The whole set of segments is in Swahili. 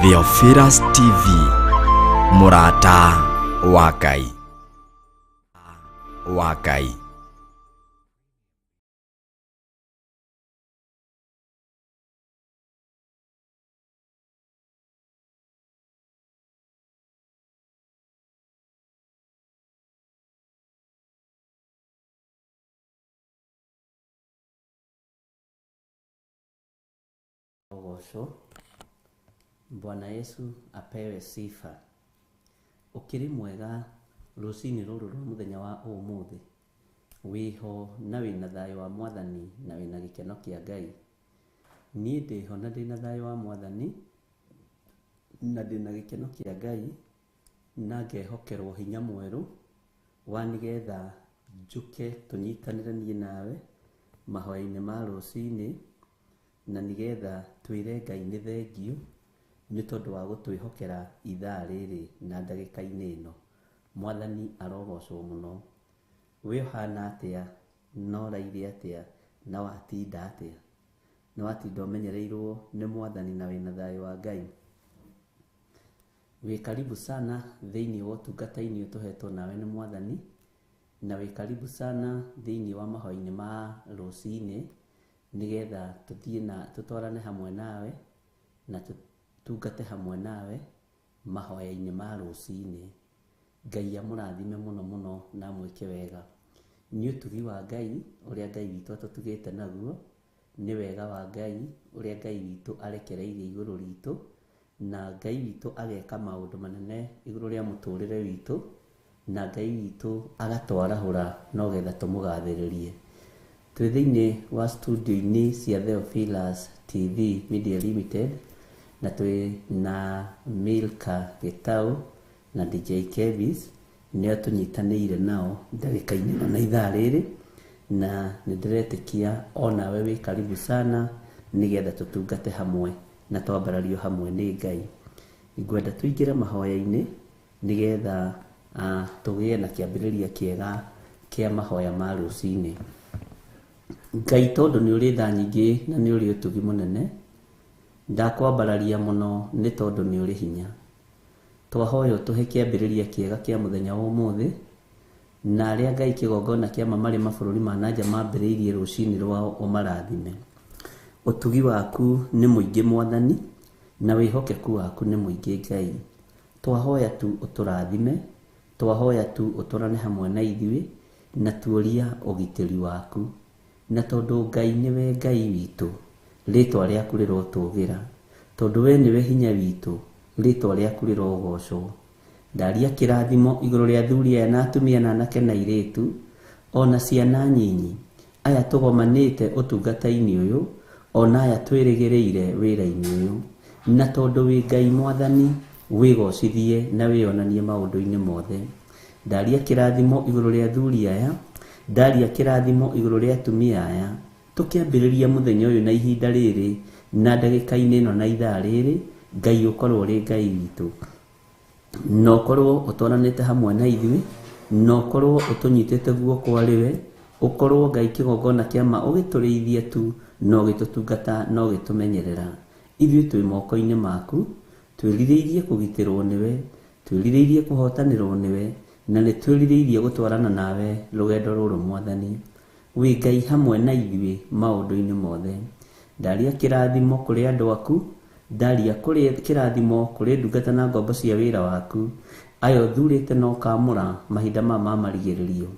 Theophilus TV, Murata wa Ngai. Bwana Yesu apewe sifa. Ukiri mwega rucini ruru rwa muthenya wa umuthi, wiho na wina thayo wa Mwathani na wina gikeno kia Ngai. Nie ndiho na ndina thayo wa Mwathani na ndina gikeno kia Ngai, na ngehokerwo hinya mweru wa nigetha njuke tunyitanire nie nawe mahoya-ini ma rucini, na nigetha twire Ngai ni thengio ni tondu wa gutwihokera ithaa riri na ndagika-ini ino. Mwathani arogocwo muno. We hana atia, no rairi atia, na watinda atia, na watinda umenyereirwo ni Mwathani na wina thayo wa Ngai. We karibu sana thiini wa utungata-ini utuhetwo nawe ni Mwathani, na we karibu sana thiini wa mahoya-ini ma rucini, nigetha tuthie na tutwarane hamwe nawe na tungate hamwe nawe mahoya-ini ma rucini. Ngai amurathime muno muno na mwike wega. Ni utugi wa Ngai uria Ngai witu atutugite naguo, ni wega wa Ngai uria Ngai witu arekereirie iguru ritu, na Ngai witu ageka maundu manene iguru ria muturire witu, na Ngai witu agatwarahura no getha tumugathiririe. Twi thiini wa studio-ini cia Theophilus TV Media Limited, na twi na Milka Gitau na DJ Kevis, nio tunyitaniire nao ndagika-ini na ithaa riri, na nindiretikia ona we wi karibu sana nigetha tutungate hamwe na twambarario hamwe ni Ngai. Ingwenda tuingire mahoya-ini nigetha tugie na kiambiriria kiega kia mahoya ma rucini. Ngai tondu ni uri tha nyingi na ni uri utugi munene, ndakwambararia muno ni tondu ni uri hinya. Twahoya tuhe kiambiriria kiega kia muthenya wa umuthi, na aria Ngai kigongona kia mamari mabururi ma nanja mambiriirie rucini rwao umarathime. Utugi waku ni muingi Mwathani, na wihokeku waku ni muingi Ngai. Twahoya tu uturathime, twahoya tu uturane hamwe na ithui, na tuoria ugitiri waku. Na tondu Ngai niwe Ngai witu, ritwa riaku rirotugira. Tondu we niwe hinya witu, ritwa riaku rirogocwo. Ndaria kirathimo iguru ria athuri aya na atumia na anake na airitu, ona ciana nyinyi aya tugomanite utungata-ini uyu, ona aya twirigireire wira-ini uyu. Na tondu wi Ngai Mwathani, wigocithie na wionanie maundu-ini mothe. Ndaria kirathimo iguru ria athuri aya, ndaria kirathimo iguru ria atumia aya, tukiambiriria muthenya uyu na ihinda riri na ndagika-ini ino na ithaa riri. Ngai ukorwo uri Ngai witu, no korwo utwaranite hamwe na ithui, no korwo utunyitite guoko ariwe, ukorwo Ngai kigongona kia ma ugiturithia tu, no gitutungata no gitumenyerera. Ithui twi moko-ini maku, twiririirie kugitirwo niwe, twiririirie kuhotanirwo niwe, na ni twiririirie gutwarana nawe rugendo ruru Mwathani. Wi Ngai hamwe na ithui maundu-ini mothe. Ndaria kirathimo kuri andu aku, ndaria kuri kirathimo kuri ndungata na ngombo cia wira waku, ayo thurite no kamura mahinda ma marigiririo,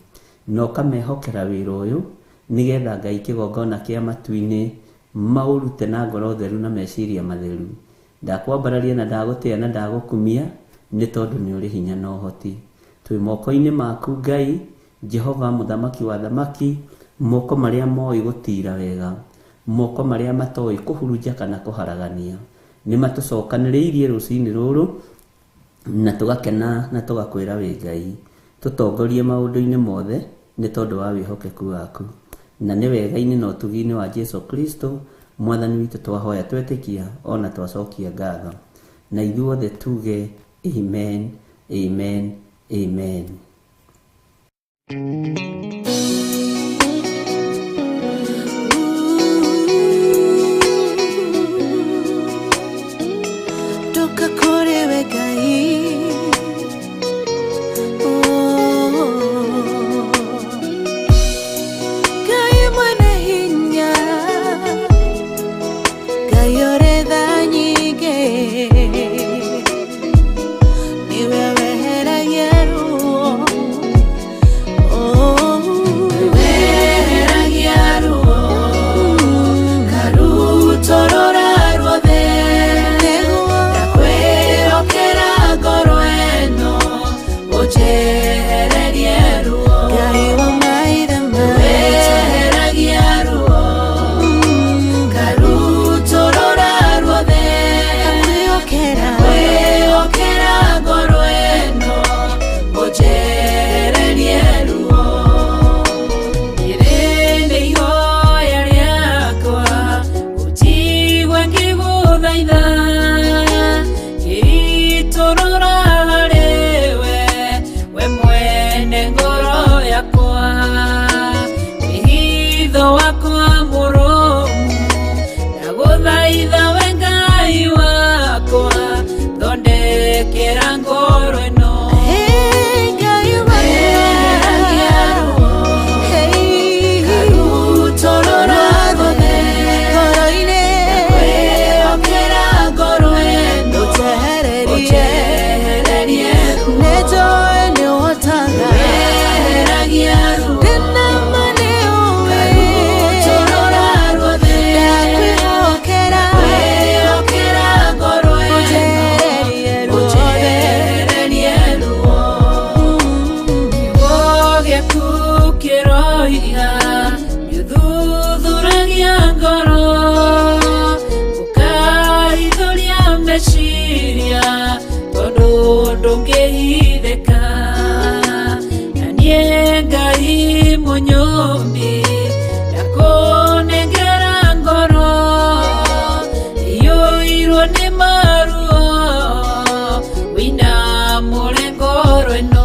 no kamehokera wira uyu nigetha Ngai kigongona kia matu-ini maurute na ngoro theru na meciria matheru. Ndakwambararia na ndagutia na ndagukumia ni tondu ni uri hinya na uhoti. Twi moko-ini maku Ngai Jehova muthamaki wa thamaki, moko maria moi gutira wega, moko maria matoi kuhurunja kana kuharagania, ni matucokaniriirie rucini ruru, na tugakena na tugakwira wi Ngai. Tutongorie maundu-ini mothe ni tondu wa wihokeku waku, na ni wega-ini na utugi-ini wa Jesu Kristo Mwathani witu twahoya twetikia ona twacokia ngatho. Na ithuothe tuge amen, amen, amen. iha yuthuragia ngoro ukaithuria meciria tondu ndungihithika na nie Ngai munyumbi ndakunengera ngoro iyuirwo ni maruo wina ngoro ino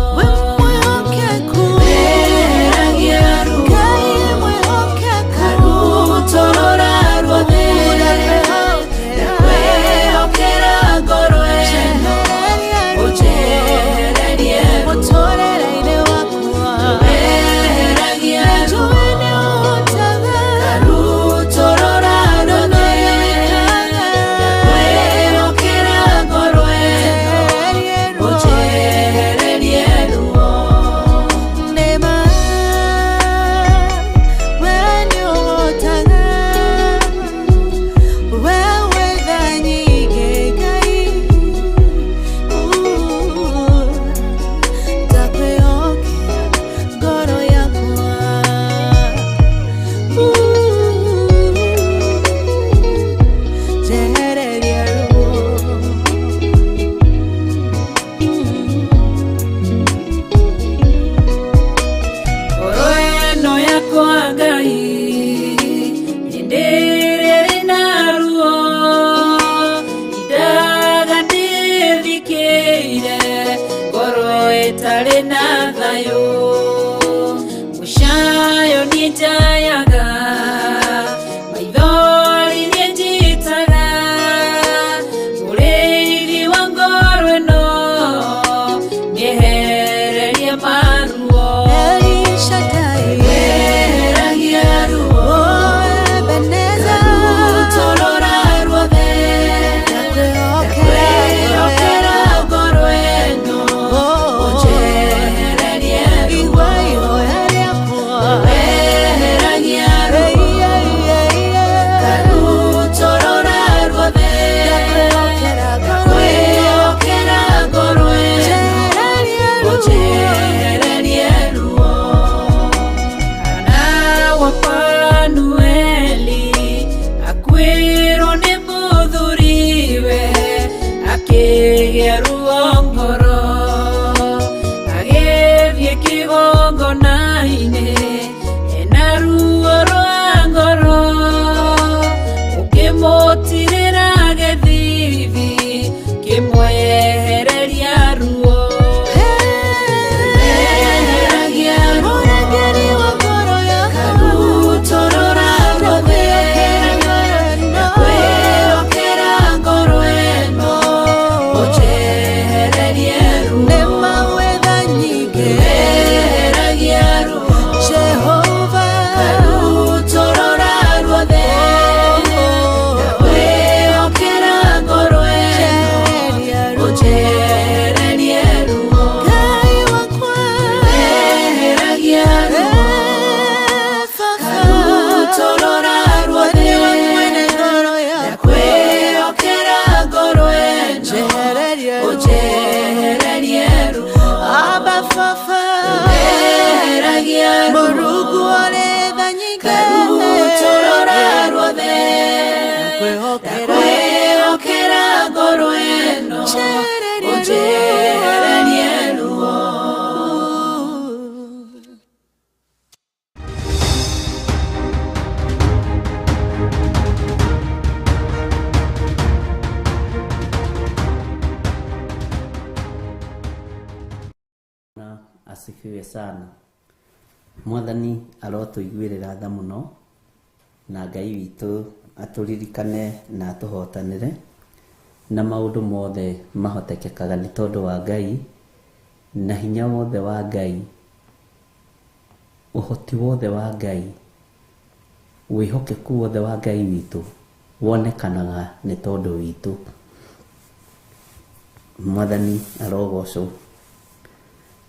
tare na thayo mushayo nitayaga maithori njitaga mureiri wa ngoro ino niehererie maruo weheragia ruo Ebeneza torora ruothe ndakwĩhokera ngoro ĩno asifiwe sana. Mwathani arotuiguĩrĩra tha mũno na Ngai witũ atũririkane na atũhotanĩre na maũndũ mothe mahotekekaga nĩ tondũ wa Ngai na hinya wothe wa Ngai, ũhoti wothe wa Ngai, wĩhokeku wothe wa Ngai witũ wonekanaga nĩ tondũ witũ. Mwathani arogocwo.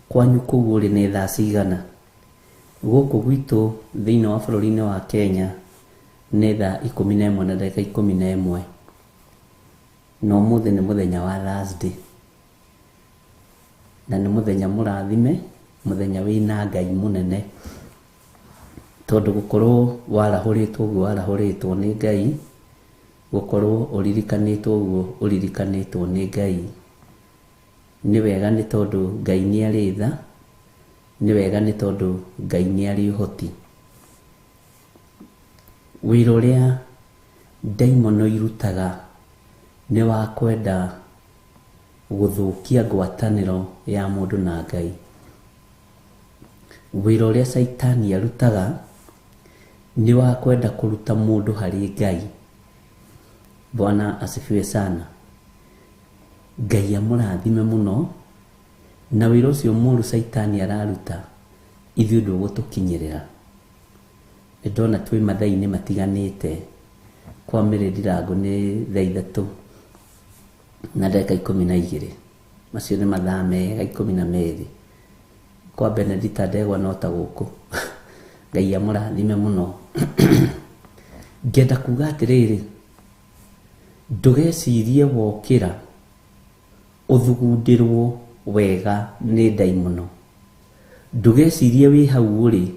Kwanyu kũu ũrĩ nĩ thaa cigana? Gũkũ gwitũ thĩinĩ wa bũrũri-inĩ wa Kenya nĩ thaa 11:11 na ũmũthĩ nĩ mũthenya wa Thursday na nĩ mũthenya mũrathime, mũthenya wĩna Ngai mũnene. tondu gukorwo warahuritwo guo warahuritwo ni Ngai, gukorwo uririkanitwo guo uririkanitwo ni Ngai. Ni wega ni tondu Ngai ni ari tha, ni wega ni tondu Ngai ni ari uhoti. Wira uria daimono irutaga ni wa kwenda guthukia ngwataniro ya mundu na Ngai. Wira uria Saitani arutaga ni wa kwenda kuruta mundu hari Ngai. Bwana asifiwe sana. Ngai amurathime muno, na wira ucio muru Saitani araruta ithuĩ ndũgũtũkinyĩrĩra. Ndona twi mathainĩ matiganĩte, kwa mĩrĩndirangu nĩ thaa 3 na ndagĩka 12, macio nĩ mathaa mega 12. Kwa Benedita ndegwa no ta gũkũ. Ngai amũrathime muno. Ngenda kuga atĩrĩrĩ, ndũgecirie wokĩra uthugundirwo wega ni daimono. Ndũgecirie wi hau uri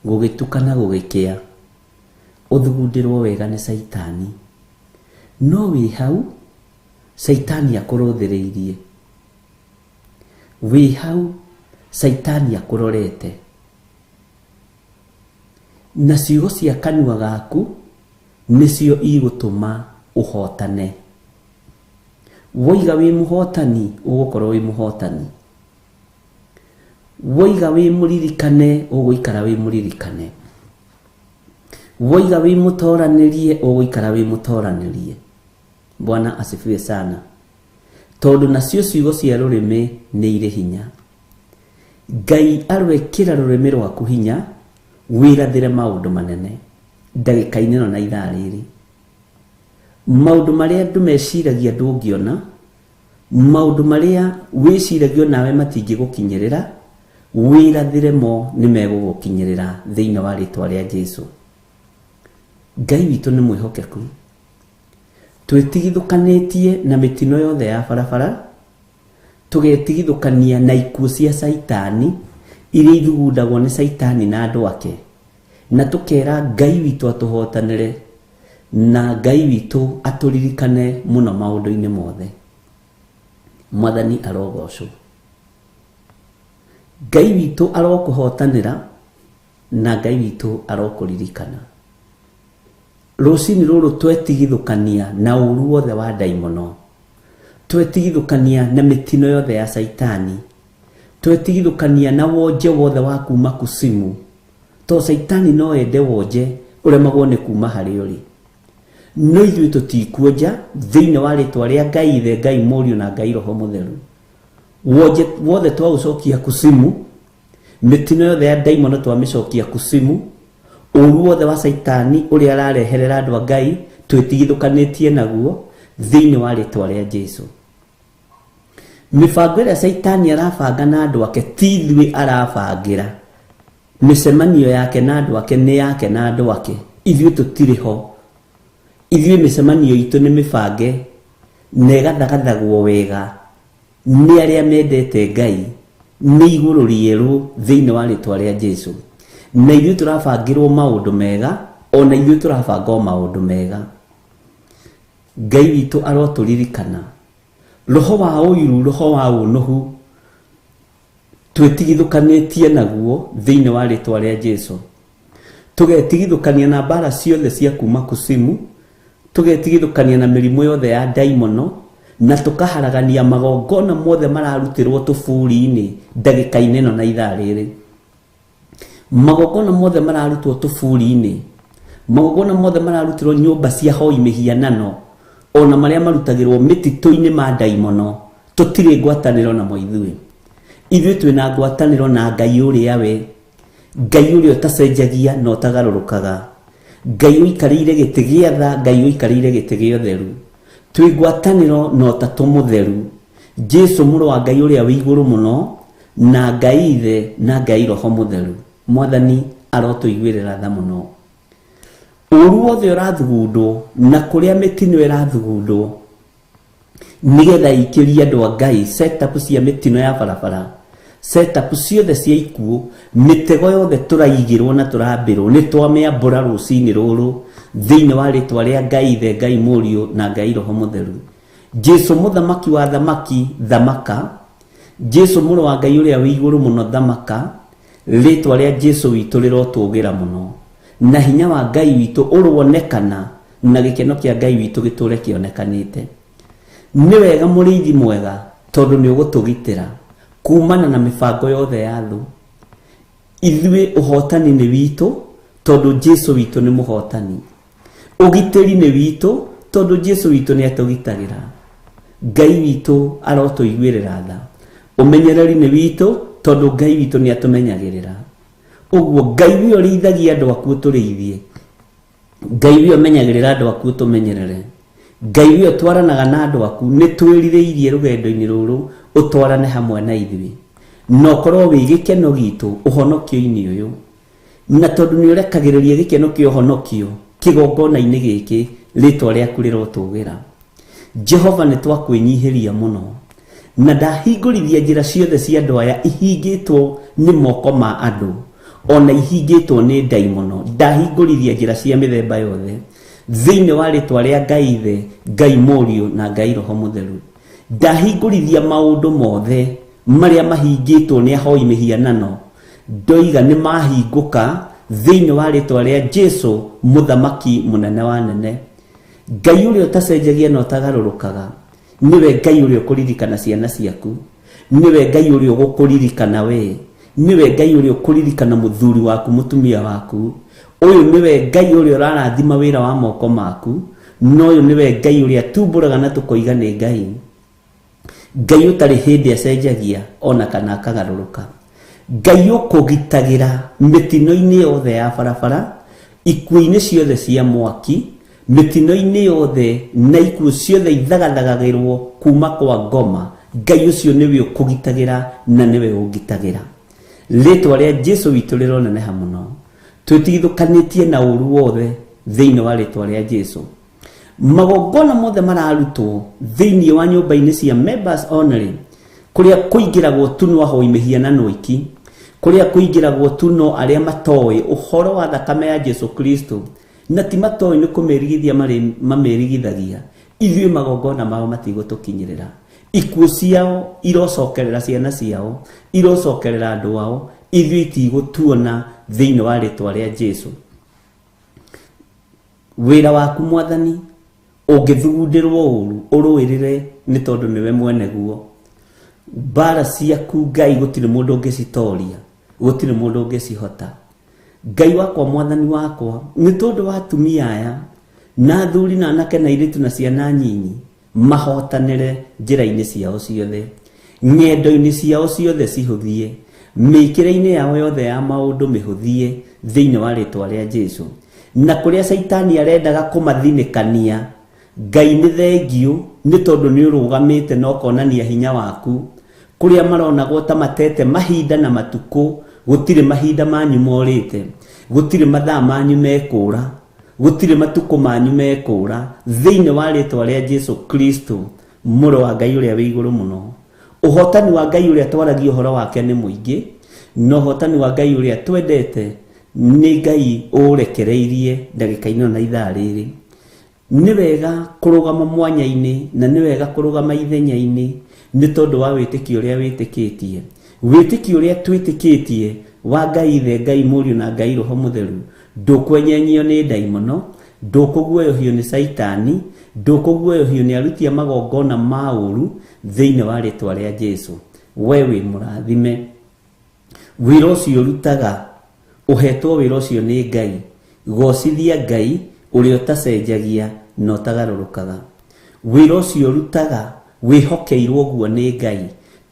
gugitukana gugikea uthugundirwo wega ni Saitani. No wi hau Saitani akurothereirie. Wi hau Saitani akurorete. Na ciugo cia kanua gaku nicio igutuma uhotane. Woiga wi muhotani ugukorwo wi muhotani. Woiga wi muririkane uguikara wi muririkane. Woiga wi mutoranirie uguikara wi mutoranirie. Bwana asifiwe sana. Tondu nacio ciugo cia rurimi ni iri hinya. Ngai arwekira rurimi rwaku hinya wirathire maundu manene ndagika-inĩ ĩno na ithaa rĩrĩ. Maundu maria andu meciragia ndungiona, maundu maria wiciragio nawe matingĩgũkinyĩrĩra, wirathire mo ni megũgũkinyĩrĩra thĩinĩ wa rĩtwa rĩa Jesũ. Ngai witũ nĩ mwĩhokeku. Twĩtigithũkanĩtie na mĩtino yothe ya barabara, tugetigithũkania na ikuũ cia Saitani iria ithugundagwo nĩ Saitani na andũ ake, na tukera Ngai witũ atuhotanĩre, na Ngai witũ aturirikane muno maundu-inĩ mothe. Mwathani arogocwo. Ngai witũ arokuhotanĩra na Ngai witũ arokuririkana. Rũcinĩ rũrũ twetigithũkania na ũru wothe wa daimono, twetigithũkania na mĩtino yothe ya Saitani, twetigithũkania na wonje wothe wa kuma kusimu, to Saitani no ende wonje uremagwo nĩ kuma harĩ ũrĩ. No ithuĩ tũtikuonja thĩinĩ wa rĩtwa rĩa Ngai Ithe, Ngai Mũriũ na Ngai Roho Mũtheru. Wonje wothe twaũcokia kusimu, mĩtino yothe ya daimono twamĩcokia kusimu, ũru wothe wa Saitani ũrĩa arareherera andũ a Ngai twĩtigithũkanĩtie naguo thĩinĩ wa rĩtwa rĩa Jesũ. Mĩbango ĩrĩa Saitani arabanga na andũ ake ti ithuĩ arabangĩra. Mĩcemanio yake na andũ ake nĩ yake na andũ ake, ithuĩ tũtirĩ ho. Ithuĩ mĩcemanio itũ nĩ mĩbange na ĩgathagathagwo wega nĩ arĩa mendete Ngai, nĩ igũrũ rĩerũ thĩinĩ wa rĩtwa rĩa Jesũ. Na ithuĩ tũrabangĩrwo maũndũ mega, ona ithuĩ tũrabangwo maũndũ mega. Ngai witũ arotũririkana. Roho wa ũiru, roho wa ũnuhu twĩtigithũkanĩtie naguo thĩinĩ wa rĩtwa rĩa Jesũ. Tugetigithũkania na mbara ciothe cia kuma kusimu, tugetigithũkania na mĩrimũ yothe ya daimono, na tukaharagania magongona mothe mararutĩrwo tũburi-inĩ ndagĩka-inĩ ĩno na ithaa rĩrĩ. Magongona mothe mararutwo tũburi-inĩ, magongona mothe mararutĩrwo nyũmba cia hoi mĩhianano, ona marĩa marutagĩrwo mĩtitũ-inĩ ma daimono, tũtirĩ ngwatanĩro namo ithuĩ. Ithuĩ twĩna ngwatanĩro na Ngai ũrĩa we, Ngai ũrĩa ũtacenjagia na ũtagarũrũkaga, Ngai ũikarĩire gĩtĩ gĩa tha, Ngai ũikarĩire gĩtĩ gĩa ũtheru. Twĩ ngwatanĩro na ũtatũ mũtheru, Jesũ mũrũ wa Ngai ũrĩa wĩ igũrũ mũno, na Ngai Ithe na Ngai Roho Mũtheru. Mwathani arotũiguĩrĩra tha mũno. Ũru wothe ũrathugundwo na kũrĩa mĩtino ĩrathugundwo nĩgetha ikĩrie andũ a Ngai, setup cia mĩtino ya barabara, setup ciothe cia ikuo mitego yothe turaigirwo na turambirwo ni twamĩambũra rũcinĩ rũrũ thĩinĩ wa rĩtwa rĩa Ngai Ithe, Ngai Mũriũ na Ngai Roho Mũtheru. Jesu mũthamaki wa thamaki thamaka, Jesu mũrũ wa Ngai ũrĩa wĩ igũrũ mũno thamaka, rĩtwa rĩa Jesu witũ rĩrotũgĩra mũno, na hinya wa Ngai witũ ũronekana, na gĩkeno kĩa Ngai witũ gĩtũre kĩonekanĩte. Nĩ wega mũrĩithi mwega tondũ nĩ ũgũtũgitĩra kumana na mĩbango yothe ya thũ. Ithuĩ ũhotani nĩ witũ tondũ Jesu witũ nĩ mũhotani. Ũgitĩri nĩ witũ tondũ Jesu witũ nĩ atũgitagĩra. Ngai witũ arotũiguĩrĩra tha. Ũmenyereri nĩ witũ tondũ Ngai witũ nĩ atũmenyagĩrĩra. Ũguo Ngai wĩ ũrĩithagia andũ aku ũtũrĩithie. Ngai wĩ ũmenyagĩrĩra andũ aku ũtũmenyerere. Ngai wĩ ũtwaranaga na andũ aku. Nĩ twĩrirĩirie rũgendo-inĩ rũrũ ũtwarane hamwe na ithuĩ. No korwo wĩ gĩkeno gitũ ũhonokio-inĩ ũyũ. Na tondũ nĩ ũrekagĩrĩria gĩkeno kĩa ũhonokio kĩgongona-inĩ gĩkĩ, rĩtwa rĩaku rĩrotũgĩra. Jehova nĩ twakwĩnyihĩria mũno, na ndahingũrithia njĩra ciothe cia andũ aya ihingĩtwo nĩ moko ma andũ, ona ihingĩtwo nĩ ndaimono. Ndahingũrithia njĩra cia mĩthemba yothe thĩinĩ wa rĩtwa rĩa Ngai Ithe, Ngai Mũriũ na Ngai Roho Mũtheru. Ndahingũrithia maũndũ mothe marĩa mahingĩtwo nĩ ahoi mĩhianano, ndoiga nĩ mahingũka thĩinĩ wa rĩtwa rĩa Jesu mũthamaki mũnene wa nene. Ngai ũrĩa ũtacenjagia na ũtagarũrũkaga, niwe Ngai ũrĩa ũkũririkana ciana ciaku, niwe Ngai ũrĩa ũgũkũririkana we, niwe Ngai ũrĩa ũkũririkana mũthuri waku, mũtumia waku. Ũyũ niwe Ngai ũrĩa ũrarathima wĩra wa moko maku, no ũyũ niwe Ngai ũrĩa tumbũraga na tũkoiga nĩ Ngai. Ngai ũtarĩ hĩndĩ acenjagia ona kana akagarũrũka. Ngai ũkũgitagĩra mĩtino-inĩ yothe ya barabara, ikuũ-inĩ ciothe cia mwaki, mĩtino-inĩ yothe na ikuũ ciothe ithagathagagĩrwo kuma kwa ngoma. Ngai ũcio nĩwe ũkũgitagĩra na nĩwe ũngitagĩra. Rĩtwa rĩa Jesu witũ rĩroneneha mũno. Twĩtigithũkanĩtie na ũru wothe thĩinĩ wa rĩtwa rĩa Jesu. Magongona mothe mararutwo thĩinĩ wa nyũmba-inĩ cia members only, kũrĩa kũingĩragwo tu no ahoi mĩhianano iki, kũrĩa kũingĩragwo tu no arĩa matoĩ ũhoro wa thakame ya Jesu Kristo, na ti matoĩ nĩ kũmerigithia mamerigithagia. Ithuĩ magongona mao matigũtũkinyĩrĩra. Ikuũ ciao irocokerera ciana ciao, irocokerera andũ ao, ithuĩ itigũtuona thĩinĩ wa rĩtwa rĩa Jesu. Wĩra waku Mwathani ũngĩthugundĩrwo ũru ũrũĩrĩre nĩ tondũ nĩwe mwene guo. Mbara ciaku Ngai gũtirĩ mũndũ ũngĩcitoria, gũtirĩ mũndũ ũngĩcihota. Ngai wakwa, Mwathani wakwa, nĩ tondũ wa atumia aya na athuri na anake na airĩtu na ciana nyinyi mahotanĩre njĩra-inĩ ciao ciothe, ng'endo-inĩ ciao ciothe cihũthie, mĩkĩre-inĩ yao yothe ya maũndũ mĩhũthie thĩinĩ wa rĩtwa rĩa Jesu. Na kũrĩa Saitani arendaga kũmathinĩkania, Ngai nĩ thengio nĩ tondũ nĩ ũrũgamĩte na ũkonania hinya waku. Kũrĩa maronagwo ta matete mahinda na matukũ, gũtirĩ mahinda manyu morĩte, gũtirĩ mathaa manyu mekũra, gũtirĩ matukũ manyu mekũra thĩinĩ wa rĩtwa rĩa Jesu Kristo, mũrũ wa Ngai ũrĩa wĩ igũrũ mũno. Ũhotani wa Ngai ũrĩa twaragia ũhoro wake nĩ mũingĩ, na ũhotani wa Ngai ũrĩa twendete nĩ Ngai ũrekereirie ndagĩka-inĩ na ithaa rĩrĩ. Nĩ wega kũrũgama mwanya-inĩ na nĩ wega kũrũgama ithenya-inĩ nĩ tondũ wa wĩtĩkio ũrĩa wĩtĩkĩtie. Wĩtĩkio ũrĩa twĩtĩkĩtie wa Ngai Ithe, Ngai Mũriũ na Ngai Roho Mũtheru ndũkwenyenyio nĩ ndaimono, ndũkũguoyohio nĩ Saitani, ndũkũguoyohio nĩ aruti a magongona ma ũru thĩinĩ wa rĩtwa rĩa Jesu. We wĩ mũrathime. Wĩra ũcio ũrutaga, ũhetwo wĩra ũcio nĩ Ngai. Gocithia Ngai ũrĩa ũtacenjagia na ũtagarũrũkaga. Wĩra ũcio ũrutaga wĩhokeirwo guo nĩ Ngai.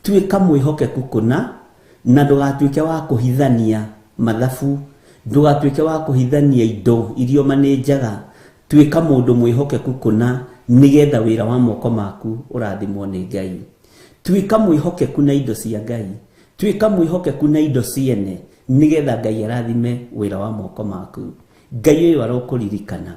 Tuĩka mwĩhokeku kũna, na ndũgatuĩke wa kũhithania mathabu, ndũgatuĩke wa kũhithania indo iria manenjaga. Tuĩka mũndũ mwĩhokeku kũna nĩgetha wĩra wa moko maku ũrathimwo nĩ Ngai. Tuĩka mwĩhokeku na indo cia Ngai, tuĩka mwĩhokeku na indo ciene nĩgetha Ngai arathime wĩra wa moko maku. Ngai ũyũ arokũririkana,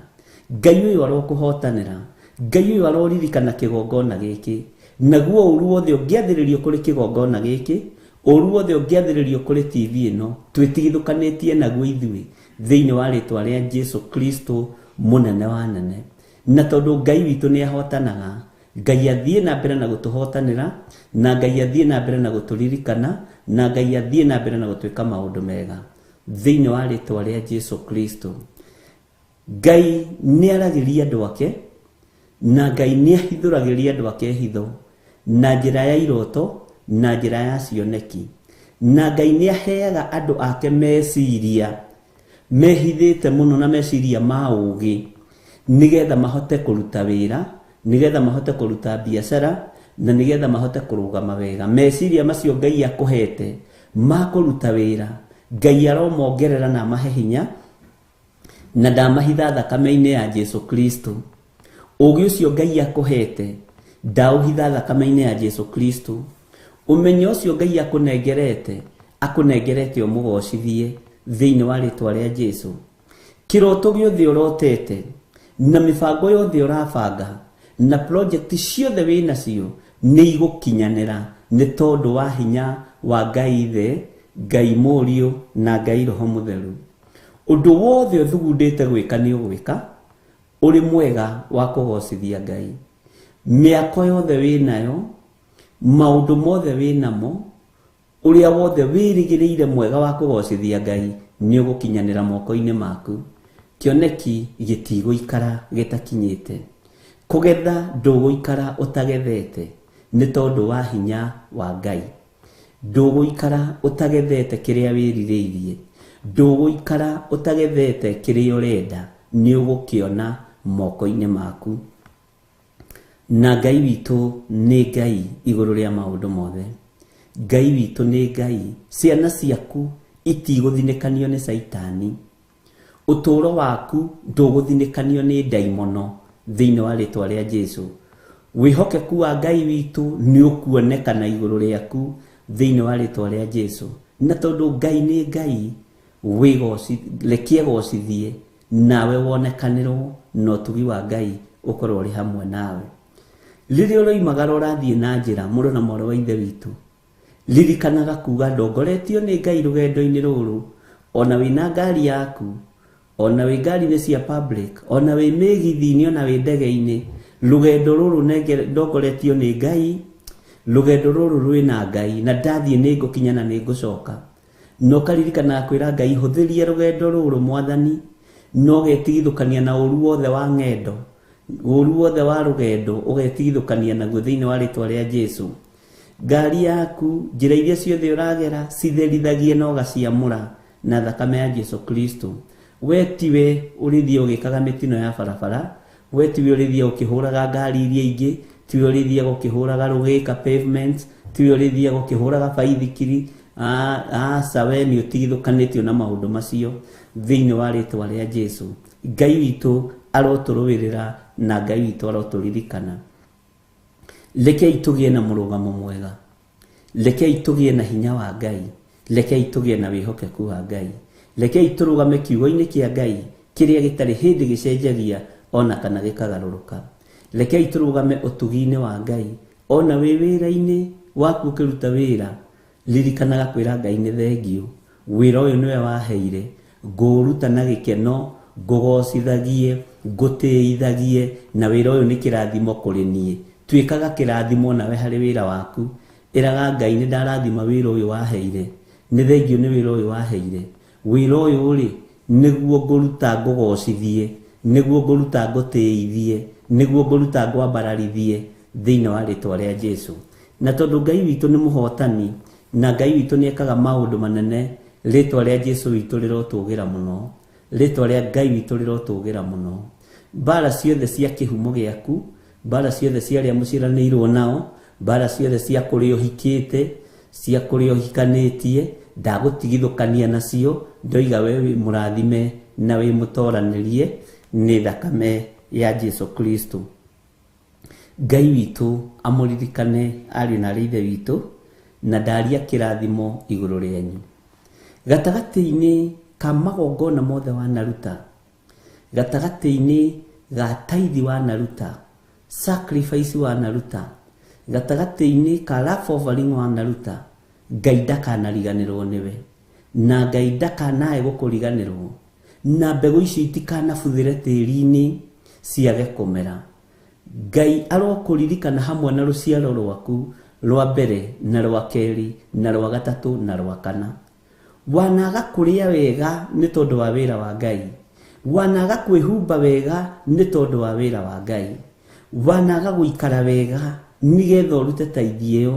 Ngai ũyũ arokũhotanĩra, Ngai ũyũ aroririkana kĩgongona gĩkĩ. Naguo ũru wothe ũngĩathĩrĩrio kũrĩ kĩgongona gĩkĩ Ũru wothe ũngĩathĩrĩrio kũrĩ TV ĩno twĩtigithũkanĩtie naguo ithuĩ thĩinĩ wa rĩtwa rĩa Jesu Kristo mũnene wa nene. Na tondũ Ngai witũ nĩ ahotanaga, Ngai athiĩ na mbere na gũtũhotanĩra, na Ngai athiĩ na mbere na gũtũririkana, na Ngai athiĩ na mbere na gũtwĩka maũndũ mega thĩinĩ wa rĩtwa rĩa Jesu Kristo. Ngai nĩ aragĩria andũ ake, na Ngai nĩ ahithũragĩria andũ ake hitho na njĩra ya iroto na njĩra ya cioneki. Na Ngai nĩ aheaga andũ ake meciria mehithĩte mũno na meciria ma ũũgĩ, nigetha mahote kũruta wĩra, nigetha mahote kũruta biacara, na nigetha mahote kũrũgama wega. Meciria macio Ngai akũhete ma kũruta wĩra, Ngai aromongerera na amahe hinya, na ndamahitha thakame-inĩ ya Jesu Kristo. Ũũgĩ ũcio Ngai akũhete ndaũhitha thakame-inĩ ya Jesu Kristo. Ũmenyo ũcio Ngai akũnengerete ũmũgocithie thĩinĩ wa rĩtwa rĩa Jesu. Kĩroto gĩothe ũrotete na mĩbango yothe ũrabanga na project ciothe wĩnacio nĩ igũkinyanĩra nĩ tondũ wa hinya wa Ngai Ithe, Ngai Mũriũ na Ngai Roho Mũtheru. Ũndũ wothe ũthugundĩte gwĩka nĩ ũgwĩka ũrĩ mwega wa kũgocithia Ngai. Mĩako yothe wĩnayo, maũndũ mothe wĩnamo, ũrĩa wothe wĩrĩgĩrĩire mwega wa kũgocithia Ngai nĩ ũgũkinyanĩra moko-inĩ maku. Kĩoneki gĩtigũikara gĩtakinyĩte. Kũgetha ndũgũikara ũtagethete nĩ tondũ wa hinya wa Ngai. Ndũgũikara ũtagethete kĩrĩa wĩrirĩirie. Ndũgũikara ũtagethete kĩrĩa ũrenda, nĩ ũgũkĩona moko-inĩ maku. Na Ngai witũ nĩ Ngai igũrũ rĩa maũndũ mothe. Ngai witũ nĩ Ngai. Ciana ciaku itigũthinĩkanio nĩ Saitani. Ũtũũro waku ndũgũthinĩkanio nĩ ndaimono thĩinĩ wa rĩtwa rĩa Jesu. Wĩhokeku wa Ngai witũ nĩ ũkuonekana igũrũ rĩaku thĩinĩ wa rĩtwa rĩa Jesu. Na tondũ Ngai nĩ Ngai, reke egocithie nawe wonekanĩrwo na ũtugi wa Ngai ũkorwo ũrĩ hamwe nawe. Rĩrĩa ũroimagara ũrathiĩ na njĩra, mũrũ na mwarĩ wa Ithe witũ, ririkanaga kuga ndongoretio nĩ Ngai rũgendo-inĩ rũrũ. Ona wĩna ngari yaku, ona wĩ ngari-inĩ cia public, ona wĩ mĩgithi-inĩ, ona wĩ ndege-inĩ, rũgendo rũrũ ndongoretio nĩ Ngai. Rũgendo rũrũ rwĩna Ngai, na ndathiĩ nĩ ngũkinya na nĩ ngũcoka. No karirikana kwĩra Ngai hũthĩria rũgendo rũrũ Mwathani, no getigithũkania na ũru wothe wa ng'endo, ũru wothe wa rũgendo ũgetigithũkania naguo thĩinĩ wa rĩtwa rĩa Jesu. Ngari yaku, njĩra iria ciothe ũragera, citherithagie na ũgaciamũra na thakame ya Jesu Kristo. We tiwe ũrĩthie ũgĩkaga mĩtino ya barabara, we tiwe ũrĩthie ũkĩhũraga ngari iria ingĩ, tiwe ũrĩthie ũkĩhũraga rũgĩka pavement, tiwe ũrĩthie ũkĩhũraga baithikiri. Aca we nĩ ũtigithũkanĩtio na maũndũ macio thĩinĩ wa rĩtwa rĩa Jesu. Ngai witũ arotũrũĩrĩra na Ngai witũ arotũririkana. Rekei tũgĩe na mũrũgamo mwega, rekei tũgĩe na hinya wa Ngai, rekei tũgĩe na wĩhokeku wa Ngai, rekei tũrũgame kiugo-inĩ kĩa Ngai kĩrĩa gĩtarĩ hĩndĩ gĩcenjagia ona kana gĩkagarũrũka. Rekei tũrũgame ũtugi-inĩ wa Ngai ona wĩ wĩra-inĩ waku ũkĩruta wĩra. Ririkanaga kwĩra Ngai nĩ thengiũ, wĩra ũyũ nĩwe waheire, ngũruta na gĩkeno, ngũgocithagie, ngũtĩithagie, na wĩra ũyũ nĩ kĩrathimo kũrĩ niĩ. Tuĩkaga kĩrathimo nawe harĩ wĩra waku. Ĩraga Ngai nĩ ndarathima wĩra ũyũ waheire, nĩ thengiũ nĩ wĩra ũyũ waheire. Wĩra ũyũ rĩ, nĩguo ngũruta ngũgocithie, nĩguo ngũruta ngũtĩithie, nĩguo ngũruta ngwambararithie thĩinĩ wa rĩtwa rĩa Jesu. Na tondũ Ngai witũ nĩ mũhotani, na Ngai witũ nĩ ekaga maũndũ manene, rĩtwa rĩa Jesu witũ rĩrotũgĩra mũno, rĩtwa rĩa Ngai witũ rĩrotũgĩra mũno. Mbara ciothe cia kĩhumo gĩaku, mbara ciothe cia arĩa mũciaranĩirwo nao, mbara ciothe cia kũrĩa ũhikĩte, cia kũrĩa ũhikanĩtie, ndagũtigithũkania nacio. Ndoiga we wĩ mũrathime na wĩ mũtoranĩrie nĩ thakame ya Jesu Kristo. Ngai witũ amũririkane ariũ na aarĩ a Ithe witũ, na ndaria kĩrathimo igũrũ rĩanyu. Gatagatĩ-inĩ ka magongona mothe wanaruta, gatagatĩ-inĩ ga tithe wanaruta, sacrifice wanaruta, gatagatĩ-inĩ ka love offering wanaruta, Ngai ndakanariganĩrwo nĩwe, na Ngai ndakanae gũkũriganĩrwo, na mbegũ icio itikanabuthĩre tĩri-inĩ ciage kũmera. Ngai arokũririkana hamwe na rũciaro rwaku rwa mbere na rwa kerĩ na rwa gatatũ na rwa kana. Wanaga kũrĩa wega nĩ tondũ wa wĩra wa Ngai, wanaga kwĩhumba wega nĩ tondũ wa wĩra wa Ngai, wanaga gũikara wega nigetha ũrute tithe ĩyo,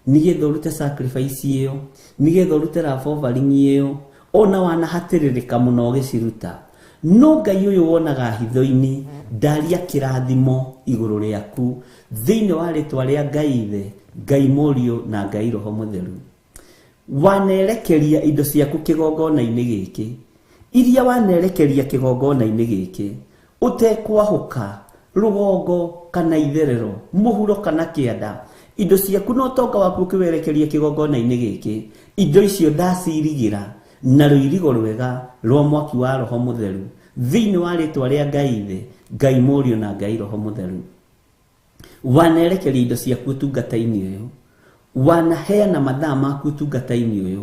nigetha ũrute sacrifice ĩyo, nigetha ũrute love offering ĩyo, ona wanahatĩrĩrĩka mũno ũgĩciruta. No Ngai ũyũ wonaga hitho-inĩ ndaria kĩrathimo igũrũ rĩaku thĩinĩ wa rĩtwa rĩa Ngai Ithe, Ngai Mũriũ na Ngai Roho Mũtheru. Wanerekeria indo ciaku kĩgongona-inĩ gĩkĩ, iria wanerekeria kĩgongona-inĩ gĩkĩ, ũtekwahũka rũgongo kana itherero, mũhuro kana kĩanda, indo ciaku no tonga waku ũkĩwerekeria kĩgongona-inĩ gĩkĩ, indo icio ndacirigĩra na rũirigo rwega rwa mwaki wa Roho Mũtheru thĩinĩ wa rĩtwa rĩa Ngai Ithe, Ngai Mũriũ na Ngai Roho Mũtheru. Wanerekeria indo ciaku ũtungata-inĩ ũyũ, wanaheana mathaa maku ũtungata-inĩ ũyũ,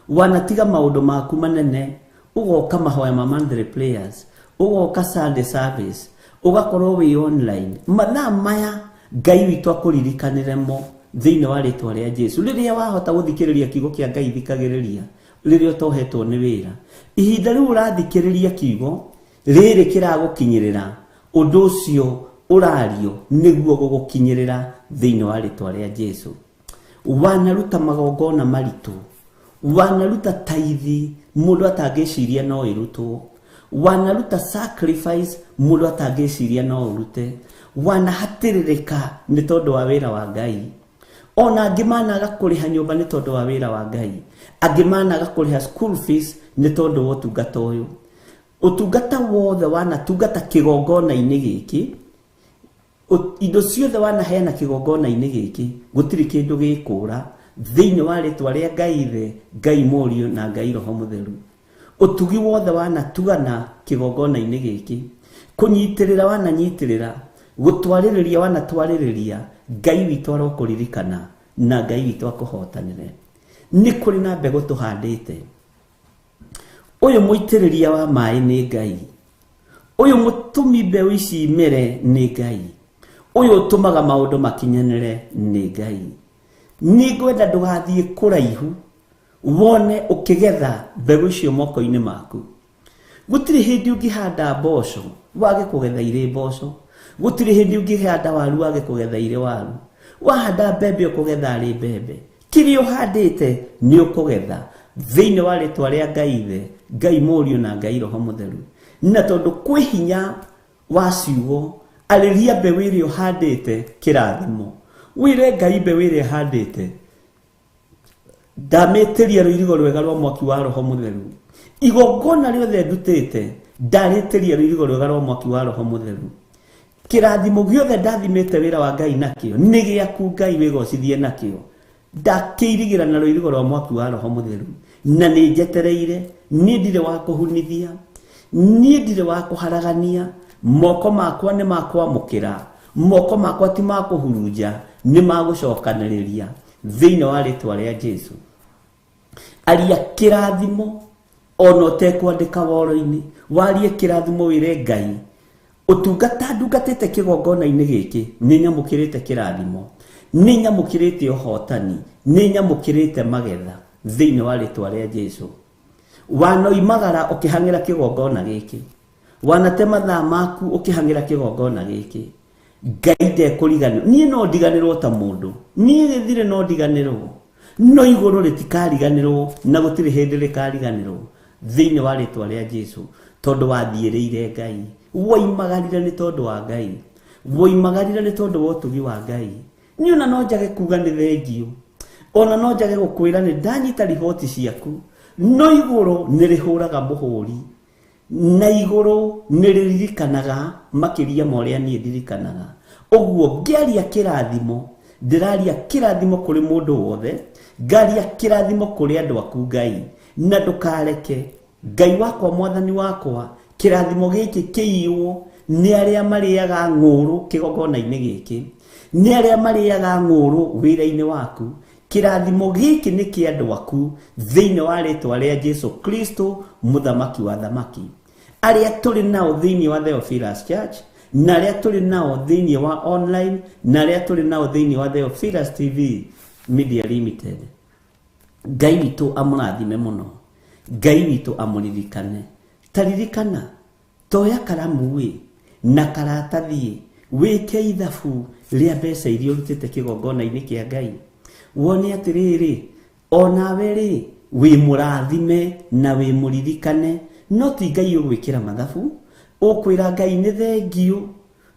wanatiga maũndũ maku manene, ũgoka mahoya ma monthly prayers, ũgoka Sunday service, ũgakorwo wĩ online. Mathaa maya Ngai witũ akũririkanĩre mo thĩinĩ wa rĩtwa rĩa Jesu. Rĩrĩa wahota gũthikĩrĩria kiugo kĩa Ngai, thikagĩrĩria rĩrĩa ũtohetwo nĩ wĩra. Ihinda rĩu ũrathikĩrĩria kiugo rĩrĩ kĩragũkinyĩrĩra, ũndũ ũcio ũrario nĩguo gũgũkinyĩrĩra thĩinĩ wa rĩtwa rĩa Jesu. Wanaruta magongona maritũ, wanaruta tithe mũndũ atangĩciria no ĩrutwo, wanaruta sacrifice mũndũ atangĩciria no ũrute, wanahatĩrĩrĩka nĩ tondũ wa wĩra wa Ngai. Ona angĩ managa kũrĩha nyũmba nĩ tondũ wa wĩra wa Ngai, angĩ managa kũrĩha school fees nĩ tondũ wa ũtungata ũyũ. Ũtungata wothe wanatungata kĩgongona-inĩ gĩkĩ, indo ciothe wanaheana kĩgongona-inĩ gĩkĩ, gũtirĩ kĩndũ gĩkũra thĩinĩ wa rĩtwa rĩa Ngai Ithe, Ngai Mũriũ na Ngai Roho Mũtheru. Ũtugi wothe wanatugana kĩgongona-inĩ gĩkĩ, kũnyitĩrĩra wananyitĩrĩra, gũtwarĩrĩria wanatwarĩrĩria, Ngai witũ arokũririkana na Ngai witũ akũhotanĩre. Nĩ kũrĩ na mbegũ tũhandĩte. Ũyũ mũitĩrĩria wa maĩ nĩ Ngai, ũyũ mũtũmi mbeũ ici imere nĩ Ngai, ũyũ ũtũmaga maũndũ makinyanĩre nĩ Ngai. Nĩ ngwenda ndũgathiĩ kũraihu wone ũkĩgetha mbegũ icio moko-inĩ maku. Gũtirĩ hĩndĩ ũngĩhanda mboco wage kũgetha irĩ mboco, gũtirĩ hĩndĩ ũngĩhanda waru wage kũgetha irĩ waru, wahanda mbembe ũkũgetha arĩ mbembe. Kĩrĩa ũhandĩte nĩ ũkũgetha thĩinĩ wa rĩtwa rĩa Ngai Ithe, Ngai Mũriũ na Ngai Roho Mũtheru. Na tondũ kwĩ hinya wa ciugo, arĩria mbeũ ĩrĩa ũhandĩte kĩrathimo, wĩre Ngai mbeũ ĩrĩa handĩte, ndamĩtĩria rũirigo rwega rwa mwaki wa Roho Mũtheru. Igongona rĩothe ndutĩte ndarĩtĩria rũirigo rwega rwa mwaki wa Roho Mũtheru. Kĩrathimo gĩothe ndathimĩte wĩra wa Ngai nakĩo nĩ gĩaku, Ngai wĩgocithie nakĩo. Ndakĩirigĩra na rũirigo rwa mwaki wa Roho Mũtheru, na nĩ njetereire. Niĩ ndirĩ wa kũhunithia, niĩ ndirĩ wa kũharagania, moko makwa nĩ makwamũkĩra, moko makwa ti makũhurunja, nĩ magũcokanĩrĩria thĩinĩ wa rĩtwa rĩa Jesu. Aria kĩrathimo ona ũtekwandĩka woro-inĩ, warie kĩrathimo wĩre Ngai, ũtungata ndungatĩte kĩgongona-inĩ gĩkĩ nĩ nyamũkĩrĩte kĩrathimo, nĩ nyamũkĩrĩte ũhotani, nĩ nyamũkĩrĩte magetha thĩinĩ wa rĩtwa rĩa Jesu. Wanoimagara ũkĩhang'ĩra kĩgongona gĩkĩ, wanate mathaa maku ũkĩhang'ĩra kĩgongona gĩkĩ, Ngai ndekũriganĩrwo. Niĩ no ndiganĩrwo ta mũndũ, niĩ gĩthire no ndiganĩrwo, no igũrũ rĩtikariganĩrwo na gũtirĩ hĩndĩ rĩkariganĩrwo thĩinĩ wa rĩtwa rĩa Jesu, tondũ wathiĩrĩire Ngai, woimagarire nĩ tondũ wa Ngai, woimagarire nĩ tondũ wa ũtugi wa Ngai. Niĩ ona no njage kuga nĩ thengio, ona no njage gũkwĩra nĩ ndanyita riboti ciaku, no igũrũ nĩ rĩhũraga mũhũri, na igũrũ nĩ rĩririkanaga makĩria ma ũrĩa niĩ ndirikanaga. Ũguo ngĩaria kĩrathimo, ndĩraria kĩrathimo kũrĩ mũndũ wothe, ngaria kĩrathimo kũrĩ andũ aku Ngai, na ndũkareke Ngai wakwa, Mwathani wakwa, kĩrathimo gĩkĩ kĩiywo nĩ arĩa marĩaga ng'ũrũ kĩgongona-inĩ gĩkĩ, nĩ arĩa marĩaga ng'ũrũ wĩra-inĩ waku, kirathimo giki ni kia andu aku thiini wa ritwa ria Jesu Kristo muthamaki wa thamaki, aria turi nao thiini wa Theophilus Church, na aria turi nao thiini wa online, na aria turi nao thiini wa Theophilus TV Media Limited. Ngai witu amurathime muno, Ngai witu amuririkane. Taririkana, toya karamu wi na karatathi wike ithabu ria mbeca iria urutite kigongona-ini kia Ngai. Wone atiriri, onawe ri wi murathime na wi muririkane, no ti Ngai ugwikira mathabu. Ukwira Ngai ni thengiu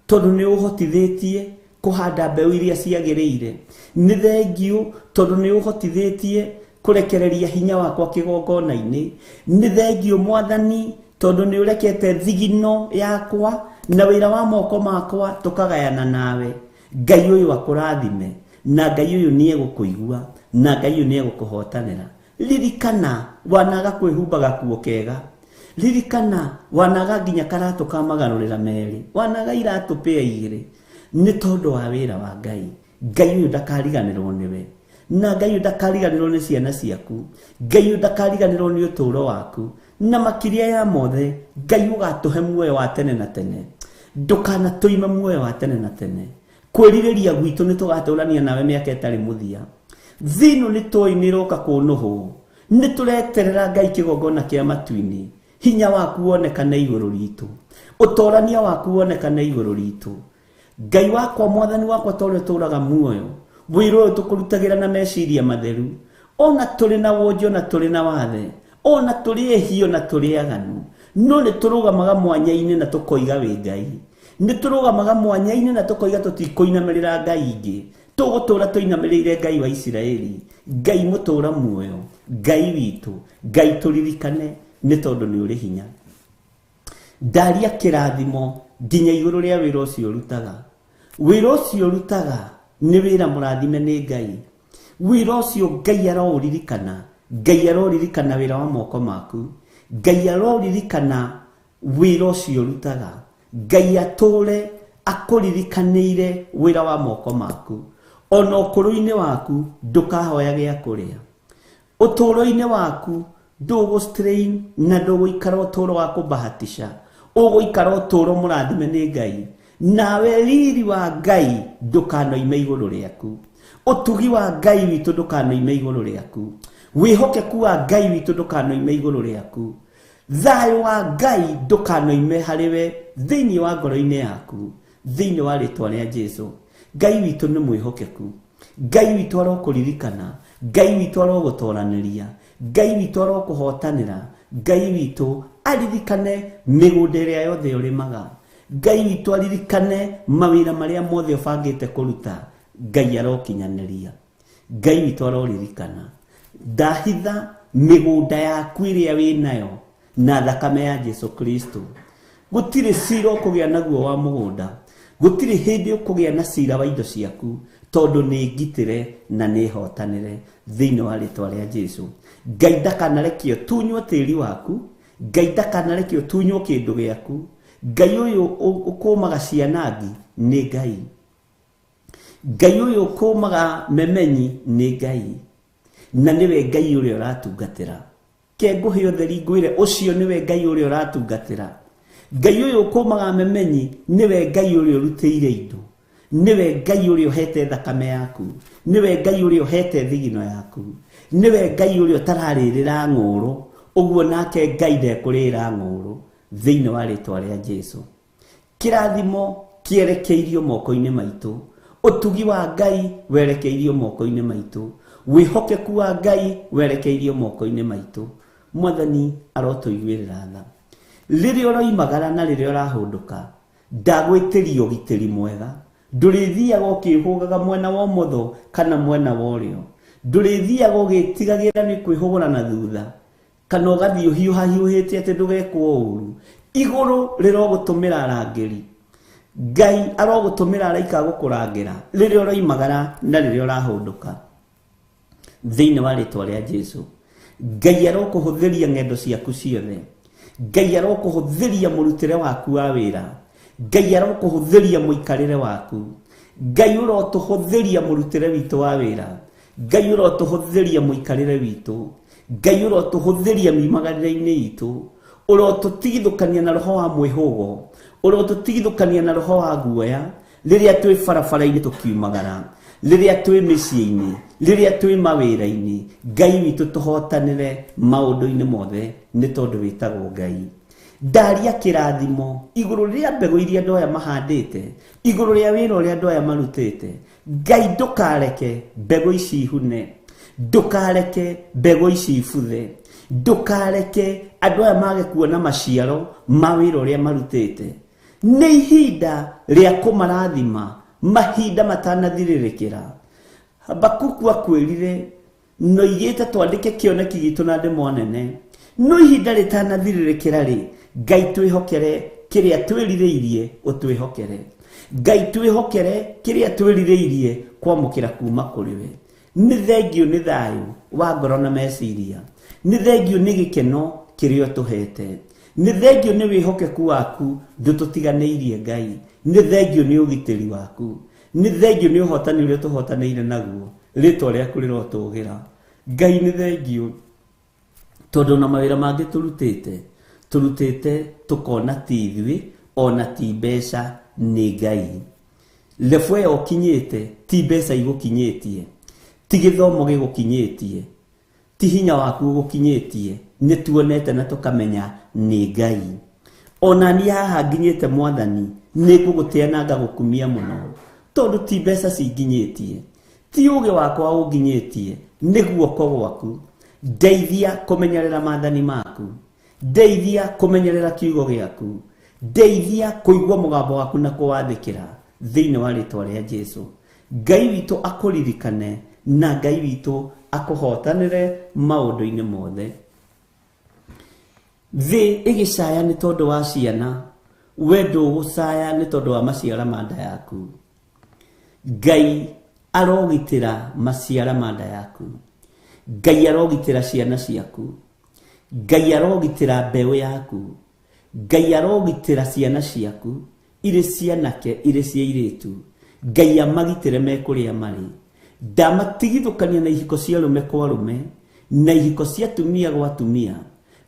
tondu ni uhotithitie kuhanda mbeu iria ciagiriire, ni thengiu tondu ni uhotithitie kurekereria hinya wakwa kigongona-ini, ni thengiu Mwathani tondu ni urekete thigino yakwa na wira wa moko makwa tukagayana nawe. Ngai uyu akurathime, na Ngai uyu ni egukuigua, na Ngai uyu ni egukuhotanira. Ririkana wanaga kwihumbaga kuo kega, ririkana wanaga nginya karatu ka magarurira meri, wanaga iratu pea igiri, ni tondu wa wira wa Ngai. Ngai uyu ndakariganirwo niwe, na Ngai uyu ndakariganirwo ni ciana ciaku, Ngai uyu ndakariganirwo ni uturo waku, na makiria ya mothe Ngai ugatuhe muoyo wa tene na tene. Ndukana tuima muoyo wa tene na tene. Kwiririria gwitu ni tugaturania nawe miaka itari muthia. Thinu ni tuimiroka kunuhu, ni tureterera Ngai kigongona kia matuini. Hinya waku wonekane iguru ritu, utorania waku wonekane iguru ritu. Ngai wakwa Mwathani wakwa tore turaga muoyo, wiro tukurutagira na meciria matheru. Ona turi na wonjo na turi na wathe, ona turi ehio na turi aganu, no ni turugamaga mwanya-ini na tukoiga wi Ngai. Ni turugamaga mwanya-ini na tukoiga tutikoinamirira Ngai ingi, tugutura tuinamirire Ngai wa Isiraeli, Ngai mutura muoyo, Ngai witu, Ngai turirikane ni tondu ni uri hinya. Ndaria kirathimo nginya iguru ria wira ucio urutaga. Wira ucio urutaga ni wira murathime ni Ngai. Wira ucio Ngai aroririkana, Ngai aroririkana wira wa moko maku, Ngai aroririkana wira ucio urutaga. Ngai ature akuririkanire wira wa moko maku. Ona ukuru-ini waku ndukahoya gia kuria, uturo-ini waku ndugu strain na ndugu ikara uturo wa kubahatisha, uguikara uturo murathime ni Ngai. Nawe riri wa Ngai ndukanoime iguru riaku, utugi wa Ngai witu ndukanoime iguru riaku, wihokeku wa Ngai witu ndukanoime iguru riaku, thayo wa Ngai ndukanoime hariwe thiini wa ngoro-ini yaku, thiini wa ritwa ria Jesu. Ngai witu ni mwihokeku, Ngai witu arokuririkana, Ngai witu arogutoraniria, Ngai witu arokuhotanira, Ngai witu aririkane migunda iria yothe urimaga, Ngai witu aririkane mawira maria mothe ubangite kuruta, Ngai arokinyaniria, Ngai witu aroririkana. Ndahitha migunda yaku iria winayo na thakame ya Jesu Kristo. Gutiri cira ukugia naguo wa mugunda, gutiri hindi ukugia na cira wa indo ciaku, tondu ni ngitire na ni hotanire thiini wa ritwa ria Jesu. Ngai ndakanarekio tunywo tiri waku, Ngai ndakanarekio tunywo kindu giaku. Ngai uyu ukumaga cianangi ni Ngai, Ngai uyu ukumaga memenyi ni Ngai, na niwe Ngai uria uratungatira. Ke nguhe utheri ngwire ucio niwe Ngai uria uratungatira. Ngai uyu ukumaga memenyi niwe Ngai uria urutire indo, niwe Ngai uria uhete thakame yaku, niwe Ngai uria uhete thigino yaku, niwe Ngai uria utararirira ng'uru, uguo nake Ngai ndekurira ng'uru thiini wa ritwa ria Jesu. Kirathimo kierekeirio moko-ini maitu, utugi wa Ngai werekeirio moko-ini maitu, wihokeku wa Ngai werekeirio moko-ini maitu. Mwathani arotuiguirira tha riria uroimagara na riria urahunduka, ndagwitiria ugitiri mwega. Ndurithiaga ukihugaga mwena wa umotho kana mwena wa urio, ndurithiaga ugitigagira ni kwihugura na thutha, kana ugathii uhiuhahiuhite ati ndugekwo uru. Iguru rirogutumira arangiri, Ngai arogutumira araika gukurangira riria uroimagara na riria urahunduka thiini wa ritwa ria Jesu. Ngai arokuhuthiria ng'endo ciaku ciothe, Ngai arokuhuthiria murutire waku wa wira, Ngai arokuhuthiria muikarire waku, Ngai urotuhuthiria murutire witu wa wira, Ngai urotuhuthiria muikarire witu, Ngai urotuhuthiria mimagarire-ini itu, urotutigithukania na roho wa mwihugo, urotutigithukania na roho wa guoya riria twi barabara-ini tukiumagara, riria twi micii-ini, riria twi mawira-ini. Ngai witu tuhotanire maundu-ini mothe ni tondu witagwo Ngai. Ndaria kirathimo iguru ria mbegu iria andu aya mahandite, iguru ria wira uria andu aya marutite. Ngai ndukareke mbegu ici ihune, ndukareke mbegu ici ibuthe, ndukareke andu aya mage kuona maciaro ma wira uria marutite. Ni ihinda ria kumarathima, mahinda matanathiririkira. Habakuku akwirire no igite twandike kioneki gitu na ndemo nene, no ihinda ritanathirikira ri, Ngai twihokere kiria twiririirie utwihokere. Ngai twihokere kiria twiririirie kwamukira kuma kuriwe. Ni thengio ni thayu wa ngoro na meciria, ni thengio ni gikeno kiria tuhete, ni thengio ni wihokeku waku ndututiganeirie Ngai, ni thengio ni ugitiri waku, ni thengio ni uhotani uria tuhotaneire naguo, ritwa riaku rirotugira. Ngai ni thengio tondu na mawira mangi turutite tukona ti ithui ona ti mbeca ni Ngai. Lefu ĩyo ũkinyĩte ti mbeca igũkinyĩtie, ti gĩthomo gĩgũkinyĩtie, ti hinya waku ũgũkinyĩtie, nĩ tuonete na tukamenya ni Ngai. Ona ni haha nginyĩte Mwathani nĩ ngũgũtĩa na ngagũkumia mũno, tondu ti mbeca cinginyĩtie, ti ũũgĩ wakwa ũnginyĩtie, nĩ guoko gwaku. Ndeithia kumenyerera maathani maku, ndeithia kumenyerera kiugo giaku, ndeithia kuigua mugambo waku na kuwathikira thiini wa ritwa ria Jesu. Ngai witu akuririkane na Ngai witu akuhotanire maundu-ini mothe. Thi igicaya ni tondu wa ciana, we ndugucaya ni tondu wa maciara ma nda yaku. Ngai arogitira maciara ma nda yaku, Ngai arogitira ciana ciaku, Ngai arogitira mbeu yaku, Ngai arogitira ciana ciaku iri cianake iri cia iritu. Ngai amagitire mekuria mari, ndamatigithukania na ihiko cia rume kwa rume na ihiko cia tumia gwa tumia,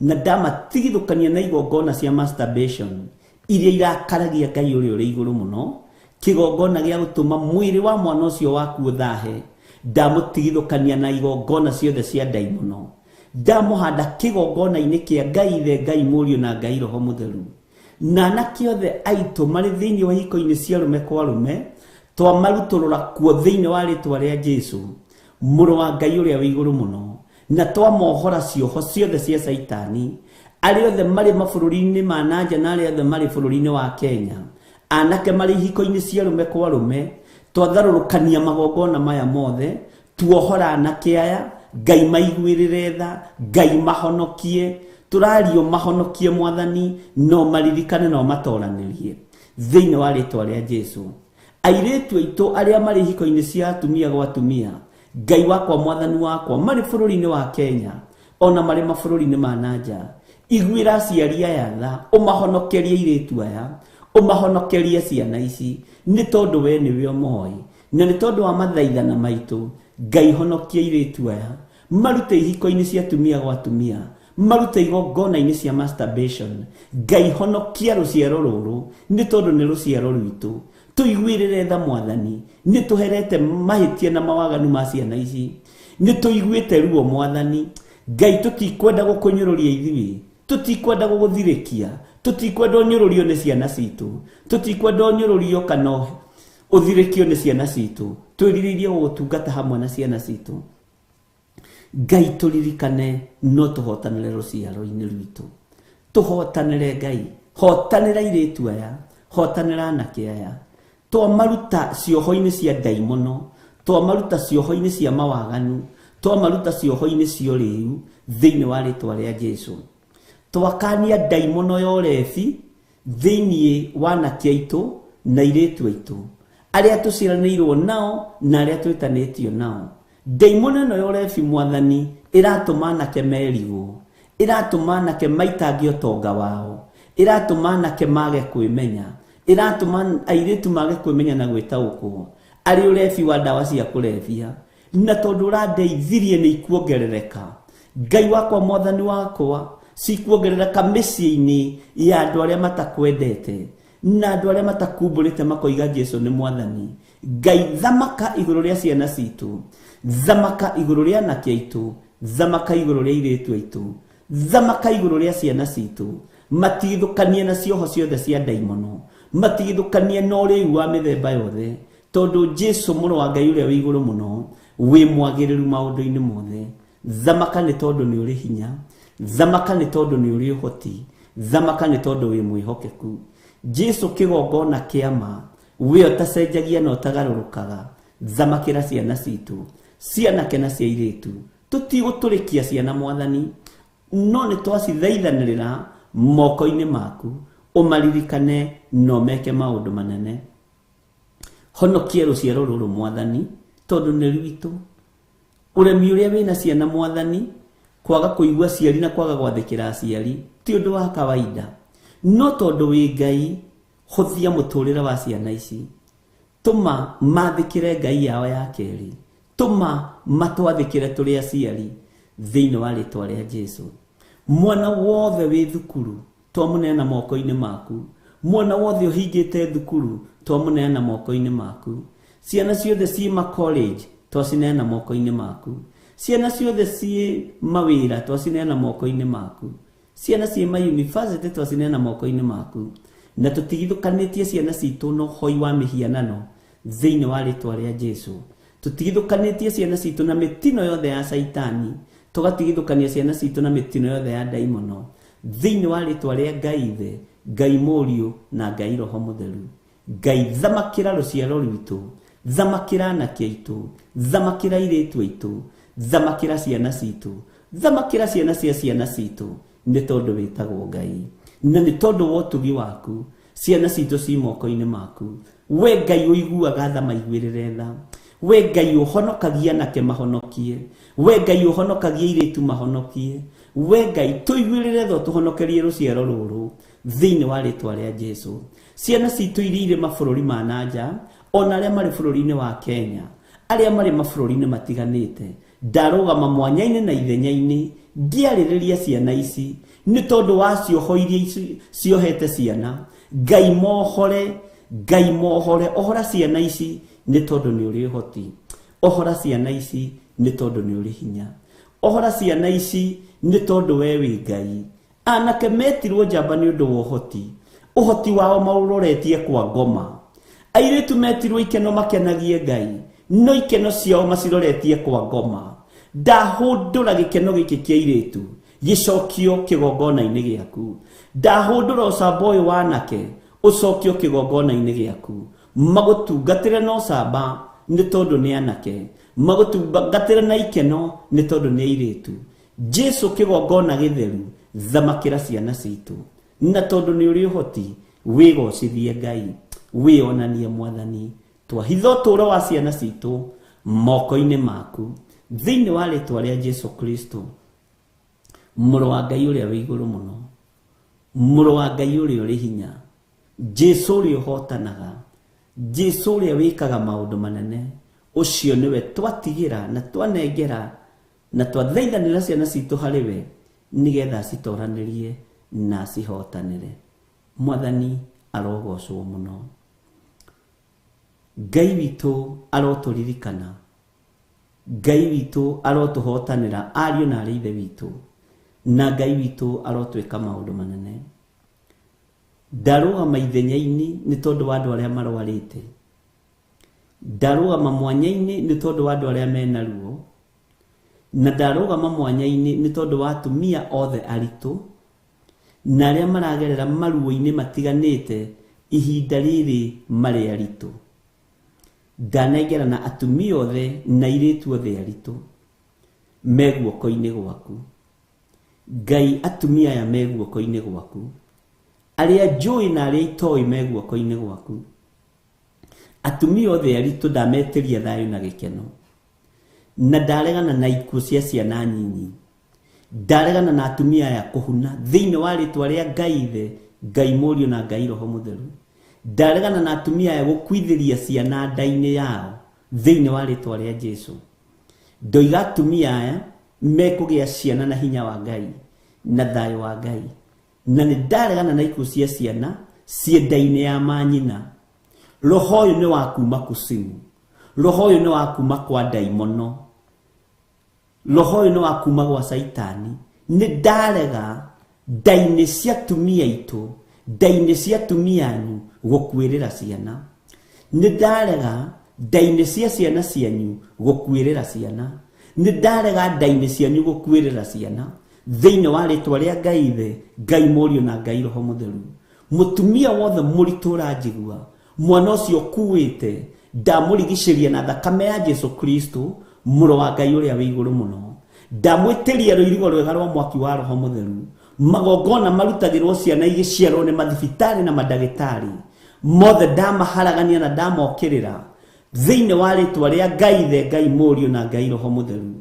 na ndamatigithukania na igongona cia masturbation iria irakaragia Ngai uria uri iguru muno, kigongona gia gutuma mwiri wa mwana ucio waku uthahe. Ndamutigithukania na igongona ciothe cia ndaimono, ndamuhanda kigongona-ini kia Ngai Ithe, Ngai Mũriũ na Ngai Roho Mũtheru. Na anake othe aitu mari thiini wa ihiko-ini cia rume kwa rume twamaruturura kuo thiini wa ritwa ria Jesu, Mũrũ wa Ngai uria wi iguru muno, na twamohora cioho ciothe cia Saitani, aria othe mari mabururi-ini ma nanja na aria othe mari bururi-ini wa Kenya, anake mari ihiko-ini cia rume kwa rume, twatharurukania magongona maya mothe, tuohora anake aya. Ngai maiguirire tha, Ngai mahonokie, turario mahonokie Mwathani, no maririkane no matoranirie thiini wa ritwa ria Jesu. Airitu aitu aria mari ihiko-ini cia atumia gwa atumia, Ngai wakwa Mwathani wakwa mari bururi-ini wa Kenya ona mari mabururi-ini ma nanja, igwira aciari aya tha, umahonokerie iritu aya, umahonokerie ciana ici, ni tondu we niwe omoi, na ni tondu wa mathaithana maitu. Ngai honokia iritu aya, marute ihiko-ini cia atumia gwa atumia, marute igongona-ini cia masturbation. Ngai honokia ruciaro ruru, ni tondu ni ruciaro rwitu. Tuiguirire tha Mwathani, ni tuherete mahitia na mawaganu ma ciana ici, ni tuiguite ruo Mwathani. Ngai tutikwenda gukunyururia ithui, tutikwenda guguthirikia, tutikwenda unyururio ni ciana citu, tutikwenda unyururio kana uthirikio ni ciana citu, twiriririe gutungata hamwe na ciana citu. Ngai turirikane no tuhotanire ruciaro-ini rwitu, tuhotanire Ngai, hotanira iritu aya, hotanira anake aya, twamaruta cioho-ini cia ndaimono, twamaruta cioho-ini cia mawaganu, twamaruta cioho-ini cia uriu thiini wa ritwa ria Jesu. Twakania ndaimono ya urebi thiini wa anake aitu na iritu aitu, aria tuciranirwo nao na aria twitanitio nao. Ndaimono no ya urebi Mwathani iratuma anake merigo, iratuma anake maitange utonga wao, iratuma anake mage kwimenya, iratuma airitu mage kwimenya na gwitaũkwo. Ari urebi wa ndawa cia kurebia, na tondu randeithirie ni ikuongerereka. Ngai wakwa mwathani wakwa cikuongerereka mĩciĩ-inĩ ya andũ arĩa matakwendete na andũ arĩa matakumbũrĩte makoiga Jesu nĩ mwathani. Ngai thamaka igũrũ rĩa ciana citũ, thamaka igũrũ rĩa anake aitũ, thamaka igũrũ rĩa airĩtu aitũ, thamaka igũrũ rĩa ciana citũ, matigithũkanie na cioho ciothe cia ndaimono, matigithũkanie na ũrĩu wa mĩthemba yothe, tondũ Jesu mũrũ wa Ngai ũrĩa wĩ igũrũ mũno wĩ mwagĩrĩru maũndũ-inĩ mothe. Thamaka nĩ tondũ nĩ ũrĩ hinya, thamaka nĩ tondũ nĩ ũrĩ ũhoti, thamaka nĩ tondũ wĩ mwĩhokeku. Jesu kĩgongona kĩama, we ũtacenjagia na ũtagarũrũkaga. Thamakĩra ciana citũ, cianake na cia airĩtu. Tũtigũtũrĩkia ciana mwathani, no nĩ twacithaithanĩrĩra moko-inĩ maku, ũmaririkane na ũmeke maũndũ manene. Honokia rũciaro rũrũ mwathani, tondũ nĩ rwitũ. Ũremi ũrĩa wĩna ciana mwathani, kwaga kũigua ciari na kwaga gwathĩkĩra aciari, ti ũndũ wa kawaida. No tondũ wĩ Ngai, hũthia mũtũrĩre wa ciana ici. Tũma mathĩkĩre Ngai yao ya kerĩ. Tũma matwathĩkĩre tũrĩ aciari thĩinĩ wa rĩtwa rĩa Jesu. Mwana wothe wĩ thukuru, twamũneana moko-inĩ maku. Mwana wothe ũhingĩte thukuru, twamũneana moko-inĩ maku. Ciana ciothe ciĩ ma-college, twacineana moko-inĩ maku. Ciana ciothe ciĩ mawĩra, twacineana moko-inĩ maku. Ciana ciĩ ma-university, twacineana moko-inĩ maku. Na tũtigithũkanĩtie ciana citũ na ũhoi wa mĩhianano thĩinĩ wa rĩtwa rĩa Jesu. Tũtigithũkanĩtie ciana citũ na mĩtino yothe ya Saitani, tũgatigithũkania ciana citũ na mĩtino yothe ya ndaimono thĩinĩ wa rĩtwa rĩa Ngai Ithe, Ngai Mũriũ na Ngai Roho Mũtheru. Ngai thamakĩra rũciaro rwitũ, thamakĩra anake aitũ, thamakĩra airĩtu aitũ, thamakĩra ciana citũ, thamakĩra ciana cia ciana citũ, nĩ tondũ wĩtagwo Ngai, na nĩ tondũ wa ũtugi waku ciana citũ ci moko-inĩ maku. We Ngai ũiguaga tha maiguĩrĩre tha, we Ngai ũhonokagia anake mahonokie, we Ngai ũhonokagia airĩtu mahonokie, we Ngai tũiguĩrĩre tha tũhonokerie rũciaro rũrũ thĩinĩ wa rĩtwa rĩa Jesu. Ciana citũ iria irĩ mabũrũri ma nanja, ona arĩa marĩ bũrũri-inĩ wa Kenya, arĩa marĩ mabũrũri-inĩ matiganĩte, ndarũgama mwanya-inĩ na ithenya-inĩ ngĩarĩrĩria ciana ici nĩ tondũ wa cioho iria ciohete ciana. Ngai mohore, Ngai mohore, ohora ciana ici nĩ tondũ nĩ ũrĩ ũhoti, ohora ciana ici nĩ tondũ nĩ ũrĩ hinya, ohora ciana ici nĩ tondũ we wĩ Ngai. Anake metirwo njamba nĩ ũndũ wa ũhoti, ũhoti wao maũroretie kwa ngoma. Airĩtu metirwo ikeno makenagie Ngai, no ikeno ciao maciroretie kwa ngoma. Ndahũndũra gĩkeno gĩkĩ kĩa airĩtu gĩcokio kĩgongona-inĩ gĩaku. Ndahũndũra ũcamba ũyũ wa anake ũcokio kĩgongona-inĩ gĩaku. Magũtungatĩre na ũcamba nĩ tondũ nĩ anake, magũtungatĩre na ikeno nĩ tondũ nĩ airĩtu. Jesu kĩgongona gĩtheru, thamakĩra ciana citũ, na tondũ nĩ ũrĩ ũhoti, wĩgocithie Ngai, wĩonanie mwathani. Twahitha ũtũũro wa ciana citũ moko-inĩ maku thĩinĩ wa rĩtwa rĩa Jesu Kristo, mũrũ wa Ngai ũrĩa wĩ igũrũ mũno, mũrũ wa Ngai ũrĩa ũrĩ hinya, Jesu ũrĩa ũhotanaga, Jesu ũrĩa wĩkaga maũndũ manene. Ũcio nĩwe twatigĩra na twanengera na twathaithanĩra ciana citũ harĩ we, nĩgetha citoranĩrie na cihotanĩre. Mwathani arogocwo mũno. Ngai witũ arotũririkana, Ngai witũ arotũhotanĩra ariũ na arĩ ithe witũ, na Ngai witũ arotwĩka maũndũ manene. Ndarũgama ithenya-inĩ nĩ tondũ wa andũ arĩa marwarĩte, ndarũgama mwanya-inĩ nĩ tondũ wa andũ arĩa mena ruo, na ndarũgama mwanya-inĩ nĩ tondũ wa atumia othe aritũ na arĩa maragerera maruo-inĩ matiganĩte ihinda rĩrĩ marĩ aritũ. Ndanengera na atumia othe na airĩtu othe aritũ me guoko-inĩ gwaku. Ngai, atumia aya me guoko-inĩ gwaku, arĩa njũĩ na arĩa itoĩ me guoko-inĩ gwaku. Atumia othe aritũ ndametĩria thayũ na gĩkeno, na ndaregana na ikuũ cia ciana nyinyi, ndaregana na atumia aya kũhuna thĩinĩ wa rĩtwa rĩa Ngai Ithe, Ngai Mũriũ na Ngai Roho Mũtheru. Ndaregana na atumia aya gũkuithĩria ciana nda-inĩ yao thĩinĩ wa rĩtwa rĩa Jesu. ndoiga atumia aya mekũgĩa ciana na hinya wa Ngai na thayũ wa Ngai, na nĩ ndaregana na ikuũ cia ciana ciendainĩ ya manyina. Roho ũyũ nĩ wa kuma kusimu, roho ũyũ nĩ wa kuma kwa daimono, roho ũyũ nĩ wa kuma gwa Saitani. Nĩ ndarega ndainĩ cia atumia aitũ, ndainĩ cia atumia anyu gũkuĩrĩra ciana. Nĩ ndarega ndainĩ cia ciana cianyu gũkuĩrĩra ciana. Nĩ ndarega ndainĩ cianyu gũkuĩrĩra ciana thĩinĩ wa rĩtwa rĩa Ngai Ithe, Ngai Mũriũ na Ngai Roho Mũtheru. Mũtumia wothe mũritũ ũranjigua, mwana ũcio kuĩte ndamũrigicĩria na thakame ya Jesu Kristo, mũrũ wa Ngai ũrĩa wĩ igũrũ mũno. Ndamwĩtĩria rũirigo rwega rwa mwaki wa Roho Mũtheru. Magongona marutagĩrwo ciana igĩciarwo nĩ mathibitarĩ na mandagĩtarĩ mothe ndamaharagania na ndamokĩrĩra thĩinĩ wa rĩtwa rĩa Ngai Ithe, Ngai Mũriũ na Ngai Roho Mũtheru.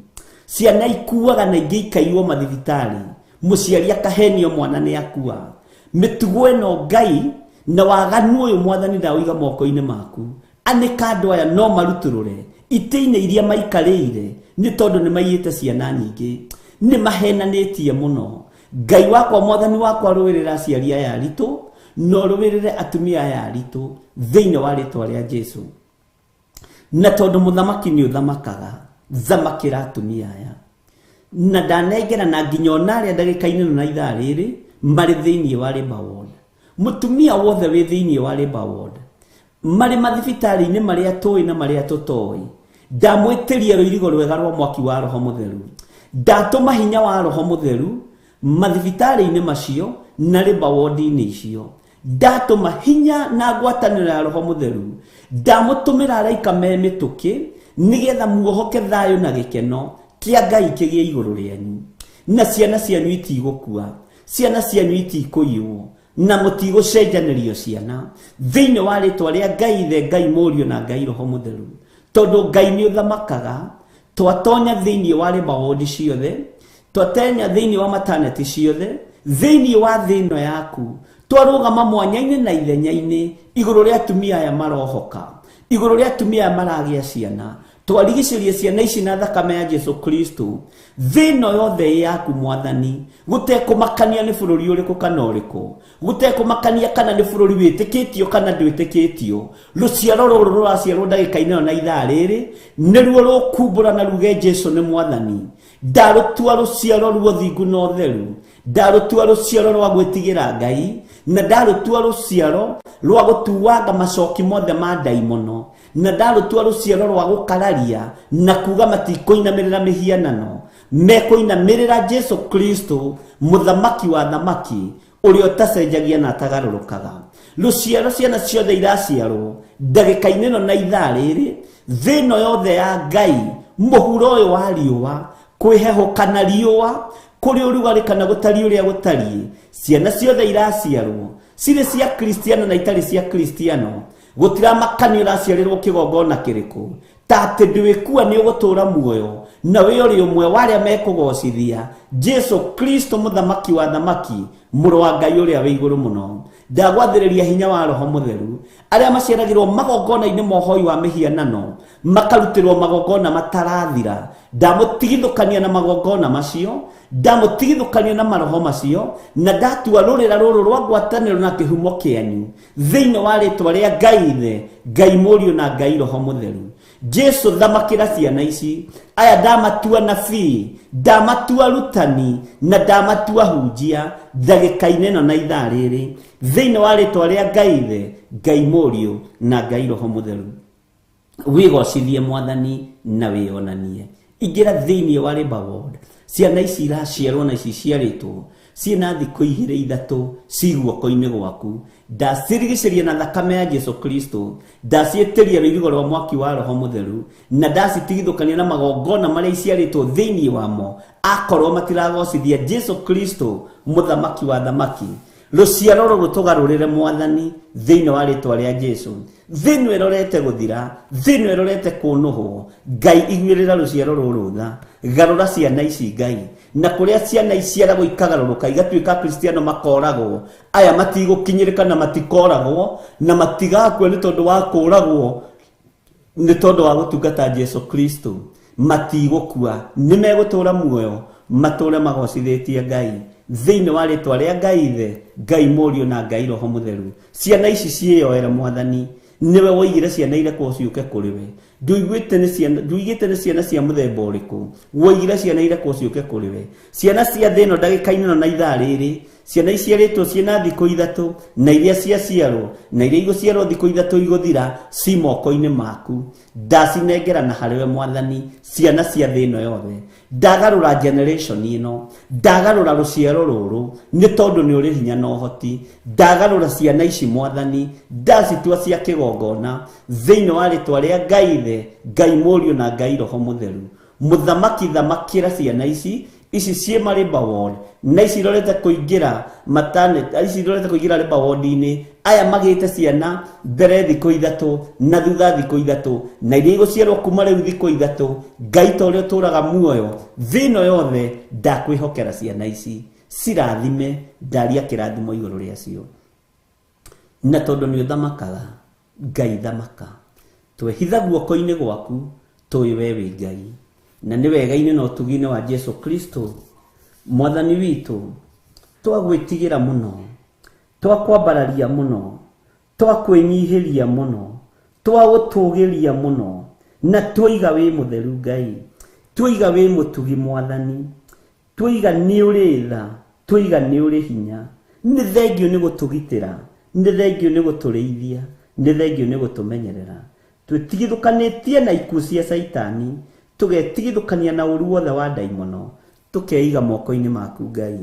Ciana ikuaga na ingĩ ikaiywo mathibitarĩ, mũciari akahenio mwana nĩ akua. Mĩtugo ĩno Ngai na waganu ũyũ Mwathani ndawĩiga moko-inĩ maku. Anĩka andũ aya no marutũrũre itĩ-inĩ iria maikarĩire, nĩ tondũ nĩ maiyĩte ciana nyingĩ, nĩ mahenanĩtie mũno. Ngai wakwa, Mwathani wakwa, rũĩrĩra aciari aya aritũ, no rũĩrĩre atumia aya aritũ thĩinĩ wa rĩtwa rĩa Jesu. Na tondũ mũthamaki nĩ ũthamakaga, thamakĩra atumia aya. Na ndanengera na nginya ona arĩa ndagĩka-inĩ na ithaa rĩrĩ marĩ thĩinĩ wa Labour Ward. Mũtumia wothe wĩ thĩinĩ wa Labour Ward, marĩ mathibitarĩ-inĩ marĩa tũĩ na marĩa tũtoĩ, ndamwĩtĩria rũirigo rwega rwa mwaki wa Roho Mũtheru. Ndatũma hinya wa Roho Mũtheru mathibitarĩ-inĩ macio na Labour Ward-inĩ icio. Ndatũma hinya na ngwatanĩro ya Roho Mũtheru. Ndamũtũmĩra araika me mĩtũkĩ nĩgetha muohoke thayũ na gĩkeno kĩa Ngai kĩgĩe igũrũ rĩanyu. Na ciana cianyu itigũkua, ciana cianyu itikũiywo, na mũtigũcenjanĩrio ciana thĩinĩ wa rĩtwa rĩa Ngai Ithe, Ngai Mũriũ na Ngai Roho Mũtheru. Tondũ Ngai nĩ ũthamakaga, twatonya thĩinĩ wa Labour Ward ciothe, twatenya thĩinĩ wa maternity ciothe, thĩinĩ wa thĩ ĩno yaku, twarũgama mwanya-inĩ na ithenya-inĩ igũrũ rĩa atumia aya marohoka, igũrũ rĩa atumia aya maragĩa ciana. Twarigicĩrie ciana ici na thakame ya Jesu Kristo thĩ ĩno yothe yaku Mwathani, gũtekũmakania nĩ bũrũri ũrĩkũ kana ũrĩkũ, gũtekũmakania kana nĩ bũrũri wĩtĩkĩtio kana ndwĩtĩkĩtio. Rũciaro rũrũ rũraciarwo ndagĩka-inĩ na ithaa rĩrĩ nĩruo rũkumbũra na ruge Jesu nĩ Mwathani. Ndarũtua rũciaro rwa ũthingu na ũtheru, ndarũtua rũciaro rwa gwĩtigĩra Ngai, na ndarũtua rũciaro rwa gũtuanga macoki mothe ma daimono, na ndarũtua rũciaro rwa gũkararia na kuga matikũinamĩrĩra mĩhianano, mekũinamĩrĩra Jesu Kristo, mũthamaki wa thamaki, ũrĩa ũtacenjagia na atagarũrũkaga. Rũciaro ciana ciothe iraciarwo ndagĩka-inĩ ĩno na ithaa rĩrĩ thĩ ĩno yothe ya Ngai, mũhuro ũyũ wa riũa, kwĩhehuka na riũa, kũrĩ ũrugarĩ kana gũtariĩ ũrĩa gũtariĩ, ciana ciothe iraciarwo cirĩ cia Kristiano na itarĩ cia Kristiano, gũtiramakanio ũraciarĩrwo kĩgongona kĩrĩkũ, ta atĩ ndwĩkua nĩ ũgũtũũra muoyo na wĩ ũrĩ ũmwe wa arĩa mekũgocithia Jesu Kristo, mũthamaki wa thamaki, mũrũ wa Ngai ũrĩa wĩ igũrũ mũno. Ndagwathĩrĩria hinya wa Roho Mũtheru arĩa maciaragĩrwo magongona-inĩ mohoi wa mĩhianano, makarutĩrwo magongona matarathira. Ndamũtigithũkania na magongona macio, ndamũtigithũkania na maroho macio, na ndatua rũrĩra rũrũ rwa ngwatanĩro na kĩhumo kĩanyu thĩinĩ wa rĩtwa rĩa Ngai Ithe, Ngai Mũriũ na Ngai Roho Mũtheru. Jesu, thamakĩra ciana ici aya, ndamatua nabii, ndamatua rutani na ndamatua hunjia ndagĩka-inĩ ĩno na ithaa rĩrĩ thĩinĩ wa rĩtwa rĩa Ngai Ithe, Ngai Mũriũ na Ngai Roho Mũtheru. Wĩgocithie Mwathani na wĩonanie. Ingĩra thĩinĩ wa Labour Ward, ciana ici iraciarwo na ici ciarĩtwo ciĩna thikũ 2-3 ci guoko-inĩ gwaku. Ndacirigicĩria na thakame ya Jesu Kristo, ndaciĩtĩria rũirigo rwa mwaki wa Roho Mũtheru, na ndacitigithũkania na magongona marĩa iciarĩtwo thĩinĩ wamo, akorwo matiragocithia Jesu Kristo, mũthamaki wa thamaki. Rũciaro rũrũ tũgarũrĩre Mwathani thĩinĩ wa rĩtwa rĩa Jesu. Thĩinĩ ĩrorete gũthira, thĩinĩ ĩrorete kũnũhwo, Ngai iguĩrĩra rũciaro rũrũ tha, garũra ciana ici Ngai, na kũrĩa ciana iciaragwo ikagarũrũka igatuĩka Kristiano makoragwo, aya matigũkinyĩrĩka na matikoragwo na matigakua nĩ tondũ wa kũragwo, nĩ tondũ wa gũtungata Jesu Kristo. matigũkua, nĩ megũtũũra muoyo, matũũre magocithĩtie Ngai thĩinĩ wa rĩtwa rĩa Ngai Ithe, Ngai Mũriũ na Ngai Roho Mũtheru. Ciana ici ciĩyoere Mwathani, niwe woigire ciana irekwo ciũke kũrĩ we. Nduigĩte nĩ ciana cia mũthemba ũrĩkũ woigire ciana irekwo ciũke kũrĩ we. Ciana cia thĩ ĩno ndagĩka-inĩ na ithaa rĩrĩ, ciana iciarĩtwo ciĩna thikũ ithatũ, na iria ciaciarwo na iria igũciarwo thikũ ithatũ igũthira ci moko-inĩ maku. Ndacinengerana harĩ we Mwathani, ciana cia thĩ ĩno yothe. Ndagarũra generation ĩno, ndagarũra rũciaro rũrũ, nĩ tondũ nĩ ũrĩ hinya na ũhoti. Ndagarũra ciana ici Mwathani, ndacitua cia kĩgongona thĩinĩ wa rĩtwa rĩa Ngai Ithe, Ngai Mũriũ na Ngai Roho Mũtheru. Mũthamaki thamakĩra ciana ici ciĩ marĩmba ward, na ici irorete kũingĩra maternity, ici irorete kũingĩra rĩmba ward-inĩ, aya magĩte ciana mbere thikũ ithatũ na thutha thikũ ithatũ, na iria igũciarwo kuma rĩu thikũ ithatũ. Ngai ta ũrĩa ũtũũraga muoyo thĩ ĩno yothe, ndakwĩhokera ciana ici, cirathime, ndaria kĩrathimo igũrũ rĩacio. Na tondũ nĩ ũthamakaga, Ngai thamaka. Twehitha guoko-inĩ gwaku, tũĩ we wĩ Ngai, na nĩ wega-inĩ na ũtugi-inĩ wa Jesu Kristo Mwathani witũ. Twagwĩtigĩra mũno, twakwambararia mũno, twakwĩnyihĩria mũno, twagũtũgĩria mũno, na twaiga wĩ mũtheru Ngai, twaiga wĩ mũtugi Mwathani, twaiga nĩ ũrĩ tha, twaiga nĩ ũrĩ hinya. Nĩ thengio nĩ gũtũgitĩra, nĩ thengio nĩ gũtũrĩithia, nĩ thengio nĩ gũtũmenyerera. Twĩtigithũkanĩtie na ikuũ cia Saitani, tũgetigithũkania na ũru wothe wa ndaimono, tũkeiga moko-inĩ maku Ngai.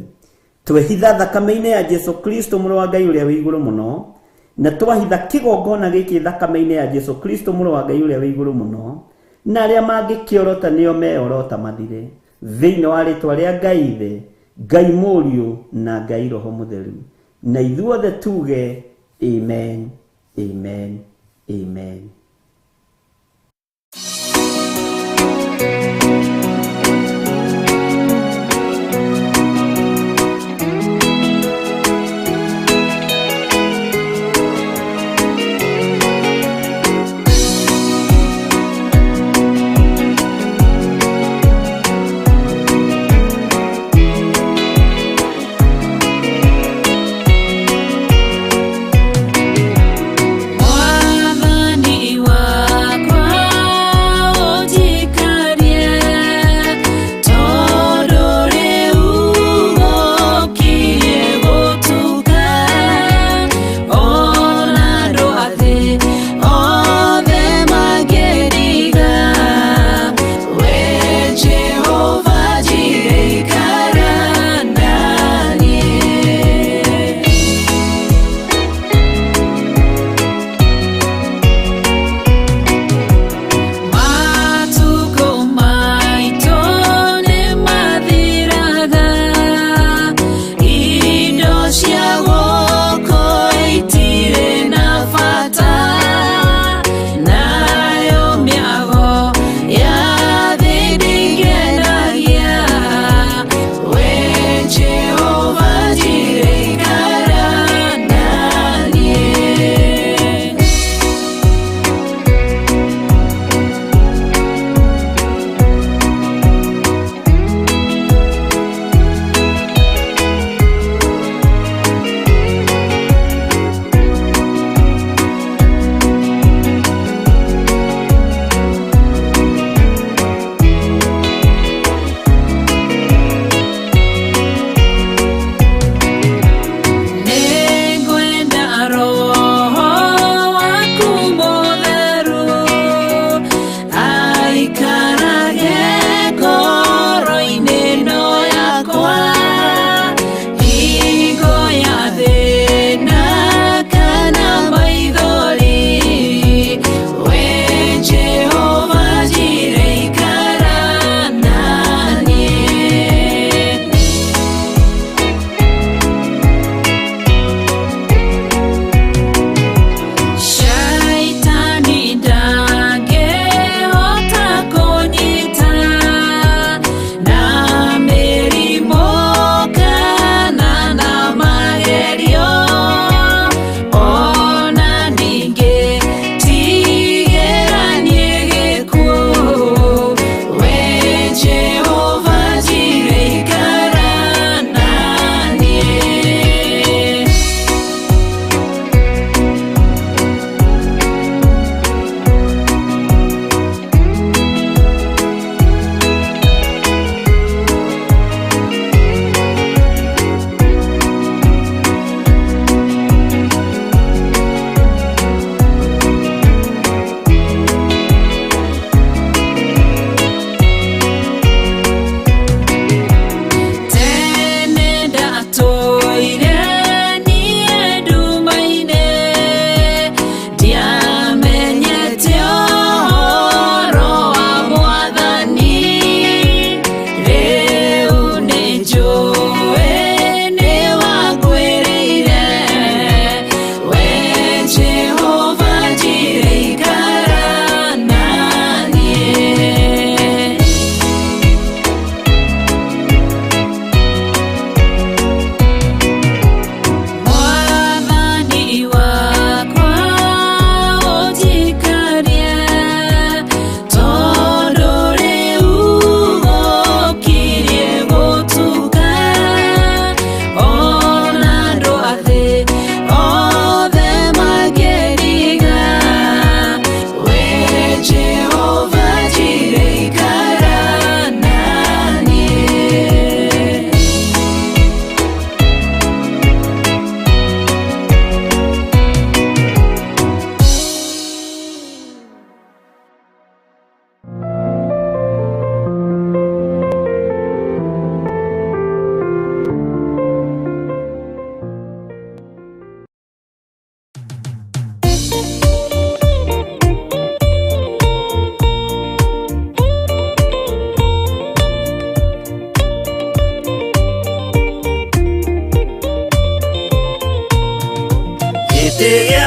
Twehitha thakame-inĩ ya Jesu Kristo mũrũ wa Ngai ũrĩa wĩ igũrũ mũno, na twahitha kĩgongona gĩkĩ thakame-inĩ ya Jesu Kristo mũrũ wa Ngai ũrĩa wĩ igũrũ mũno, na arĩa mangĩkĩorota nĩo meorota mathire thĩinĩ wa rĩtwa rĩa Ngai Ithe, Ngai Mũriũ na Ngai Roho Mũtheru. Na ithuothe tuge amen, amen, amen. Mwathani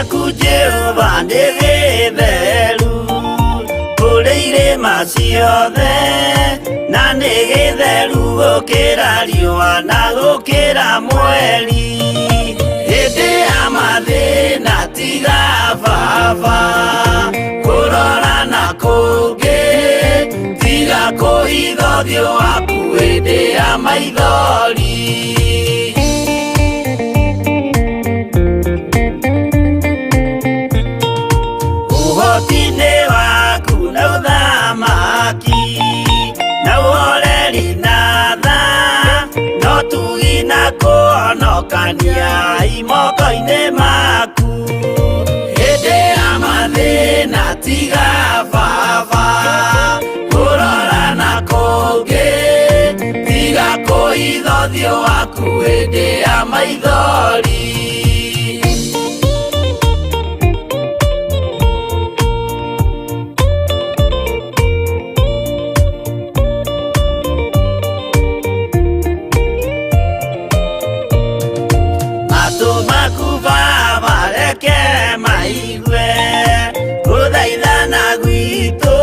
giaku Jehova nĩ gĩtheru kũrĩ irĩma ciothe, na nĩ gĩtheru gũkĩra riũa na gũkĩra mweri. Hĩndĩ ya mathĩna tiga baba kũrora na kũngĩ, tiga kũhitha ũthiũ waku hĩndĩ ya maithori. Ũhoti-nĩ waku na ũthamaki na ũhoreri na tha, no tugi na kũhonokania moko-inĩ maku. Hĩndĩ ya mathĩna tiga baba kũrora na kũngĩ, tiga kũhitha ũthiũ waku hĩndĩ ya maithori. Matũ maku baba reke maigue gũthaithana gwitũ,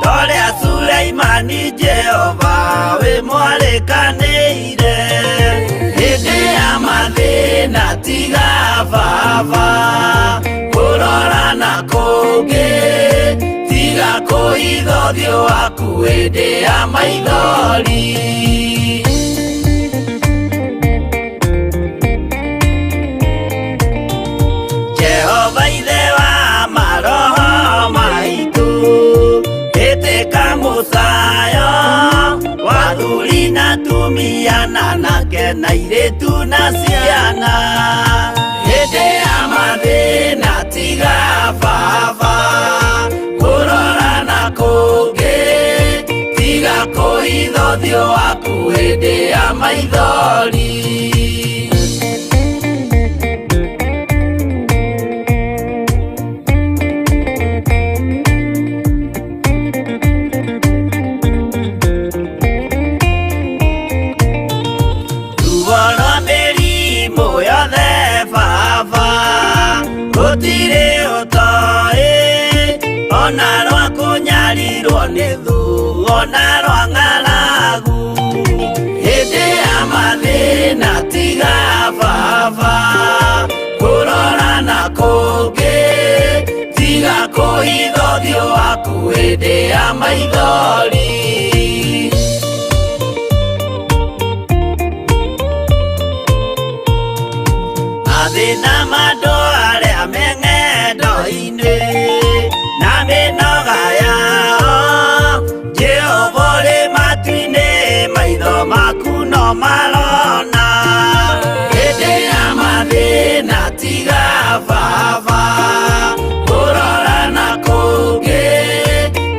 torĩa Sulaimani Jehova wĩ mwarĩkanĩire. Hĩndĩ ya mathĩna tiga baba kũrora na kũngĩ, tiga kũhitha ũthiũ waku hĩndĩ ya maithori. Jehova ithe wa maroho maitũ, ĩtĩka mũcayo wa athuri na atumia na anake na airĩtu na ciana. Hĩndĩ ya mathĩna tiga baba kũrora na kũngĩ, tiga kũhitha ũthiũ waku hĩndĩ ya maithori. Gũtirĩ ũtoĩ ona rwa kũnyarirwo nĩ thu ona rwa ng'aragu. Hĩndĩ ya mathĩna tiga baba kũrora na kũngĩ, tiga kũhitha ũthiũ waku hĩndĩ ya maithori. Mathĩna mandũ arĩa me ng'endo-inĩ na mĩnoga yao, Jehova ũrĩ matu-inĩ maitho maku no marona. Hĩndĩ ya mathĩna tiga baba kũrora na kũngĩ,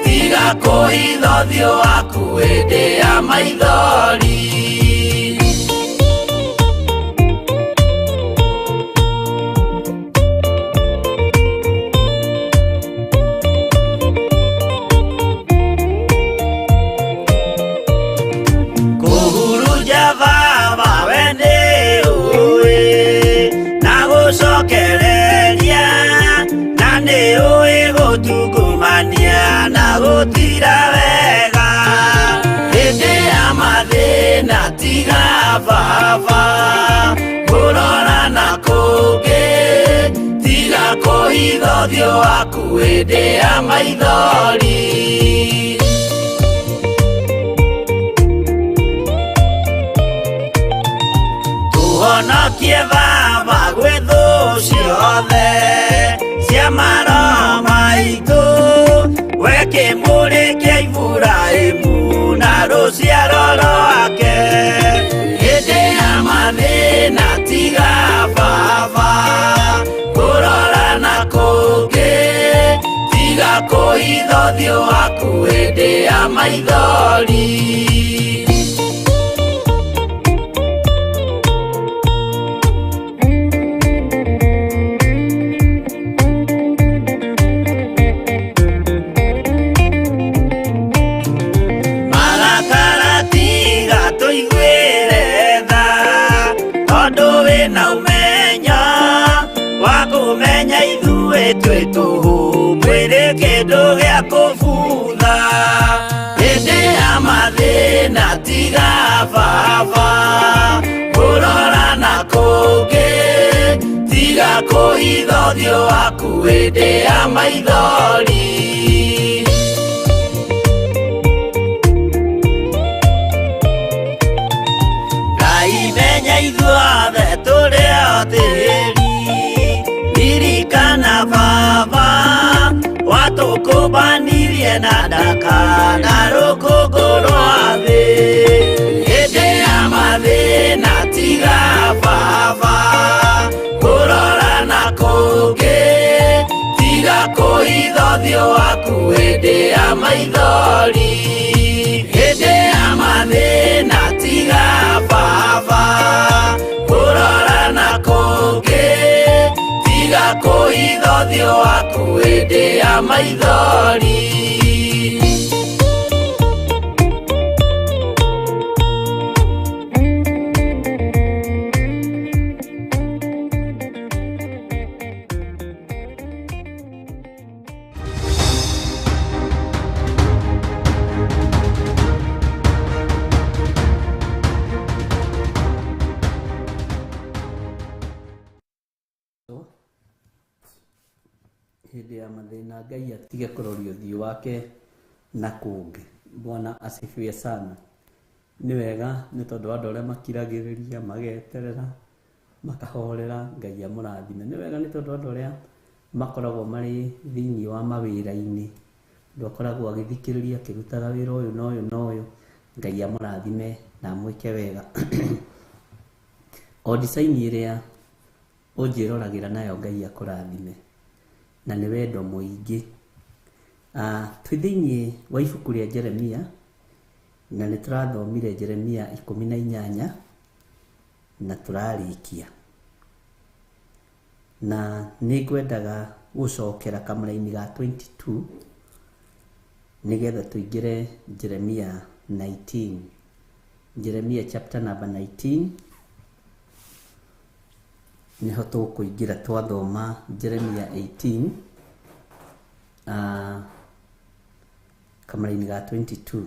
tiga kũhitha ũthiũ waku hĩndĩ ya maithori. Gũcokereria na nĩ ũĩ gũtungumania na gũtira wega. Hĩndĩ ya mathĩna tiga baba kũrora na kũngĩ, tiga kũhitha ũthiũ waku hĩndĩ ya maithori. Tũhonokie baba gwĩ thũ ciothe cia maroho maitũ, we kĩmũrĩ kĩa Iburahĩmu na rũciaro rwake. Hĩndĩ ya mathĩna tiga baba kũrora na kũngĩ, tiga kũhitha ũthiũ waku hĩndĩ ya maithori. menya ithuĩ twĩ tũhũ mwĩrĩ kĩndũ gĩa kũbutha hĩndĩ ya mathĩna tiga baba kũrora na kũngĩ tiga kũhitha ũthiũ waku hĩndĩ ya maithori Ngai menya ithuothe tũrĩ o tĩri ririkana baba watũkũmbanirie na ndaka na rũkũngũ rwa thĩ hĩndĩ ya mathĩna tiga baba kũrora na kũngĩ tiga kũhitha ũthiũ waku hĩndĩ ya maithori hĩndĩ ya mathĩna tiga baba kũrora na kũngĩ tiga kũhitha ũthiũ waku hĩndĩ ya maithori hĩndĩ ya mathĩna Ngai atige kũroria ũthiũ wake na kũngĩ. Bwana asifiwe sana. Nĩ wega nĩ tondũ andũ arĩa makiragĩrĩria mageterera makahorera Ngai amũrathime. Nĩ wega nĩ tondũ andũ arĩa makoragwo marĩ thĩinĩ wa mawĩra-inĩ ndũ akoragwo agĩthikĩrĩria akĩrutaga wĩra ũyũ na ũyũ na ũyũ Ngai amũrathime na amwĩke wega. O design ĩrĩa ũnjĩroragĩra nayo Ngai akũrathime na nĩ wendo mũingĩ. Twĩ thĩinĩ wa ibuku rĩa Jeremia na nĩ tũrathomire Jeremia 18 na tũrarĩkia, na nĩ ngwendaga gũcokera kamũra-inĩ ga 22 nĩgetha tũingĩre Jeremia 19, Jeremia chapter number 19 niho tũkũingĩra twathoma Jeremia 18 kamũra-inĩ ga 22.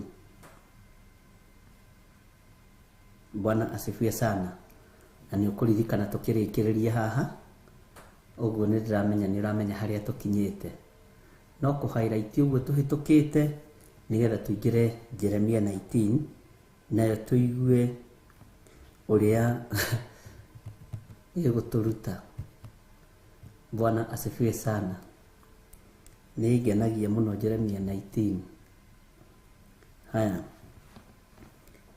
Bwana asifiwe sana. Na nĩ ũkũririkana tũkĩrĩkĩrĩria haha, ũguo nĩ ndĩramenya nĩ ũramenya harĩa tũkinyĩte, no kũ-highlight ũguo tũhĩtũkĩte nĩgetha tũingĩre Jeremia 19 nayo tũigue ũrĩa ĩgũtũruta. Bwana asifiwe sana. Nĩ ngenagia mũno Jeremia 19. Haya,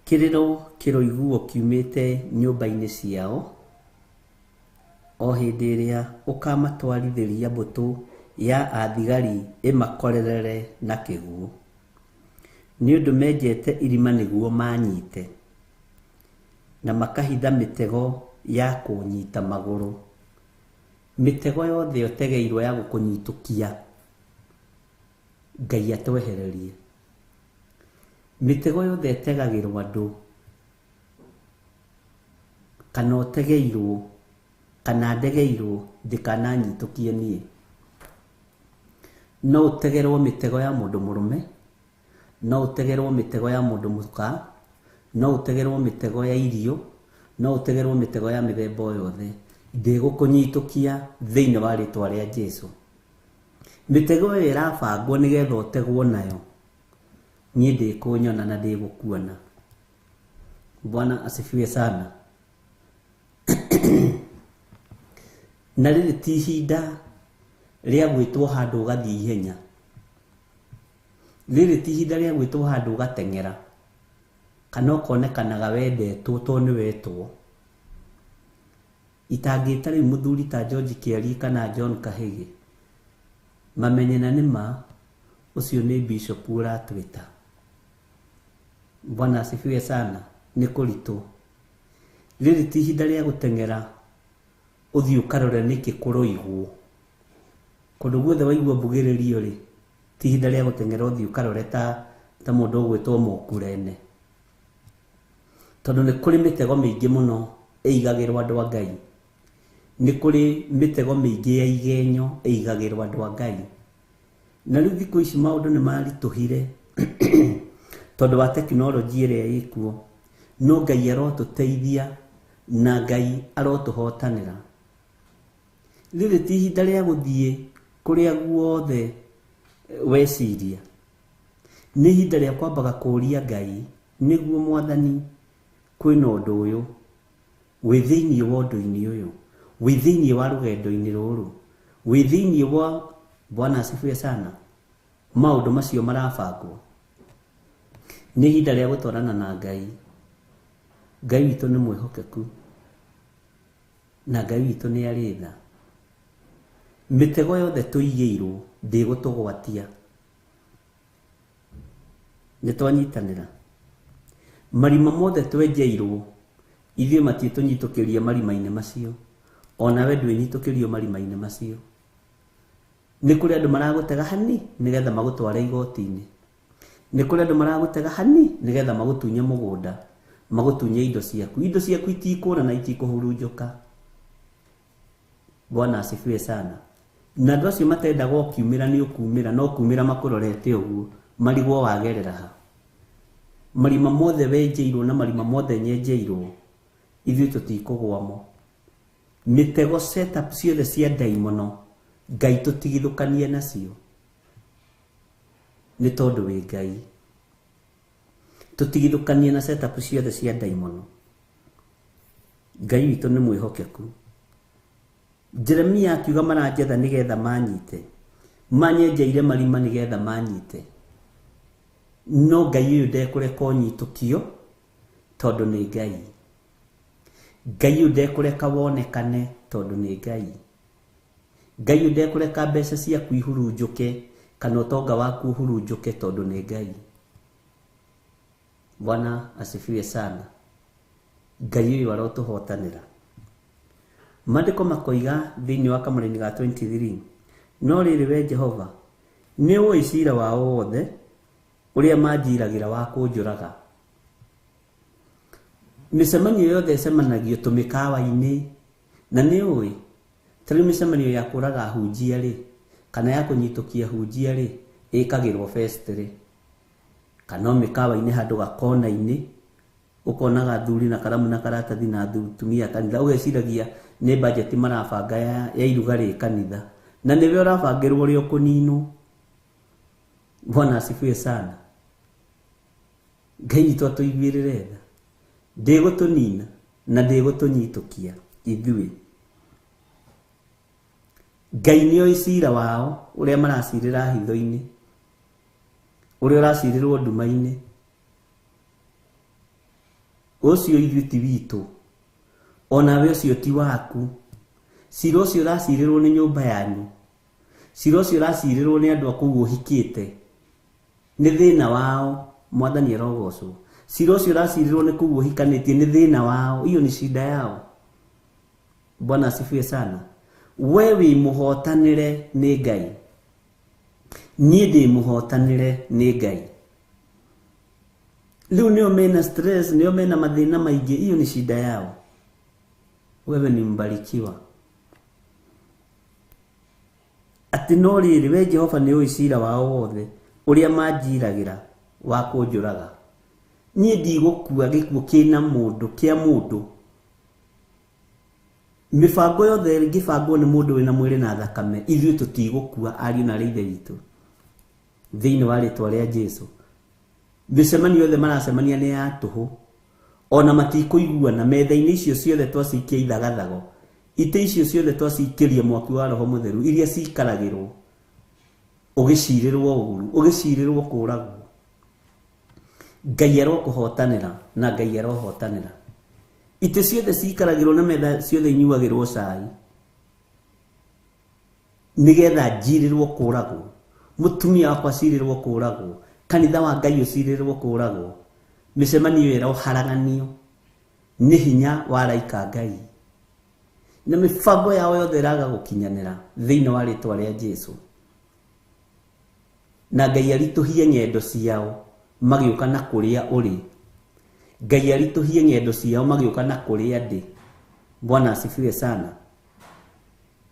kĩrĩro kĩroiguo kiumĩte nyũmba-inĩ ciao o hĩndĩ ĩrĩa ũkamatwarithĩria mbũtũ ya athigari ĩmakorerere na kĩguũ, nĩ ũndũ menjete irima nĩguo manyite na makahitha mĩtego ya kũnyita magũrũ. Mĩtego yothe ũtegeirwo ya gũkũnyitũkia Ngai atwehererie. Mĩtego yothe ĩtegagĩrwo andũ kana ũtegeirwo kana ndegeirwo ndĩkananyitũkie niĩ. No ũtegerwo mĩtego ya mũndũ mũrũme, no ũtegerwo mĩtego ya mũndũ mũka, no ũtegerwo mĩtego ya irio, no ũtegerwo mĩtego ya mĩthemba yothe, ndĩgũkũnyitũkia thĩinĩ wa rĩtwa rĩa Jesũ. Mĩtego ĩyo ĩrabangwo nĩgetha ũtegwo nayo, niĩ ndĩkũnyona na ndĩgũkuona. Bwana asifiwe sana. Na rĩrĩ ti ihinda rĩa gwĩtwo handũ ũgathiĩ ihenya, rĩrĩ ti ihinda rĩa gwĩtwo handũ ũgateng'era kana ũkonekanaga wendetwo tondũ nĩ wetwo. Itangĩta rĩu mũthuri ta George Kĩari kana John Kahĩgĩ mamenye na nĩma ũcio nĩ bishop ũratwĩta. Bwana asifiwe sana. Nĩ kũritũ. Rĩrĩ ti ihinda rĩa gũteng'era ũthiĩ ũkarore nĩkĩ kũroigwo. Kũndũ guothe waigua mbugĩrĩrio rĩ, ti ihinda rĩa gũteng'era ũthiĩ ũkarore ta mũndũ ũgwĩtwo Mũkurene, tondũ nĩ kũrĩ mĩtego mĩingĩ mũno ĩigagĩrwo andũ a Ngai. nĩ kũrĩ mĩtego mĩingĩ ya igenyo ĩigagĩrwo andũ a Ngai. Na rĩu thikũ ici maũndũ nĩ maritũhire tondũ wa tekinoronjĩ ĩrĩa ĩkuo. No Ngai arotũteithia na Ngai arotũhotanĩra. Rĩrĩ ti ihinda rĩa gũthiĩ kũrĩa guothe weciria. Nĩ ihinda rĩa kwambaga kũũria Ngai, nĩguo Mwathani, kwĩna ũndũ ũyũ, wĩ thĩinĩ wa ũndũ-inĩ ũyũ, wĩ thĩinĩ wa rũgendo-inĩ rũrũ, wĩ thĩinĩ wa Bwana asifiwe sana, maũndũ macio marabangwo. Nĩ ihinda rĩa gũtwarana na Ngai. Ngai witũ nĩ mwĩhokeku na Ngai witũ nĩ arĩ tha. Mĩtego yothe tũigĩirwo ndĩgũtũgwatia. Nĩtwanyitanĩra. Marima mothe twenjeirwo ithuĩ matiĩtũnyitũkĩria marima-inĩ macio. Onawe ndwĩnyitũkĩrio marima-inĩ macio. Nĩ kũrĩ andũ maragũtega hani nĩgetha magũtware igoti-inĩ. Nĩ kũrĩ andũ maragũtega hani nĩgetha magũtunye mũgũnda, magũtunye indo ciaku. Indo ciaku itikũra na itikũhurunjũka. Bwana asifiwe sana. Na andũ acio matendaga ũkiumĩra nĩ ũkumĩra, no kumĩra makũrorete ũguo, marigwo wagerera ha. Marima mothe wenjeirwo na marima mothe nyenjeirwo, ithuĩ tũtikũgwamo. Mĩtego setup ciothe cia ndaimono, Ngai tũtigithũkanie nacio. Nĩ tondũ wĩ Ngai. Tũtigithũkanie na setup ciothe cia ndaimono. Ngai witũ nĩ mwĩhokeku. Jeremia akiuga maranjetha nĩgetha manyite. Manyenjeire marima nĩgetha manyite. No Ngai ũyũ ndekũreka ũnyitũkio tondũ nĩ Ngai. Ngai ũyũ ndekũreka wonekane tondũ nĩ Ngai. Ngai ũyũ ndekũreka mbeca ciaku ihurunjũke kana ũtonga waku ũhurunjũke tondũ nĩ Ngai. Bwana asifiwe sana. Ngai ũyũ arotũhotanĩra. Maandĩko makoiga thĩinĩ wa Kamũra-inĩ ga 23, no rĩrĩ we Jehova, nĩ ũĩ ciira wao wothe ũrĩa manjiragĩra wa kũnjũraga. Mĩcemanio yothe ĩcemanagio tũmĩkawa-inĩ, na nĩ ũĩ tarĩ mĩcemanio ya kũraga hunjia rĩ, kana ya kũnyitũkia hunjia rĩ, ĩkagĩrwo first rĩ, kana mĩkawa-inĩ handũ gakona-inĩ, ũkona gathuri na karamu na karatathi na atumia kanitha, ũgeciragia nĩ budget marabanga ya iruga rĩ kanitha, na nĩwe ũrabangĩrwo ũrĩa ũkũninwo. Bwana asifiwe sana. Ngai witũ atũiguĩrĩre tha. Ndĩgũtũnina na ndĩgũtũnyitũkia ithuĩ. Ngai nĩoĩ ciira wao ũrĩa maracirĩra hitho-inĩ, ũrĩa ũracirĩrwo nduma-inĩ. Ũcio ithuĩ ti witũ, onawe ũcio ti waku. Ciira ũcio ũracirĩrwo nĩ nyũmba yanyu, ciira ũcio ũracirĩrwo nĩ andũ a kũu ũhikĩte, nĩ thĩna wao. Mwathani arogocwo. Ciira ũcio ũracirĩrwo nĩ kũu ũhikanĩtie, nĩ thĩna wao. Iyo ni shida yao. Bwana asifiwe sana. We wĩ mũhotanĩre nĩ Ngai, niĩ ndĩ mũhotanĩre nĩ Ngai. Rĩu nĩo mena stress, nĩo mena mathĩna maingĩ. Iyo ni shida yao. Wewe ni mbarikiwa. Atĩ no rĩrĩ we Jehova nĩ ũĩ ciira wao wothe ũrĩa manjiragĩra wa kũnjũraga. Niĩ ndigũkua gĩkuũ kĩna mũndũ kĩa mũndũ. Mĩbango yothe ĩngĩbangwo nĩ mũndũ wĩna mwĩrĩ na thakame, ithuĩ tũtigũkua, ariũ na ithe witũ, thĩinĩ wa rĩtwa rĩa Jesũ. Mĩcemanio yothe maracemania nĩ ya tũhũ, ona matikũiguana. Metha-inĩ icio ciothe twacikia ithagathago, ite icio ciothe twacikĩria mwaki wa Roho Mũtheru, iria cikaragĩrwo, ũgĩcirĩrwo ũũru, ũgĩcirĩrwo kũũragwo. Ngai arokũhotanĩra na Ngai arohotanĩra. Ite ciothe cikaragĩrwo na metha ciothe inyuagĩrwo cai, nĩgetha njirĩrwo kũũragwo. Mũtumia wakwa cirĩrwo kũũragwo, kanitha wa Ngai ũcirĩrwo kũũragwo. Mĩcemanio ĩroharaganio nĩ hinya wa araika Ngai, na mĩbango yao yothe ĩraga gũkinyanĩra thĩinĩ wa rĩtwa rĩa Jesũ. Na Ngai aritũhie ng'endo ciao magĩũka na kũrĩa ũrĩ. Ngai aritũhie ng'endo ciao magĩũka na kũrĩa ndĩ. Bwana asifiwe sana.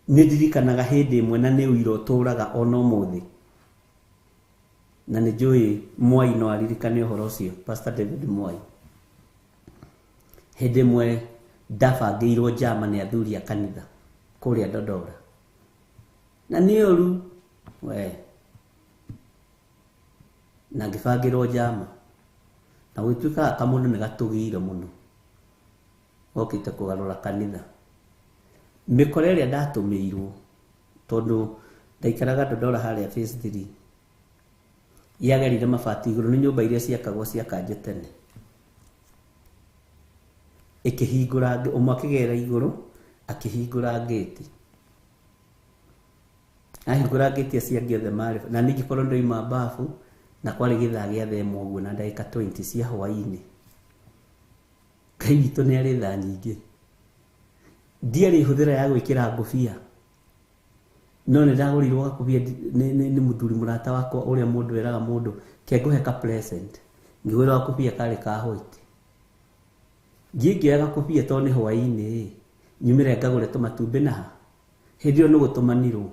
nĩ ndirikanaga hĩndĩ ĩmwe na nĩ ũira ũtũũraga ona ũmũthĩ, na nĩ njũĩ Mwai no aririkane ũhoro ũcio, Pastor David Mwai. Hĩndĩ ĩmwe ndabangĩirwo njama nĩ athuri a kanitha kũrĩa Dodora, na nĩ ũru we, na ngĩbangĩrwo njama na gũtuĩka kamũndũ nĩ gatũgĩire mũno gokĩte kũgarũra kanitha. Mĩkora ĩrĩa ndatũmĩirwo, tondũ ndaikaraga Dodora harĩa phase 3, yagerire mabati igũrũ, nĩ nyũmba iria ciakagwo cia kanje tene, ĩkĩhingũra ũmwe akĩgera igũrũ akĩhingũra gate, ahingũra gate acio angĩ othe marĩ, na ningĩ korwo ndoima bafu na kwarĩ gĩthaa gĩa thema ũguo na ndagĩka 20 cia hwaĩ-inĩ. Ngai witũ nĩ arĩ tha nyingĩ, ndiarĩ hũthĩra ya gwĩkĩra ngũbia, no nĩ ndagũrirwo gakũbia nĩ mũthuri mũrata wakwa ũrĩa mũndũ eraga mũndũ kengũhe ka present, ngĩgũra gakũbia karĩ ka white, ngĩngĩoya gakũbia tondũ nĩ hwaĩ-inĩ, nyumĩre ngagũre tũmatumbĩ na hĩndĩ ĩyo nĩ gũtũmanirwo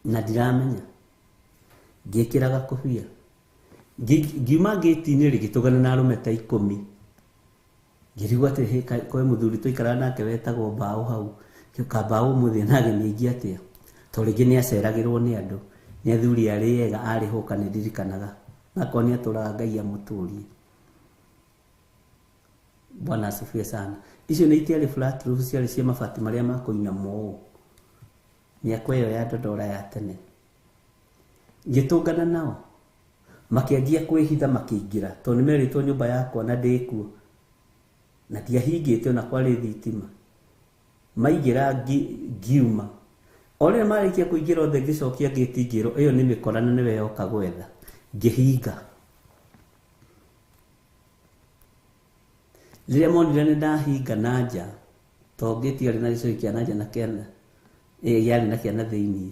na ndiramenya, ngĩkĩra gakũbia, ngiuma gate-inĩ rĩgĩtũgana na arũme ta 10, ngĩrigwo atĩ kwĩ mũthuri tũikaraga nake wetagwo Mbaũ hau, kĩũka Mbaũ mũthĩ na ageni aingĩ atĩa, to rĩngĩ nĩ aceragĩrwo nĩ andũ, nĩ athuri arĩ ega arĩ hoka nĩ ndirikanaga, nakoo nĩ atũraga Ngai amũtũrie. Bwana asifiwe sana. Icio nĩ itiarĩ flat roof, ciarĩ cia mabati marĩa makũinamwo mĩako ĩyo ya Dodora ya tene. Ngĩtũngana nao makĩanjia kwĩhitha makĩingĩra, tondũ nĩ merĩtwo nyũmba yakwa na ndĩkuo na ndiahingĩte ona kwarĩ thitima. Maingĩra ngiuma, o rĩrĩa marĩkia kũingĩra othe ngĩcokia gate ngĩrwo ĩyo nĩ mĩkora na nĩwe yoka gwetha, ngĩhinga. Rĩrĩa monire nĩ ndahinga na nja, tondũ gate yarĩ na gĩcoki kĩa na nja na kĩana yarĩ na kĩana thĩinĩ,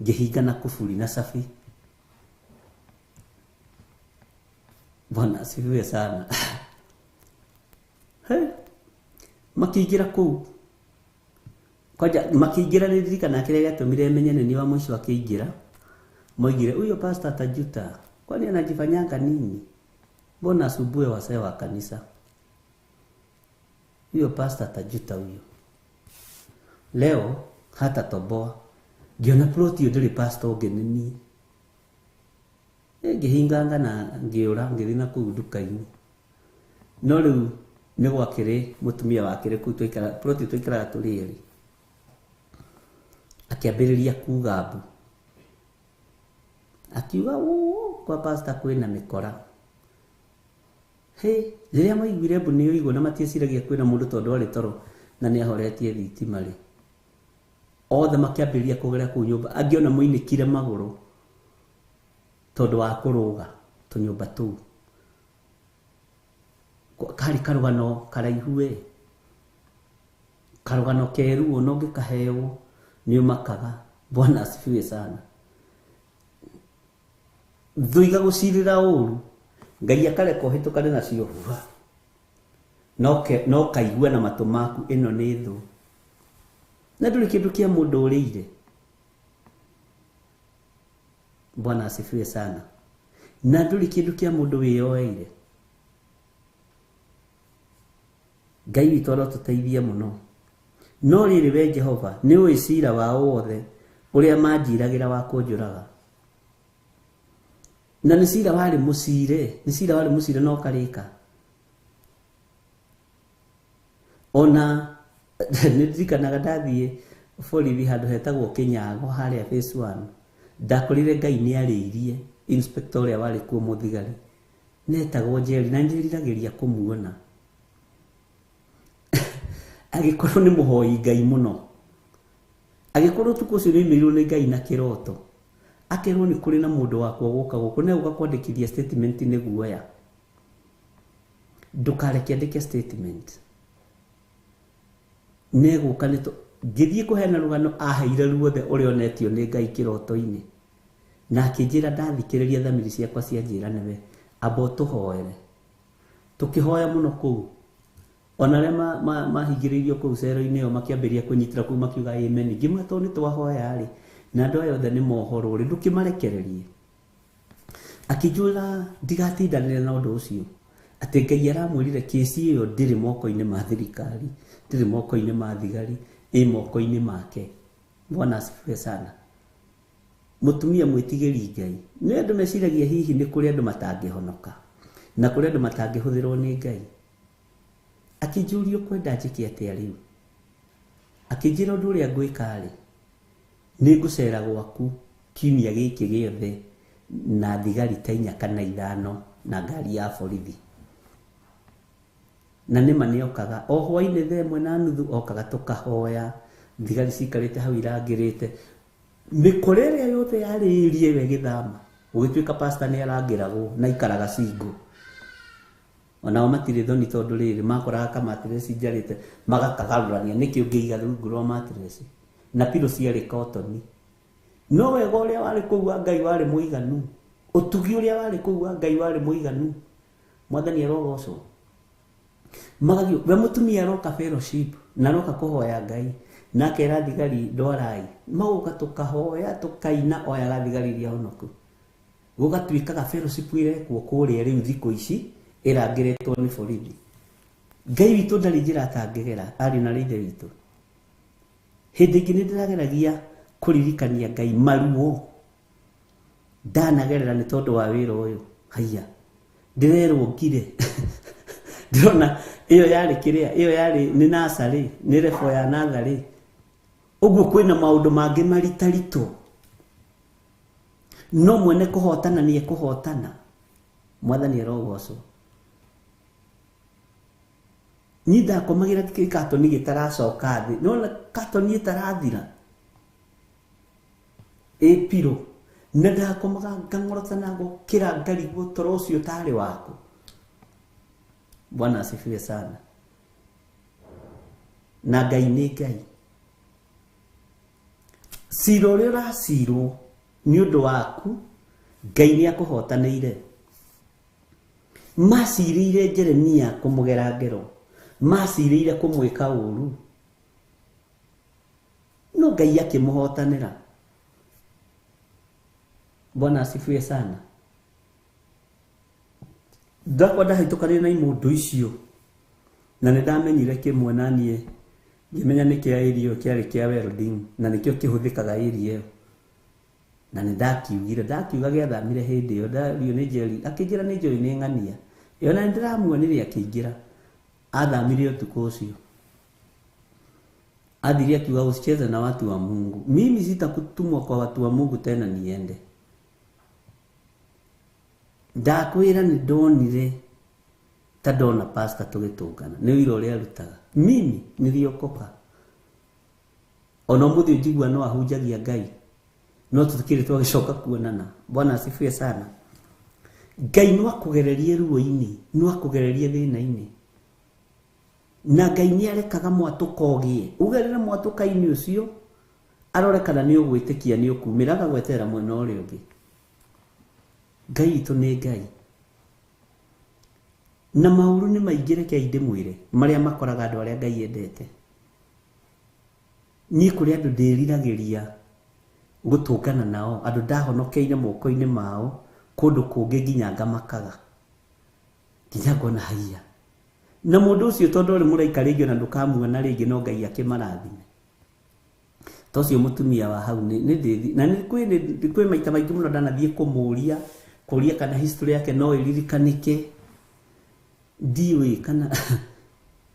ngĩhinga na kuburi na cabi. Bwana asifiwe sana. Makĩingĩra kũu, kwanja makĩingĩra nĩ ndirikana kĩrĩa gĩatũmire menye nĩ wa mũico akĩingĩra, moigire huyo pastor atajuta, kwani anajifanyanga nini, mbona asubuhi wasee wa kanisa, huyo pastor atajuta huyo. Leo hata toboa, ngiona ploti hiyo ndĩrĩ pastor ũngĩ nĩ niĩ, ngĩhinganga na ngĩũra ngĩthiĩ na kũu nduka-inĩ. No rĩu nĩ gwakĩrĩ mũtumia wakĩrĩ kũu twaikara ploti twaikaraga tũrĩ erĩ, akĩambĩrĩria kuga mbu, akiuga kwa pastor kwĩna mĩkora. Rĩrĩa maiguire mbu nĩ ũigwo na matieciragia kwĩna mũndũ tondũ arĩ toro na nĩ ahoretie thitima rĩ, othe makĩambĩrĩria kũgera kũu nyũmba, angĩ ona moinĩkire magũrũ tondũ wa kũrũga tũnyũmba tũu. Karĩ karũgano karaihu karũgano keru ona ũngĩkaheo nĩ ũmakaga. Bwana asifiwe sana. Thũiga gũcirĩra ũru, Ngai akareka ũhĩtũkane nacio, no kaigua na matũ maku ĩno nĩ thũ, na ndũrĩ kĩndũ kĩa mũndũ ũrĩire. Bwana asifiwe sana. Na ndũrĩ kĩndũ kĩa mũndũ wĩyoeire. Ngai witũ arotũteithia mũno. No rĩrĩ we Jehova nĩ ũĩ cira wao wothe ũrĩa manjiragĩra wa kũnjũraga. Na nĩ cira warĩ mũcire, no karĩka. Ona nĩ ndirikanaga ndathiĩ borithi handũ hetagwo Kĩnyago harĩa phase 1, ndakorire Ngai nĩ arĩirie inspector ũrĩa warĩ kuo mũthigari, netagwo Njeri, na nĩndĩriragĩria kũmuona. Agĩkorwo nĩ mũhoi Ngai mũno, agĩkorwo ũtukũ ũcio nĩoimĩirwo nĩ Ngai na kĩroto, akerwo nĩ kũrĩ na mũndũ wakwa gũka gũkũ, na gũka kwandĩkithia statement nĩ guoya, ndũkareke andĩke statement, negũka ngĩthiĩ kũheana rũgano aheire ruothe ũrĩa onetio nĩ Ngai kĩroto-inĩ, na akĩnjĩra ndathikĩrĩria thamiri ciakwa cianjĩra nĩwe amba ũtũhoere. Tũkĩhoya mũno kũu, ona arĩa mahingĩrĩirio kũu cero-inĩ ĩyo makĩambĩrĩria kũnyitĩra kũu makiuga amen, ngĩmwĩtwo nĩ twahoya rĩ, na andũ aya othe nĩ mohoro rĩ, ndũkĩmarekererie. Akĩnjũra ndigatindanĩre na ũndũ ũcio, atĩ Ngai aramwĩrire kĩsi ĩyo ndĩrĩ moko-inĩ ma thirikari, ndĩrĩ moko-inĩ ma thigari, ĩ moko-inĩ make. Bwana asifiwe sana. Mũtumia mwĩtigĩri Ngai. Nĩ andũ meciragia hihi nĩ kũrĩ andũ matangĩhonoka na kũrĩ andũ matangĩhũthĩrwo nĩ Ngai. Akĩnjũria kwenda njĩke atĩa rĩu. Akĩnjĩra ũndũ ũrĩa ngwĩka rĩ, nĩ ngũcera gwaku kiumia gĩkĩ gĩothe na thigari ta 4 kana 5 na ngari ya borithi. Na nĩma nĩokaga o hwainĩ 1:30 okaga tũkahoya, thigari cikarĩte hau irangĩrĩte. Mĩkora ĩrĩa yothe yarĩrĩrie we Gĩthama, gũgĩtuĩka pastor nĩ arangĩragwo na ikaraga single. Onao matirĩ thoni tondũ rĩrĩ makoraga kamatiresi njarĩte magakagarũrania, nĩkĩ ũngĩiga rungu rwa matiresi na pilo ciarĩ cotton. No wega ũrĩa warĩ kũu wa Ngai warĩ mũiganu, ũtugi ũrĩa warĩ kũu wa Ngai warĩ mũiganu. Mwathani arogocwo. Magagio we mũtumia aroka fellowship na aroka kũhoya Ngai, na kera thigari ndwarai, magoka tũkahoya tũkaina oyaga thigari iria honoku. Gũgatuĩkaga fellowship irekwo kũrĩa rĩu thikũ ici ĩrangĩrĩtwo nĩ borithi. Ngai witũ ndarĩ njĩra atangĩgera, arĩ na rĩithe witũ. Hĩndĩ ĩngĩ nĩ ndĩrageragia kũririkania Ngai maruo ndanagerera nĩ tondũ wa wĩra ũyũ. Haiya ndĩrerwo ngire ndĩrona ĩyo yarĩ kĩrĩa, ĩyo yarĩ nĩ nasarĩ, nĩ level ya natharĩ. Ũguo kwĩna maũndũ mangĩ maritaritũ, no mwene kũhotana nĩ ekũhotana. Mwathani arogocwo. Ni ndakomagira katoni gĩtaracoka thĩ, no katoni ĩtarathira piro, na ndakomaga ngang'orota gũkĩra ngarigwo toro ũcio tarĩ waku. Bwana asifiwe sana. Na Ngai nĩ Ngai. Cira ũrĩa ũracirwo nĩ ũndũ waku, Ngai nĩ akũhotanĩire. Macirĩire Jeremia kũmũgera ngero, macirĩire kũmwĩka ũru, no Ngai akĩmũhotanĩra. Bwana asifiwe sana. Ndakwa ndahĩtũkanĩre na imũndũ icio, na nĩ ndamenyire kĩmwe na niĩ ngĩmenya nĩkĩo area kĩarĩ kĩa welding, na nĩkĩo kĩhũthĩkaga area ĩyo. Na nĩ ndakiuga gĩathamire hĩndĩ ĩyo, ndario nĩ Njeri, akĩnjĩra nĩ njũĩ nĩ ng'ania. Ĩyo na ndĩramuonire akĩingĩra, athamire ũtukũ ũcio. Athiri akiuga usicheze na watu wa Mungu. Mimi sitakutumwa kwa watu wa Mungu tena niende. Ndakwĩra nĩ ndonire ta ndona pastor tũgĩtũngana, nĩ wĩra ũrĩa arutaga. Mimi niliokoka. Ona mũthĩ njigua no ahunjagia Ngai, no tũtikĩrĩ twagĩcoka kuonana. Bwana asifiwe sana. Ngai no akũgererie ruo-inĩ, no akũgererie thĩna-inĩ. Na Ngai nĩ arekaga mwatũka ũgĩe. Ũgerere mwatũka-inĩ ũcio, arore kana nĩ ũgwĩtĩkia nĩ ũkumĩra, agagweterera mwena ũrĩa ũngĩ. Ngai witũ nĩ Ngai. Na maũru nĩ maingĩ reke ndĩmwĩre marĩa makoraga andũ arĩa Ngai endete. Niĩ kũrĩ andũ ndĩriragĩria gũtũngana nao, andũ ndahonokeire moko-inĩ mao, kũndũ kũngĩ nginya ngamakaga. Nginya ngona haiya. Na mũndũ ũcio tondũ ũrĩ mũraika rĩngĩ na ndũkamuona rĩngĩ, no Ngai akĩmarathime. Tocio mũtumia wa hau na kwĩ maita maingĩ mũno ndanathiĩ kũria kana history yake no ĩririkanĩke. Ndiwe kana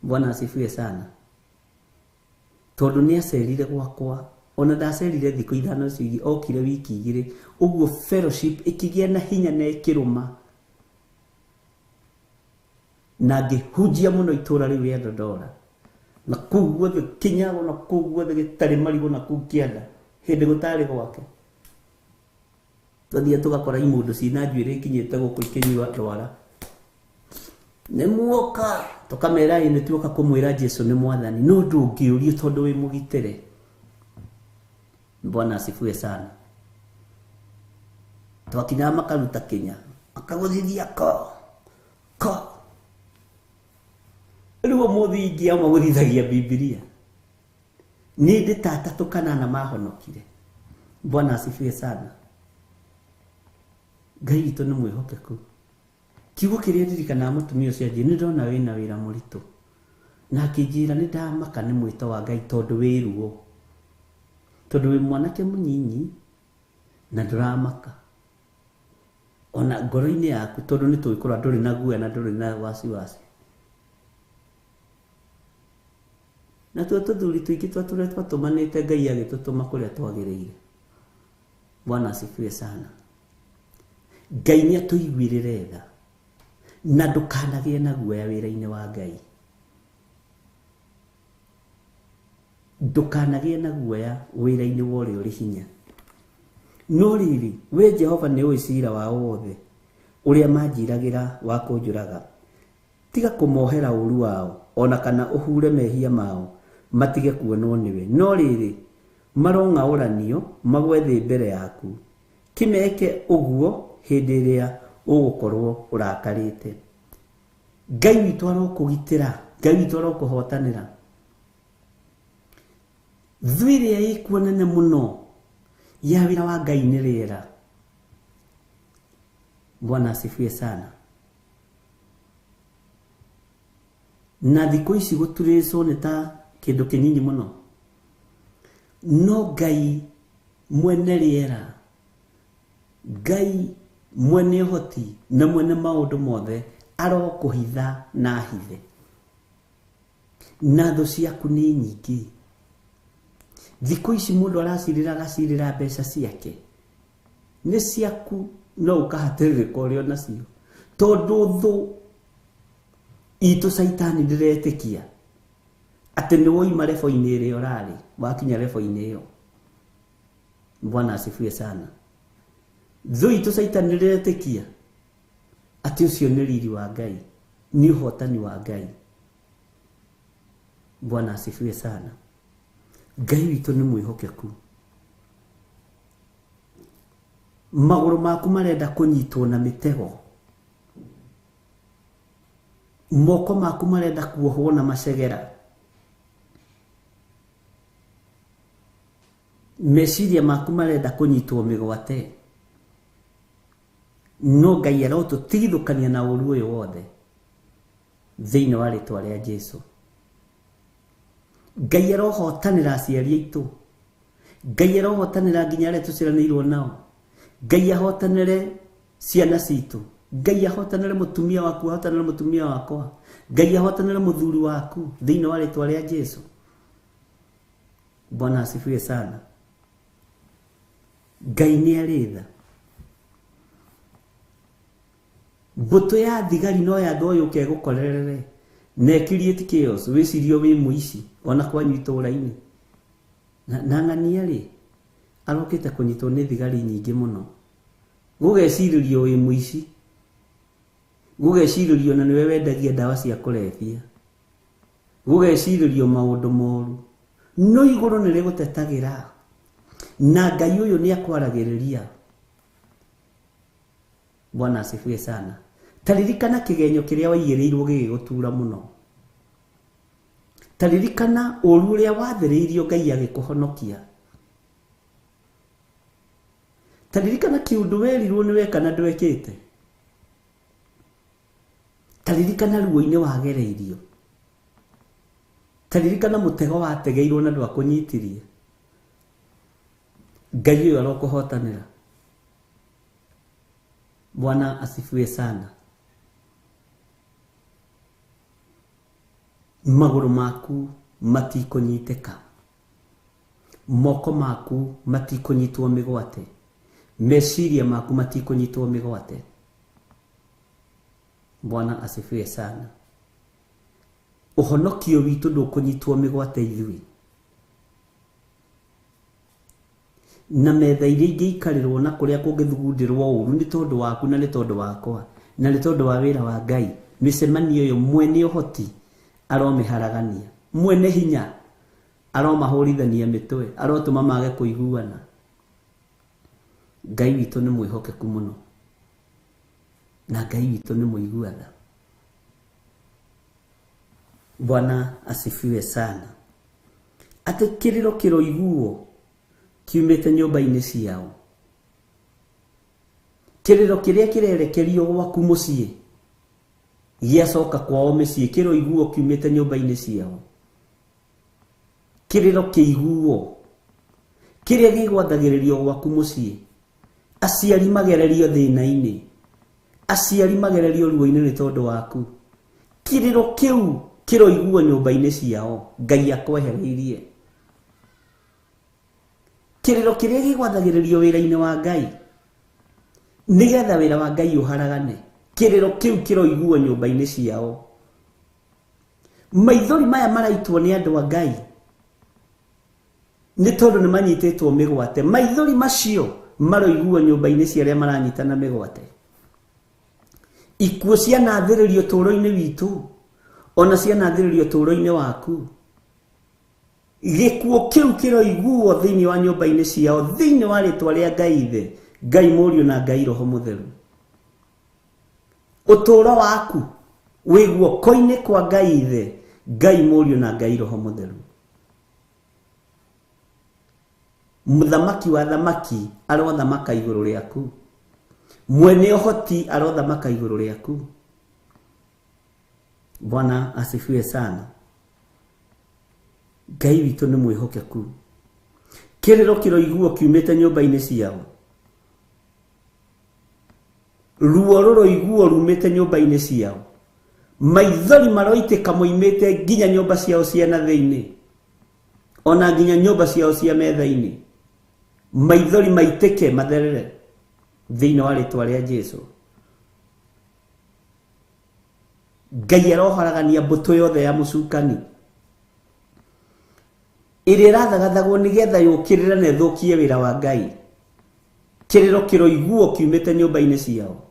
Bwana asifiwe sana. Tondũ nĩ acerire gwakwa, ona ndacerire thikũ 5 cigi, okire wiki 2, ũguo fellowship ĩkĩgĩa na hinya na ĩkĩrũma. Na ngĩhunjia mũno itũra rĩu rĩa Ndondora. Na kũu guothe Kinyago, na kũu guothe gĩtarĩ Marigũ, na kũu Kĩanda, hĩndĩ gũtarĩ gwake. Twathia tũgakora imũndũ ciĩna njuĩrĩ ikinyĩte gũkũ ikĩnyua ndwara. Nĩ muoka tũkamera nĩ tuoka kũmwĩra Jesũ nĩ Mwathani, no ndũngĩũrio tondũ wĩ mũgitĩre. Bwana asifiwe sana. Twakinya makaruta Kenya, akagũthithia ko Riu muthingi ama guthithagia Biblia ni ndi tatatu kanana mahonokire. Bwana asifiwe sana. Ngai witũ nĩ mwĩhokeku. Kiugo kĩrĩa ndirikana mũtumia ũcio anjĩra nĩ ndona wĩna wĩra mũritũ, na akĩnjĩra nĩ ndamaka nĩ mwĩto wa Ngai tondũ wĩruo, tondũ wĩ mwanake mũnyinyi na ndũramaka ona ngoro-inĩ yaku, tondũ nĩ tũgĩkora ndũrĩ na guoya na ndũrĩ na wasiwasi. Na tuo tũthuri tũingĩ tũrĩa twatũmanĩte Ngai agĩtũtũma kũrĩa twagĩrĩire. Bwana asifiwe sana. Ngai nĩ atũiguĩrĩre tha na ndũkanagĩe na guoya wĩra-inĩ wa Ngai. Ndũkanagĩe na guoya wĩra-inĩ wa ũrĩa ũrĩ hinya. No rĩrĩ, we Jehova nĩ ũĩ ciira wao wothe ũrĩa manjiragĩra wa kũnjũraga. Tiga kũmohera ũru wao ona kana ũhure mehia mao matige kuonwo nĩwe. No rĩrĩ, marong'aũranio magwe thĩ mbere yaku. Kĩmeke ũguo hĩndĩ ĩrĩa ũgũkorwo ũrakarĩte. Ngai witũ arokũgitĩra, Ngai witũ arokũhotanĩra. Thũ ĩrĩa ĩkuo nene mũno ya wĩra wa Ngai nĩ rĩera. Bwana asifiwe sana. Na thikũ ici gũturĩcwo nĩ ta kĩndũ kĩnini mũno. No Ngai mwene rĩera, Ngai mwene ũhoti na mwene maũndũ mothe arokũhitha na hithe. Na thũ ciaku nĩ nyingĩ. Thikũ ici mũndũ agacirĩra mbeca ciake. Nĩ ciaku no ũkahatĩrĩrĩka ũrĩa nacio. Tondũ thũ itũ Saitani ndĩretĩkia atĩ nĩ woima rebo-inĩ ĩrĩa ũrarĩ wakinya rebo-inĩ ĩyo. Bwana asifiwe sana. Thũ itũ Saitani ndĩretĩkia atĩ ũcio nĩ riri wa Ngai, nĩ ũhotani wa Ngai. Bwana asifiwe sana. Ngai witũ nĩ mwĩhokeku. Magũrũ maku marenda kũnyitwo na mĩtego. Moko maku marenda kuohwo na macegera. Meciria maku marenda kũnyitwo mĩgwate. No Ngai arotũtigithũkania na ũru ũyũ wothe thĩinĩ wa rĩtwa rĩa Jesũ. Ngai arohotanĩra aciari aitũ. Ngai arohotanĩra nginya arĩa tũciaranĩirwo nao. Ngai ahotanĩre ciana citũ. Ngai ahotanĩre mũtumia waku, ahotanĩre mũtumia wakwa. Ngai ahotanĩre mũthuri waku thĩinĩ wa rĩtwa rĩa Jesũ. Bwana asifiwe sana. Ngai nĩ arĩ tha. Mbũtũ ya thigari no yandũ ũyũ ũkegũkorerere na create chaos, wĩcirio wĩ mũici ona kwanyu itũũra-inĩ. Na ng'ania rĩ arokĩte kũnyitwo nĩ thigari nyingĩ mũno. Gũgecirĩrio wĩ mũici, gũgecirĩrio na nĩwe wendagia ndawa cia kũrebia, gũgecirĩrio maũndũ moru. No igũrũ nĩ rĩgũtetagĩra na Ngai ũyũ nĩ akwaragĩrĩria. Bwana asifiwe sana. Taririkana kĩgenyo kĩrĩa waigĩrĩirwo gĩgĩgũtura mũno. Taririkana ũru ũrĩa wathĩrĩirio Ngai agĩkũhonokia. Taririkana kĩũndũ werirwo nĩ weka na ndwekĩte. Taririkana ruo-inĩ wagereirio. Taririkana mũtego wategeirwo na ndwakũnyitirie. Ngai ũyũ arokũhotanĩra. Bwana asifiwe sana. Magũrũ maku matikũnyitĩka. Moko maku matikũnyitwo mĩgwate. Meciria maku matikũnyitwo mĩgwate. Bwana asifiwe sana. Ũhonokio witũ ndũkũnyitwo mĩgwate ithuĩ. Na metha iria ingĩ ikarĩrwo na kũrĩa kũngĩthugundĩrwo ũru nĩ tondũ waku na nĩ tondũ wakwa na nĩ tondũ wa wĩra wa Ngai. Mĩcemanio ĩyo mwene ũhoti aromĩharagania. Mwene hinya aromahũrithania mĩtwe, arotũma mage kũiguana. Ngai witũ nĩ mwĩhokeku mũno. Na Ngai witũ nĩ mũigua tha. Bwana asifiwe sana. Ate kiriro kiroiguo kiumite nyumba-ini ciao. Kiriro kiria kirerekerio gwaku mucii giacoka kwao micii kiroiguo kiumite nyumba-ini ciao. Kiriro kiiguo kiria gigwathagiririo gwaku mucii, aciari magererio thina-ini, aciari magererio ruo-ini ni tondu waku. Kiriro kiu kiroiguo nyumba-ini ciao, Ngai akwehereirie. Kiriro kiria gigwathagiririo wira-ini wa Ngai nigetha wira wa Ngai uharagane, kiriro kiu kiroiguo nyumba-ini ciao. Maithori maya maraitwo ni andu a Ngai ni tondu ni manyititwo migwate. Maithori macio maroiguo nyumba-ini cia aria maranyitana migwate. Ikuo cianathiririo turo-ini witu, ona cianathiririo turo-ini waku. Gikuo kiu kiroiguo thiini wa nyumba-ini ciao, thiini wa ritwa ria Ngai Ithe, Ngai Mũriũ na Ngai Roho Mũtheru. Uturo waku wi guoko-ini kwa Ngai Ithe, Ngai Mũriũ na Ngai Roho Mũtheru. Muthamaki wa thamaki arothamaka iguru riaku, mwene uhoti arothamaka iguru riaku. Bwana asifiwe sana. Ngai witu ni mwihokeku. Kiriro kiroiguo kiumite nyumba-ini ciao, ruo ruroiguo rumite nyumba-ini ciao, maithori maroitika moimite nginya nyumba ciao cia na thiini, ona nginya nyumba ciao cia metha-ini. Maithori maitike matherere thiini wa ritwa ria Jesu. Ngai aroharagania mbuto yothe ya mucukani iria irathagathagwo nigetha yukirira na ithukie wira wa Ngai. Kiriro kiroiguo kiumite nyumba-ini ciao,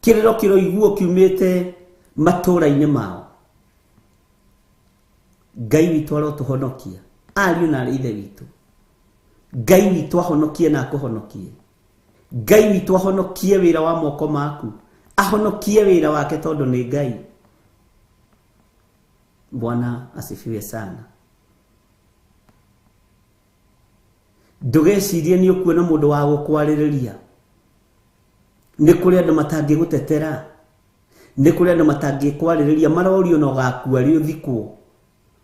kiriro kiroiguo kiumite matura-ini mao. Ngai witu arotuhonokia, ariu na ithe witu. Ngai witu ahonokie na akuhonokie. Ngai witu ahonokie wira wa moko maku, ahonokie wira wake tondu ni Ngai. Bwana asifiwe sana. Ndugecirie ni ukuona mundu wa gukwariria. Ni kuri andu matangigutetera, ni kuri andu matangikwariria, marorio no gakua ri uthikwo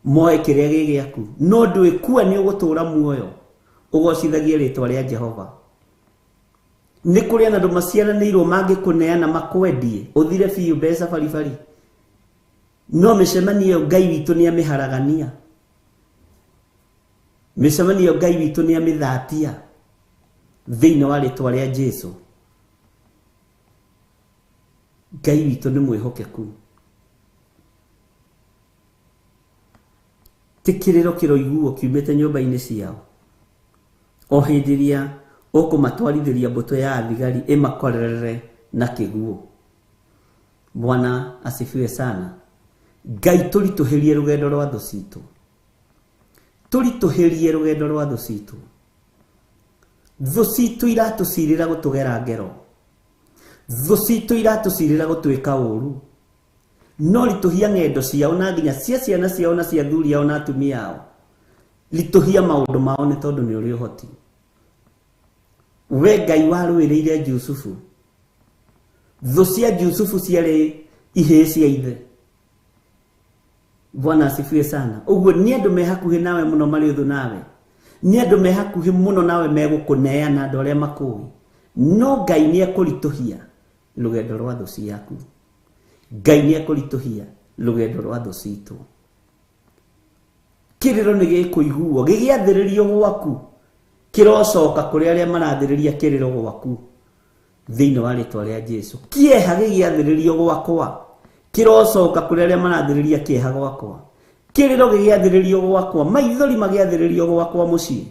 moe kiria gigiaku, no ndwikua ni ugutura muoyo ugocithagie ritwa ria Jehova. Ni kuri andu maciaranirwo mangikuneana makwendie uthire biu mbeca baribari, no micemanio Ngai witu ni amiharagania. Micemanio Ngai witu ni amithatia thiini wa ritwa ria Jesu. Ngai witu ni mwihokeku. Tikiriro kiroiguo kiumite nyumba-ini ciao, o hindiria ukumatwarithiria mbuto ya athigari imakorerere na kiguo. Bwana asifiwe sana. Ngai turituhirie rugendo rwa thu citu, turituhirie rugendo rwa thu citu. Thu citu iratucirira gutugera ngero, thu citu iratucirira gutwika uru, no rituhia ng'endo ciao na nginya cia ciana ciao na cia thuri ao na atumia ao. Rituhia maundu mao ni tondu ni uri uhoti. We Ngai warwiriire Jusufu, thu cia Jusufu ciari ihii cia ithe. Bwana asifiwe sana. Uguo ni andu me hakuhi nawe muno mari uthu nawe, ni andu me hakuhi muno nawe megukuneana andu aria makui, no Ngai ni akurituhia rugendo rwa thu ciaku. Ngai ni akurituhia rugendo rwa thu citu. Kiriro ni gikuiguo gigiathiririo gwaku, kirocoka kuri aria marathiriria kiriro gwaku thiini wa ritwa ria Jesu. Kieha gigiathiririo gwakwa, kirocoka kuri aria marathiriria kieha gwakwa. Kiriro gigiathiririo gwakwa, maithori magiathiririo gwakwa mucii,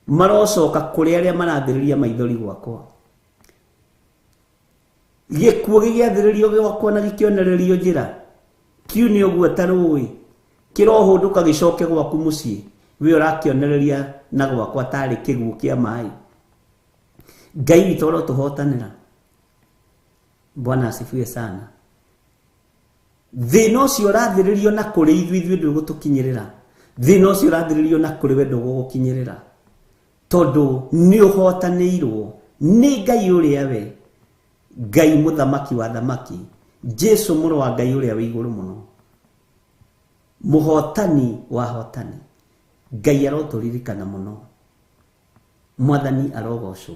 marocoka kuri aria marathiriria maithori gwakwa. Gikuo gigiathiririo gwakwa na gikionererio njira, kiu ni uguo tarui kirohunduka gicoke gwaku mucii, we urakionereria na gwakwa tari kiguo kia mai. Ngai witu arotuhotanira. Bwana asifiwe sana. thina ucio urathiririo na kuri ithuĩ ndũgũtũkinyĩrĩra, thina ucio urathiririo na kuri we ndũgũkinyĩrĩra, tondu ni uhotanĩirwo ni Ngai uria we, Ngai muthamaki wa thamaki, Jesu mũrũ wa Ngai uria wĩ igũrũ mũno, muhotani wa hotani. Ngai arotũririkana mũno, Mwathani arogocwo.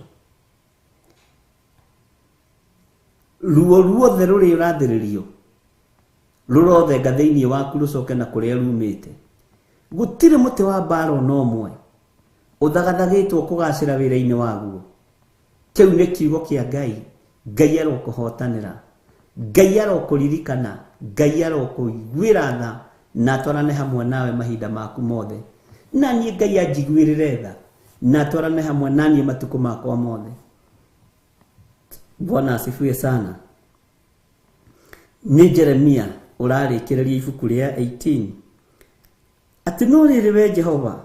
Ruo ruothe rũrĩa ũrathĩrĩrio rũrothenga thĩinĩ waku rũcoke na kũrĩa rumĩte. Gũtirĩ mũtĩ wa mbara ona ũmwe ũthagathagĩtwo kũgacĩra wĩra-inĩ waguo. Kĩu nĩ kiugo kĩa Ngai. Ngai arokũhotanĩra, Ngai arokũririkana, Ngai arokũiguĩra tha na atwarane hamwe nawe mahinda maku mothe. Na niĩ Ngai anjiguĩrĩre tha na atwarane hamwe na niĩ matukũ makwa mothe. Bwana asifiwe sana. Ni Jeremia ũrarĩkĩrĩria ibuku rĩa 18 atĩ no rĩrĩ we Jehova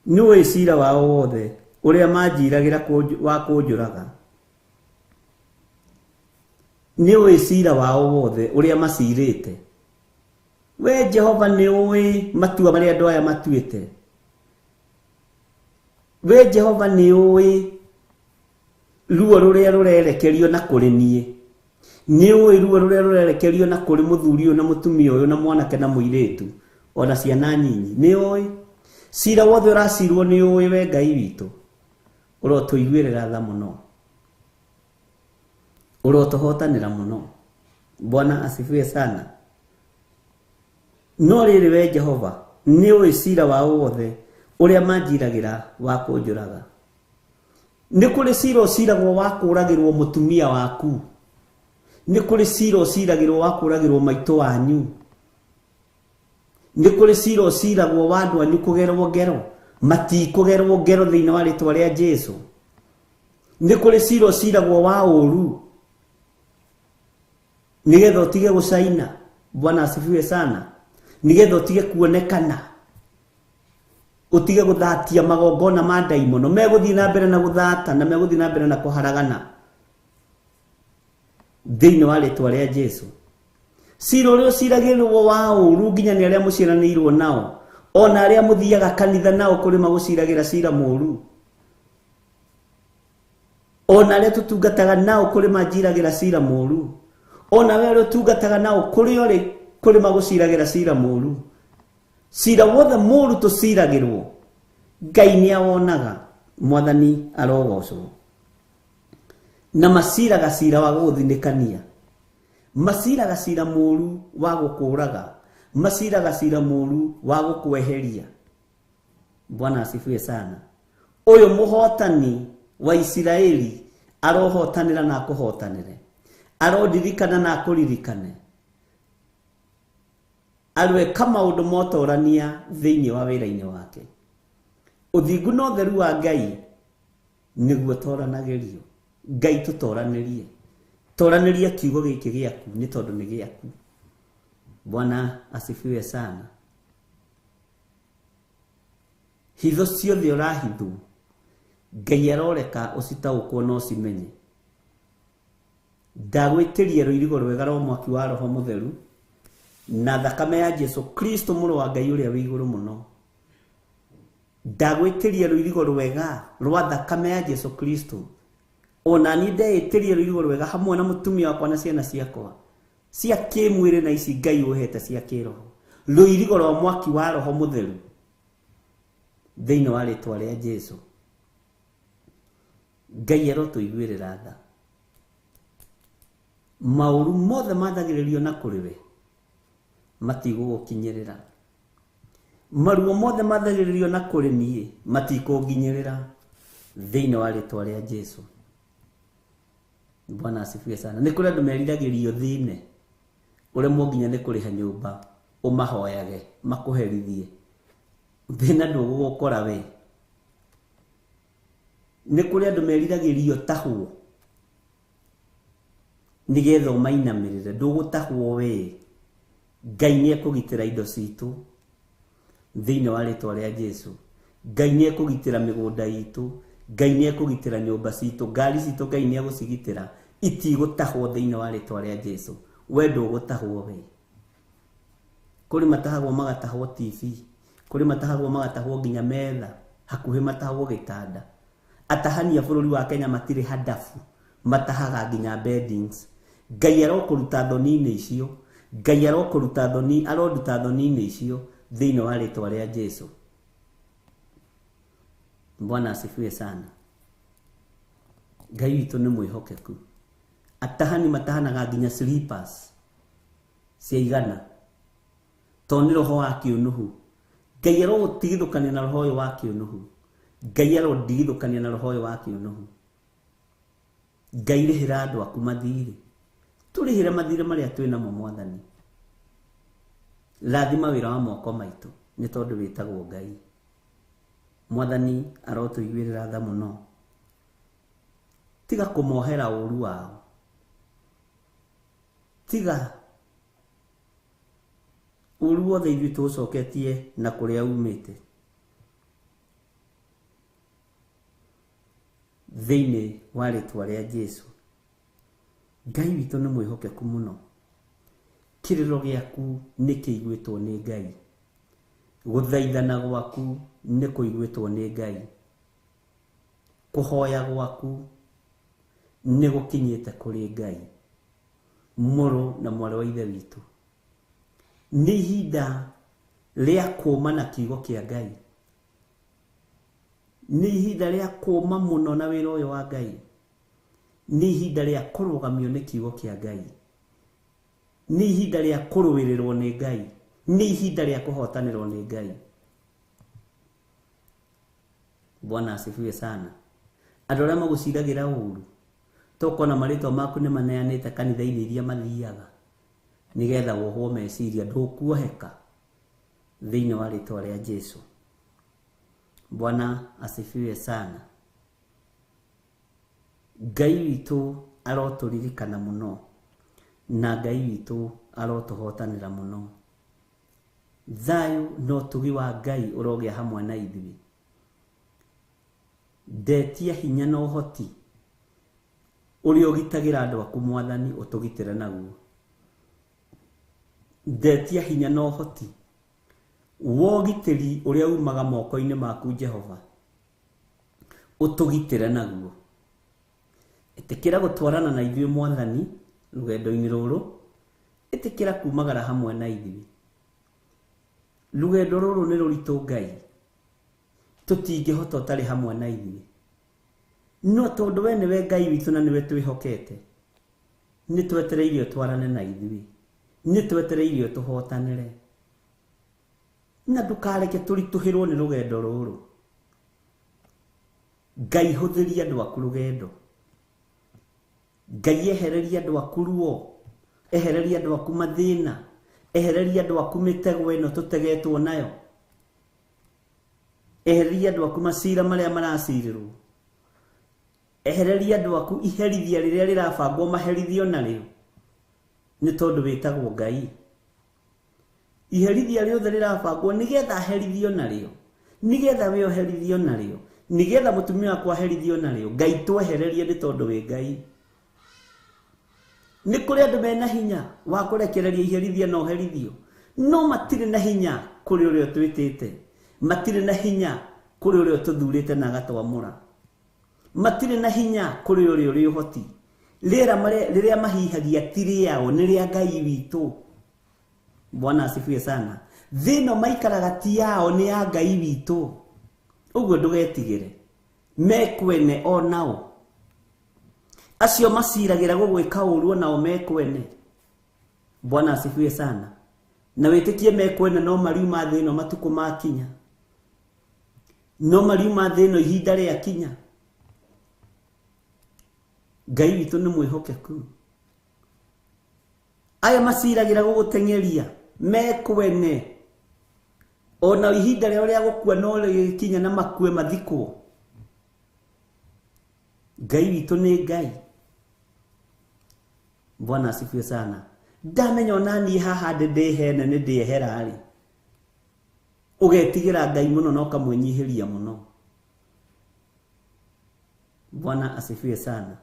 nĩũĩ ciira wao wothe ũrĩa manjiragĩra wa kũnjũraga. Nĩũĩ ciira wao wothe ũrĩa macirĩte. We Jehova nĩũĩ matua marĩa andũ aya matuĩte. We Jehova nĩũĩ ruo rũrĩa rũrerekerio na kũrĩ niĩ. Nĩũĩ ruo rũrĩa rũrerekerio na kũrĩ mũthuri ũyũ na mũtumia ũyũ na mwanake na mũirĩtu ona ciana nyinyi. Nĩũĩ ciira wothe ũracirwo nĩũĩ we Ngai witũ. Ũrotũiguĩrĩra tha mũno, ũrotũhotanĩra mũno. Bwana asifiwe sana. No rĩrĩ we Jehova nĩũĩ ciira wao wothe ũrĩa manjiragĩra wa kũnjũraga. Nĩ kũrĩ ciira ũciragwo wa kũragĩrwo mũtumia waku. Nĩ kũrĩ ciira ũciragĩrwo wa kũragĩrwo maitũ wanyu. Nĩ kũrĩ ciira ũciragwo wa andũ anyu kũgerwo ngero. Matikũgerwo ngero thĩinĩ wa rĩtwa rĩa Jesu. Nĩ kũrĩ ciira ũciragwo wa ũru nĩgetha ũtige gũcaina. Bwana asifiwe sana. Nĩgetha ũtige kuonekana, utige guthatia magongona ma ndaimono. Megũthiĩ na mbere na guthata na megũthiĩ na mbere na kuharagana thĩinĩ wa rĩtwa rĩa Jesu. Ciira ũrĩa ũciragĩrwo wa ũru nginya nĩ arĩa mũciaranĩirwo nao, ona arĩa mũthiaga kanitha nao kũrĩ magũciragĩra ciira mũru, ona arĩa tũtungataga nao kũrĩ manjiragĩra ciira mũru, ona we ũrĩa ũtungataga nao kũrĩ magũciragĩra ciira mũru. Ciira wothe mũru tũciragĩrwo Ngai nĩ awonaga. Mwathani arogocwo. Na maciraga ciira wa gũgũthinĩkania, maciraga ciira mũru wa gũkũraga, maciraga ciira mũru wa gũkweheria. Bwana asifiwe sana. Ũyũ mũhotani wa Isiraeli arohotanĩra na akũhotanĩre, arodirikana na akũririkane, arweka maũndũ motorania thĩinĩ wa wĩra-inĩ wake. Ũthingu na ũtheru wa Ngai nĩguo toranagĩrio. Ngai tũtoranĩrie, toranĩria kiugo gĩkĩ gĩaku nĩ tondũ nĩ gĩaku. Bwana asifiwe sana. Hitho ciothe ũrahithwo Ngai aroreka ũcitaũkwo no cimenye. Ndagwĩtĩria rũirigo rwega rwa mwaki wa Roho Mũtheru na thakame ya Jesu Kristo mũrũ wa Ngai ũrĩa wĩ igũrũ mũno. Ndagwĩtĩria rũirigo rwega rwa thakame ya Jesu Kristo. Ona ni ndeĩtĩria rũirigo rwega hamwe na mũtumia wakwa na ciana ciakwa cia kĩmwĩrĩ na ici Ngai ũhete cia kĩroho. Rũirigo rwa mwaki wa Roho Mũtheru thĩinĩ wa rĩtwa rĩa Jesu. Ngai arotũiguĩrĩra tha. Maũru mothe mathagĩrĩrio na kũrĩ we matigũgũkinyĩrĩra. Maruo mothe mathagĩrĩrio na kũrĩ niĩ matikũnginyĩrĩra thĩinĩ wa rĩtwa rĩa Jesu. Bwana asifiwe sana. Nĩ kũrĩ andũ meriragĩrio thĩinĩ ũremwo nginya nĩ kũrĩha nyũmba ũmahoyage makũherithie. Thĩna ndũgũgũkora we. Nĩ kũrĩ andũ meriragĩrio tahwo nĩgetha ũmainamĩrĩre. Ndũgũtahwo we. Ngai nĩ ekũgitĩra indo citũ thĩinĩ wa rĩtwa rĩa Jesu. Ngai nĩ ekũgitĩra mĩgũnda itũ. Ngai nĩ ekũgitĩra nyũmba citũ. Ngari citũ Ngai nĩ egũcigitĩra itigũtahwo thĩinĩ wa rĩtwa rĩa Jesu. We ndũgũtahwo we. kuri matahagwo magatahwo TV, kuri matahagwo magatahwo nginya metha, hakuhe matahagwo gitanda. Atahania bũrũri wa Kenya matire hadafu, matahaga nginya beddings. Ngai arokuruta thoni-inĩ icio, Ngai arokuruta thoni, aroruta thoni-inĩ icio thĩinĩ wa rĩtwa rĩa Jesu. Bwana asifiwe sana. Ngai witũ nĩ mwĩhokeku. Atahani matahanaga nginya slippers cia igana, tondũ nĩ roho wa kĩũnũhu. Ngai arotigithũkania na roho ũyũ wa kĩũnũhu. Ngai arodigithũkania na roho ũyũ wa kĩũnũhu. Ngai rĩhĩra andũ aku mathirĩ. Tũrĩhĩre mathirĩ marĩa twĩ namo Mwathani. Rathima wĩra wa moko maitũ nĩ tondũ wĩtagwo Ngai. Mwathani arotũiguĩrĩra tha mũno. Tiga kũmohera ũru wao. Tiga ũru wothe ithuĩ tũcoketie na kũrĩa umĩte. Thĩinĩ wa rĩtwa rĩa Jesu. Ngai witũ nĩ mwĩhokeku mũno. Kĩrĩro gĩaku nĩ kĩiguĩtwo nĩ Ngai. Gũthaithana gwaku nĩ kũiguĩtwo nĩ Ngai. Kũhoya gwaku nĩ gũkinyĩte kũrĩ Ngai. Mũrũ na mwarĩ wa ithe witũ. Nĩ ihinda rĩa kũũma na kiugo kĩa Ngai. Nĩ ihinda rĩa kũũma mũno na wĩra ũyũ wa Ngai. Nĩ ihinda rĩa kũrũgamio nĩ kiugo kĩa Ngai. Nĩ ihinda rĩa kũrũĩrĩrwo nĩ Ngai. Nĩ ihinda rĩa kũhotanĩrwo nĩ Ngai. Bwana asifiwe sana. Andũ arĩa magũciragĩra ũũru, tokona marĩtwa maku nĩ maneanĩte kanitha-inĩ iria mathiaga, nĩgetha wohwo meciria ndũkuoheka thĩinĩ wa rĩtwa rĩa Jesu. Bwana asifiwe sana. Ngai witũ arotũririkana mũno, na Ngai witũ arotũhotanĩra mũno. Thayũ no tugi wa Ngai ũrogĩa hamwe na ithuĩ. Ndetia hinya na ũhoti ũrĩa ũgitagĩra andũ aku Mwathani ũtũgitĩre naguo. Ndetia hinya na ũhoti wa ũgitĩri ũrĩa umaga moko-inĩ maku Jehova ũtũgitĩre naguo. Ĩtĩkĩra gũtwarana na ithuĩ Mwathani rũgendo-inĩ rũrũ. Ĩtĩkĩra kumagara hamwe na ithuĩ. Rũgendo rũrũ nĩ rũritũ Ngai. Tũtingĩhota ũtarĩ hamwe na ithuĩ. No tondũ we nĩwe Ngai witũ na nĩwe twĩhokete, nĩ twetereirio twarane na ithuĩ. Nĩ twetereirio tũhotanĩre. Na ndũkareke tũritũhĩrwo nĩ rũgendo rũrũ. Ngai hũthĩria andũ aku rũgendo. Ngai ehereria andũ aku ruo. Ehereria andũ aku mathĩna. Ehereria andũ aku mĩtego ĩno tũtegetwo nayo. Ehereria andũ aku macira marĩa maracirĩrwo. Ehereria andũ aku iherithia rĩrĩa rĩrabangwo maherithio narĩo, nĩ tondũ wĩtagwo Ngai. Iherithia rĩothe rĩrabangwo nĩgetha aherithio narĩo, nĩgetha we ũherithio narĩo, nĩgetha mũtumia wakwa aherithio narĩo. Ngai twehererie nĩ tondũ wĩ Ngai. Nĩ kũrĩ andũ mena hinya wa kũrekereria iherithia na ũherithio, no matirĩ na hinya kũrĩ ũrĩa twĩtĩte. Matirĩ na hinya kũrĩ ũrĩa tũthurĩte na agatwamũra. Matirĩ na hinya kũrĩ ũrĩa ũrĩ ũhoti. Rĩrĩa mahihagia ti rĩao, nĩ rĩa Ngai witũ. Bwana asifiwe sana. Thĩno maikaraga ti yao, nĩ ya Ngai witũ. Ũguo ndũgetigĩre. Mekwene o nao. Acio maciragĩra gũgwĩka ũru nao mekwene. Bwana asifiwe sana. Na wĩtĩkie mekwene no mariuma thĩno matukũ makinya. No mariuma thĩno ihinda rĩa kinya. Ngai witũ nĩ mwĩhokeku. Aya maciragĩra gũgũteng'eria mekwene. Ona ihinda rĩao rĩa gũkua no rĩkinya na makue mathikwo. Ngai witũ nĩ Ngai. Bwana asifiwe sana. Ndamenya ona niĩ haha ndĩhene nĩ ndĩehera rĩ. Ũgetigĩra Ngai mũno na ũkamwĩnyihĩria mũno. Bwana asifiwe sana.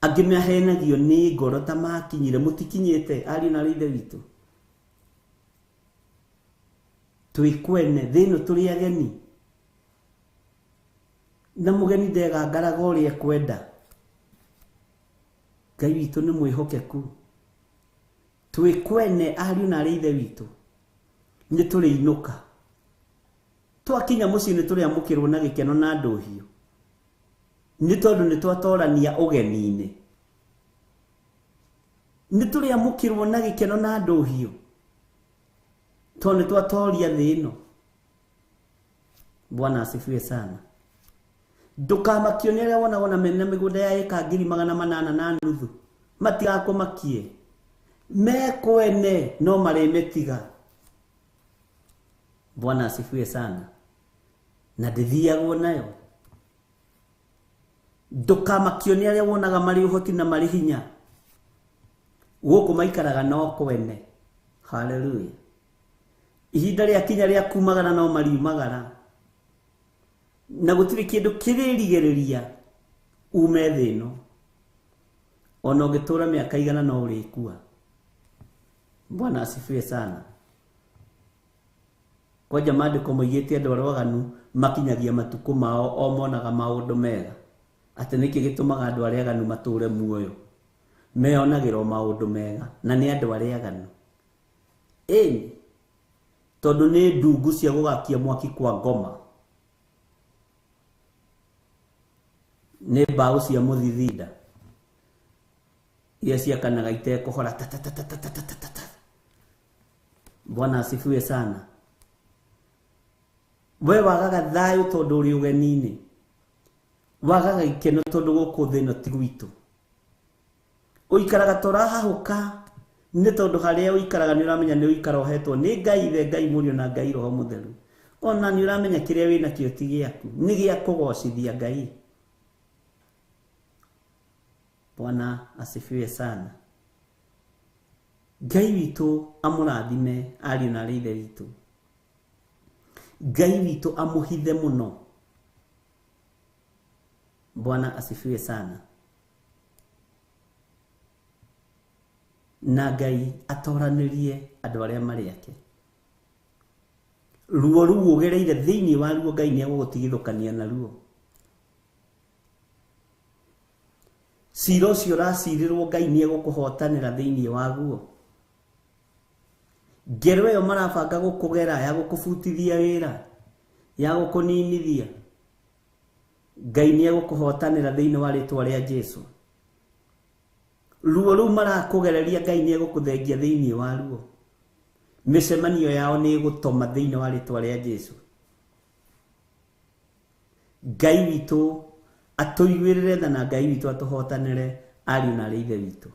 Angĩ mahenagio nĩ ngoro ta makinyire mũtikinyĩte ariũ na ithe witũ. Twikwene thino turi ageni. Na mugeni ndega ngaraga uria kwenda. Ngai witu ni mwihokeku. Twikwene ariu na ari ithe witu. Ni turi inuka. Twakinya mucii ni turi amukirwo na gikeno na nduhio. Ni tondu ni twatorania ugeni-ini. Ni turi amukirwo na gikeno na nduhio. Tondu ni twatoria thi ino. Bwana asifiwe sana. Ndukamakio ni aria wona mena migunda ya eka 800,000. Matigakomakie. Mekwene no maremetiga. Bwana asifiwe sana. Na ndithiagwo nayo. Ndukamakio ni aria wonaga mari uhoti na mari hinya. Guku maikaraga no kwene. Hallelujah. Ihinda ria kinya ria kumagara no mariumagara. Na gutiri kindu kiririgereria ume thino. Ona ungitura miaka igana no urikua. Bwana asifiwe sana. Kwa jamadi komoigete andu arwaganu makinyagia matuko mao o monaga maundu mega. Ati niki gitumaga andu aria aganu mature muoyo. Meonagiro maundu mega na ni andu aria aganu. Tondu ni ndungu cia gugakia mwaki kwa ngoma. Ni mbao cia muthithinda. Ia ciakanaga itekuhora. Bwana asifiwe sana. We wagaga thayu tondu uri ugeni-ini. Wagaga ikeno tondu guku thino ti gwitu. Uikaraga torahahuka ni tondu haria uikaraga ni uramenya ni uikara uhetwo ni Ngai ithe, Ngai murio na Ngai roho mutheru. Ona ni uramenya kiria wina kio ti giaku, ni gia kugocithia Ngai. Bwana asifiwe sana. Ngai witu amurathime ariu na ari ithe witu. Ngai witu amuhithe muno. Bwana asifiwe sana. Na Ngai atoranirie andu aria mari ake. Ruo ruo gereire thiini wa ruo Ngai ni agutigithukania na ruo. Siro cio racirirwo Ngai ni agukuhotanira thiini wa ruo. Ngero yo marabanga gukugera ya gukubutithia wira, ya gukuninithia. Ngai ni agukuhotanira thiini wa ritwa ria Jesu. Ruo ru marakugereria Ngai ni agukuthengia thiini wa ruo. Micemanio yao ni igutoma thiini wa ritwa ria Jesu. Ngai witu atuiguirire na Ngai witu atuhotanire ariu na ari ithe witu.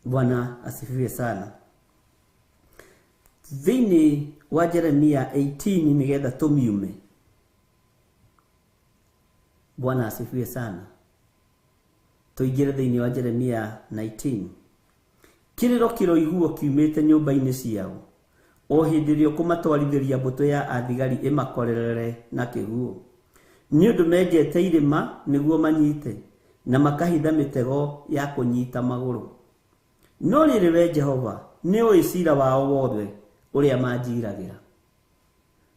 Bwana asifiwe sana. Thiini wa Jeremia 18 nigetha tumiume. Bwana asifiwe sana. Tuigire thiini wa Jeremia 19. Kiriro kiroiguo kiumite nyumba-ini ciao. O hindirio kumatwarithiria mbuto ya athigari imakorerere na kiguo. Ni undu menjete irima niguo manyite na makahitha mitego ya kunyita maguru. No riri we Jehova ni uicira wao wothe uria manjiragira.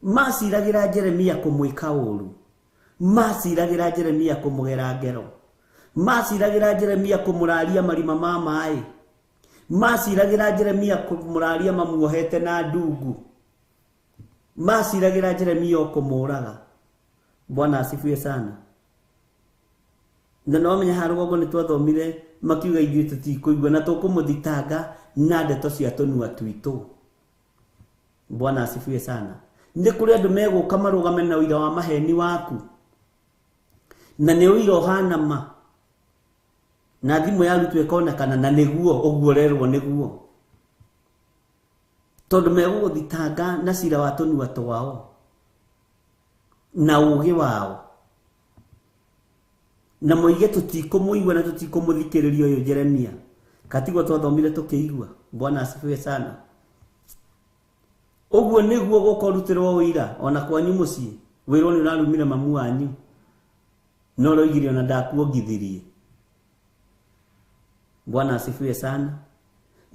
Maciragira Jeremia kumwika uru. Maciragira Jeremia kumugera ngero. Maciragira Jeremia kumuraria marima ma mai. Maciragira Jeremia kumuraria mamuohete na ndungu. Maciragira Jeremia kumuraga. Bwana asifiwe sana. Na no menya harugo ni twathomire makiuga ithuĩ tutikuigua na tukumuthitanga na ndeto cia tunua twitu. Bwana asifiwe sana. Ni kuri andu meguka marugame na uira wa maheni waku. Na ni uira uhanama. Na thimu yaru twekona na niguo uguo rerwo niguo. Tondu meguthitanga na cira wa tunua twao. Na ugi wao. Na moige tutikumuigua na tutikumuthikiriria uyu Jeremia. Katigwo twathomire tukiigua. Bwana asifiwe sana. Uguo niguo gukorutirwo wira ona kwanyu mucii. Wirwo ni urarumire mamu wanyu. No roigire ona ndakuongithirie. Bwana asifiwe sana.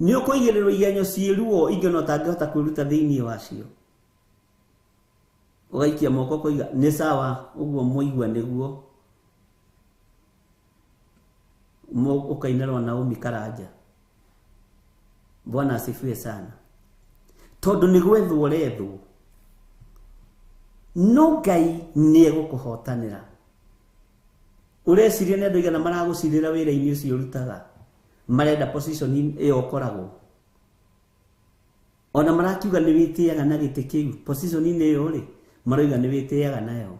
Ni ukuigirirwo igenyo cieruo ingeno tangihota kwiruta thiini wacio. Ugaikia moko koiga nĩ sawa uguo muigua niguo. Ukainarwo Naomi Karanja. Bwana asifiwe sana. Tondu nĩ gwethwo rethwo. No Ngai nĩ egũkũhotanĩra. Ureciria nĩ andũ aigana maragũcirĩra wĩra-inĩ ũcio ũrutaga. Marenda position ĩyo ũkoragwo. Ona marakiuga nĩ wĩtĩaga na gĩtĩ kĩu. Position ĩyo rĩ, marauga nĩ wĩtĩaga nayo.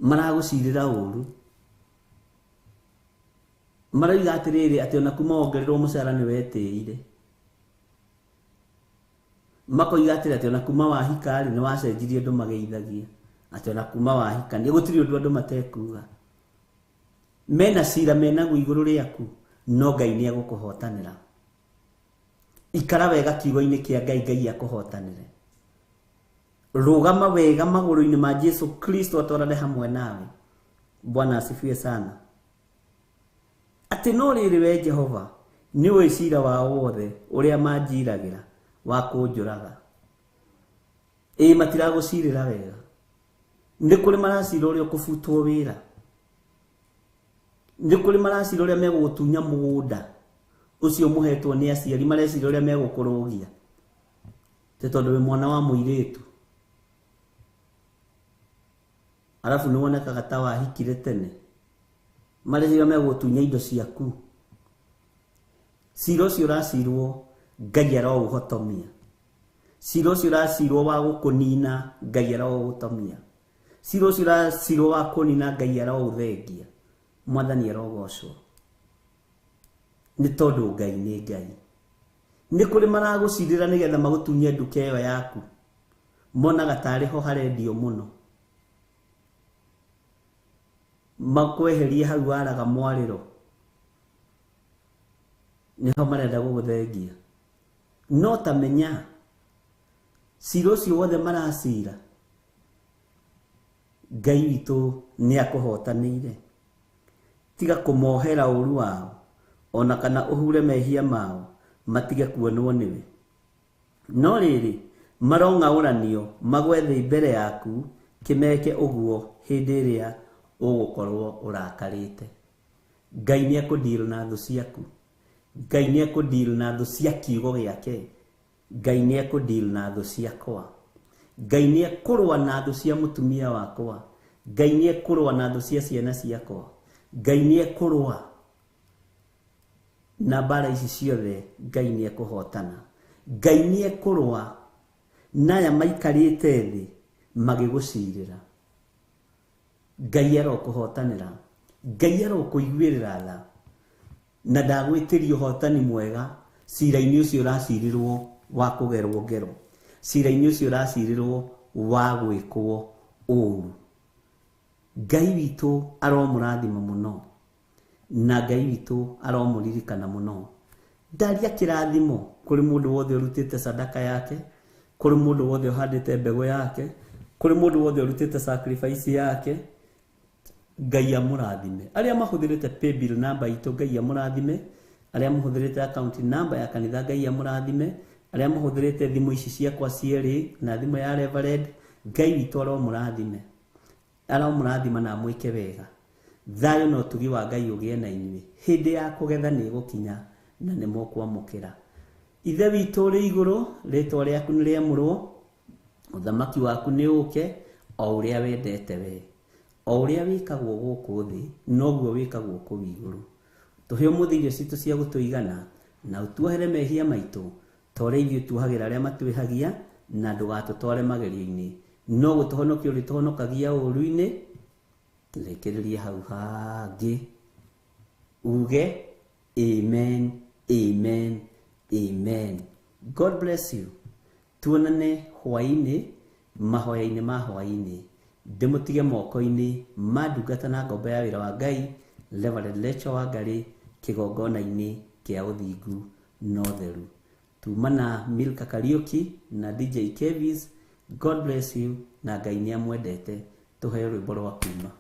Maragũcirĩra ũru. Marauga atĩrĩrĩ atĩ ona kuma wongererwo mũcara nĩ wetĩire. Makoiga atĩrĩ ona kuma wahika rĩ nĩ wacenjirie andũ mageithagia. Atĩ ona kuma wahika nĩ gũtirĩ ũndũ andũ matekuga. Mena cira menaguo igũrũ rĩaku, no Ngai nĩ egũkũhotanĩra. Ikara wega kiugo-inĩ kĩa Ngai, Ngai akũhotanĩre. Rũgama wega magũrũ-inĩ ma Jesu Kristo atwarane hamwe nawe. Bwana asifiwe sana. Atĩ no rĩrĩ we Jehova nĩ ũĩ cira wao wothe ũrĩa manjiragĩra wa kũnjũraga. Matiragũcirĩra wega. Nĩ kũrĩ maracira ũrĩa ũkũbutwo wĩra. Nĩ kũrĩ maracira ũrĩa megũgũtunya mũgũnda ũcio mũhetwo nĩ aciari, marecira ũrĩa megũkũrũgia. Tondũ wĩ mwana wa mũirĩtu. Arabu nĩ wonekaga ta wahikire tene. Marecira megũgũtunya indo ciaku. Cira ũcio ũracirwo Ngai aroũhotomia. Cira ũcio ũracirwo wa gũkũnina Ngai aroũhotomia. Cira ũcio ũracirwo wa kũnina Ngai aroũthengia. Mwathani arogocwo. Nĩ tondũ Ngai nĩ Ngai. Nĩ kũrĩ maragũcirĩra nĩgetha magũtunye nduka ĩyo yaku. Monaga tarĩ ho harendio mũno. Makweherie hau waraga mwarĩro. Nĩho marenda gũgũthengia. No tamenya cira ũcio wothe maracira Ngai witũ nĩ akũhotanĩire. Tiga kũmohera ũru wao, ona kana ũhure mehia mao, matige kuonwo nĩwe. No rĩrĩ marong'aũranio magwethe mbere yaku, kĩmeke ũguo hĩndĩ ĩrĩa ũgũkorwo ũrakarĩte. Ngai nĩ ekũdeal na thũ ciaku. Ngai nĩ ekũdeal na thũ cia kiugo gĩake. Ngai nĩ ekũdeal na thũ ciakwa. Ngai nĩ ekũrũa na thũ cia mũtumia wakwa. Ngai nĩ ekũrũa na thũ cia ciana ciakwa. Ngai nĩ ekũrũa na mbara ici ciothe. Ngai nĩ ekũhotana. Ngai nĩ ekũrũa naya maikarĩte thĩ magĩgũcirĩra. Ngai arokũhotanĩra. Ngai arokũiguĩrĩra tha. Na ndagwĩtĩria ũhotani mwega cira-inĩ ũcio ũracirirwo wa kũgerwo ngero. Cira-inĩ ũcio ũracirirwo wa gwĩkwo ũru. Ngai witũ aromũrathima mũno. Na Ngai witũ aromũririkana mũno. Ndaria kĩrathimo kũrĩ mũndũ wothe ũrutĩte sadaka yake, kũrĩ mũndũ wothe ũhandĩte mbegũ yake, kũrĩ mũndũ wothe ũrutĩte sacrifice yake. Ngai amũrathime. Arĩa mahũthĩrĩte paybill number itũ Ngai amũrathime. Arĩa mahũthĩrĩte account number ya kanitha Ngai amũrathime. Arĩa mahũthĩrĩte thimũ ici ciakwa cierĩ na thimũ ya Reverend, Ngai witũ aromũrathime. Aromũrathima na mwĩke wega. Thayũ na ũtugi wa Ngai ũgĩe na inyuĩ. Hĩndĩ ya kũgetha nĩ ĩgũkinya na nĩ mũkwamũkĩra. Ithe witũ ũrĩ igũrũ, rĩĩtwa rĩaku nĩ rĩamũrwo. Ũthamaki waku nĩ ũke o ũrĩa wendete we. O ũrĩa wĩkagwo gũkũ thĩ, noguo wĩkagwo kũu igũrũ. Tũhe ũmũthĩ irio citũ cia gũtũigana, na ũtuohere mehia maitũ, ta ũrĩa ithuĩ tuohagĩra arĩa matwĩhagia, na ndũgatũtware magerio-inĩ. No gũtũhonokia ũrĩtũhonokagia ũũru-inĩ. Rekereria hau hangĩ. Uge amen, amen, amen. God bless you. Tuonane hwaĩ-inĩ, mahoya-inĩ ma hwaĩ-inĩ. Ndĩmũtige moko-inĩ ma ndungata na ngombo ya wĩra wa Ngai, Reverend Lecho Wangarĩ, kĩgongona-inĩ kĩa ũthingu na ũtheru. Tumana Milka Kariuki na DJ Kevis. God bless you na Ngai nĩ amwendete. Tũheo rwĩmbo rwa kuuma.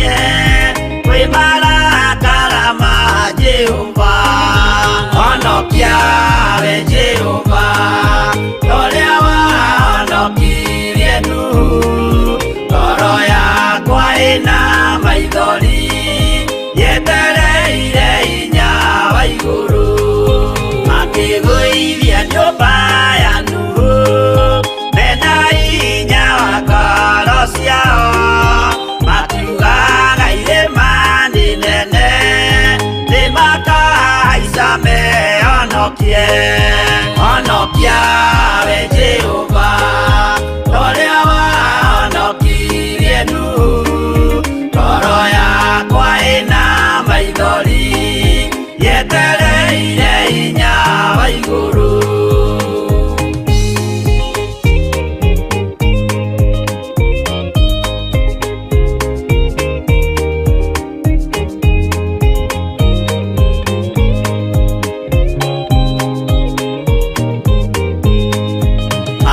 Ndũkariganĩrie kwĩ marakara ma Jehova. Honokia we Jehova, ũrĩa wahonokirie Nuhu. Ngoro yakwa ĩna maithori yetereire hinya wa igũrũ. Makĩgũithia nyũmba ya Nuhu mena hinya wa ngoro ciao. Makiugaga irĩma nĩ nene nĩmakahaica mehonokie. Honokia we Jehova, ũrĩa wahonokirie Nuhu. Ngoro yakwa ĩna maithori yetereire hinya wa igũrũ.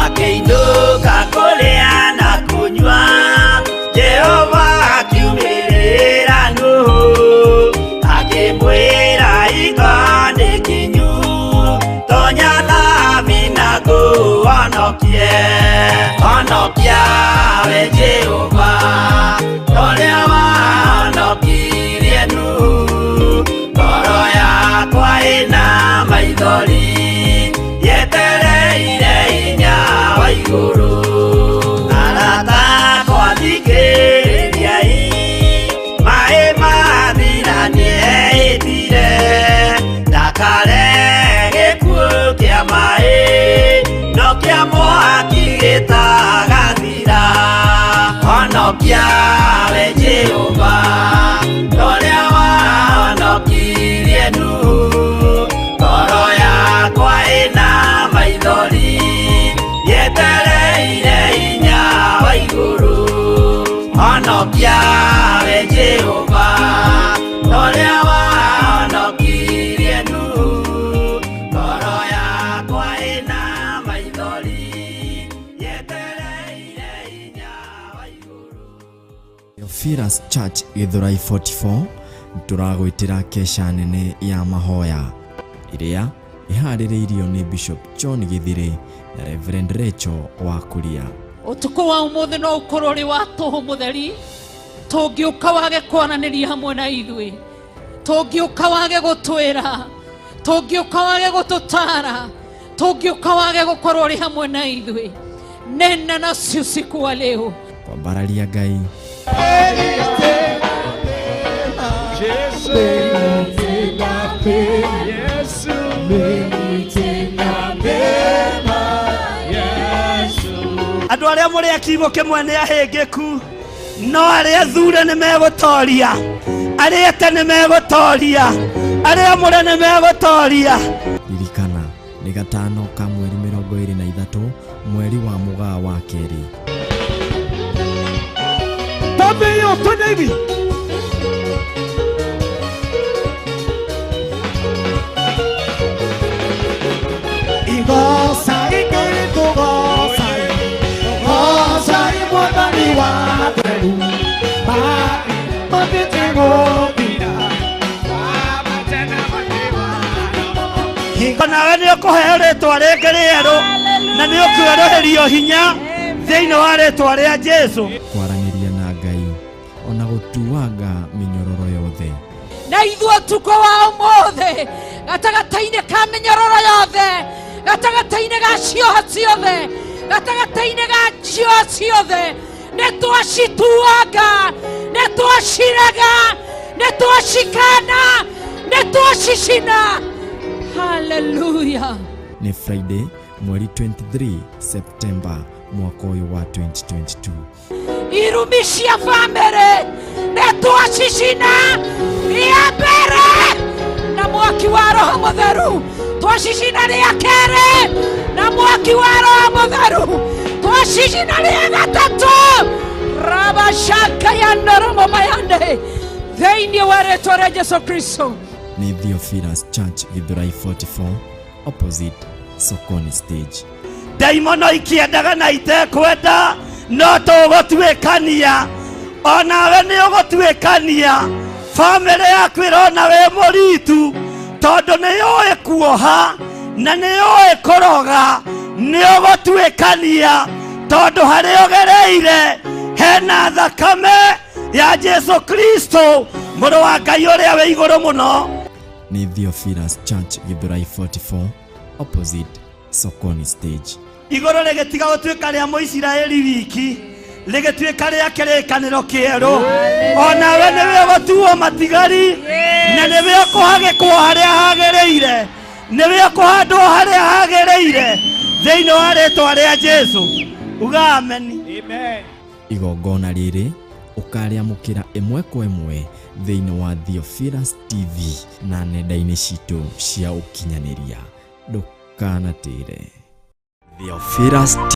Akĩinũka kũrĩa na kũnyua, Jehova akiumĩrĩra Nuhu. Akĩmwĩra iko nĩ kinyu, tonya thabina ngũhonokie. Honokia we Jehova, ũrĩa wahonokirie Nuhu. Ngoro yakwa ĩna maithori yetereire hinya wa igũrũ. Arata akwa thikĩrĩriai, maĩ mathira nĩehĩtire. Ndakare gĩkuũ kĩa maĩ, no kĩa mwaki gĩtagathira. Honokia we Jehova, ũrĩa wahonokirie Nuhu. Ngoro yakwa ĩna maithori yetereire hinya wa igũrũ. Honokia we Jehova, ũrĩa wahonokirie Nuhu. Ngoro yakwa ĩna maithori yetereire hinya wa igũrũ. Theophilus Church Githurai 44 tũragwĩtĩra kesha nene ya mahoya iria iharĩrĩirio nĩ Bishop John Githiri na Reverend Rachel Wakuria. Ũtukũ wa ũmũthĩ no ũkorwo ũrĩ wa tũhũ mũtheri, tũngĩũka wage kwananĩria hamwe na ithuĩ, tũngĩũka wage gũtwĩra, tũngĩũka wage gũtũtara, tũngĩũka wage gũkorwo ũrĩ hamwe na ithuĩ. Nena nasi usiku wa leo. Kwambararia Ngai. Andũ arĩa mũrĩ kiugo kĩmwe nĩ ahĩngĩku, no arĩa thure nĩ megũtoria, arĩa ete nĩ megũtoria, arĩa mũrĩ nĩ megũtoria. Ririkana nĩ gatano ka mweri 23 mweri wa Mũgaa wa kerĩ. Tabeyo tonegi Igosa ikiri tugosa, gosa imwotani wa Peru. Matitengo bina, matena matewa. nawe nĩ ũkũheo rĩtwa rĩngĩ rĩerũ na nĩ ũkũeroherio hinya thĩinĩ wa rĩtwa rĩa Jesũ. Kwaranĩria na Ngai ona gũtuanga mĩnyororo yothe. Na ithuĩ ũtukũ wa ũmũthĩ gatagatĩ-inĩ ka mĩnyororo yothe, gatagatĩ-inĩ ga cioho ciothe, gatagatĩ-inĩ ga cioho ciothe, nĩ twacituanga, nĩ twacirega, nĩ twacikana, nĩ twacicina. Hallelujah. Ni Friday mweri 23 September mwaka ũyũ wa 2022. Irumi cia family nĩ twacicina rĩa mbere na mwaki wa Roho Mũtheru, twacicina rĩa kerĩ na mwaki wa Roho Mũtheru, twacicina rĩa gatatũ rabashaka ya ndoromo mayande thĩinĩ wa rĩtwa rĩa Jesũ Kristo. Ni Theophilus Church Githurai 44 opposite Sokoni stage. Daimono ikiendaga na itekwenda no tũgũtuĩkania onawe nĩ ũgũtuĩkania bamĩrĩ yaku ĩrona wĩ mũritu, tondũ nĩ yũĩ kuoha na nĩ yũĩ kũroga. Nĩ ũgũtuĩkania tondũ harĩa ũgereire hena thakame ya Jesu Kristo, mũrũ wa Ngai ũrĩa wĩ igũrũ mũno. Nĩ Theophilus Church Githurai 44 opposite Sokoni stage. Igũrũ rĩgĩtiga gũtuĩka rĩa Mũisiraeli wiki, rĩgĩtuĩka rĩa kĩrĩkanĩro kĩerũ. Onawe nĩwe ũgũtuo matigari, na nĩwe ũkũhagĩkwo harĩa hagĩrĩire, nĩwe ũkũhandwo harĩa hagĩrĩire thĩinĩ wa rĩĩtwa rĩa Jesu. Uga ameni. Amen. Igongona rĩrĩ ũkarĩamũkĩra ĩmwe kwa ĩmwe thĩinĩ wa Theophilus TV na nenda-inĩ citũ cia ũkinyanĩria. Ndũkanatĩre. Theophilus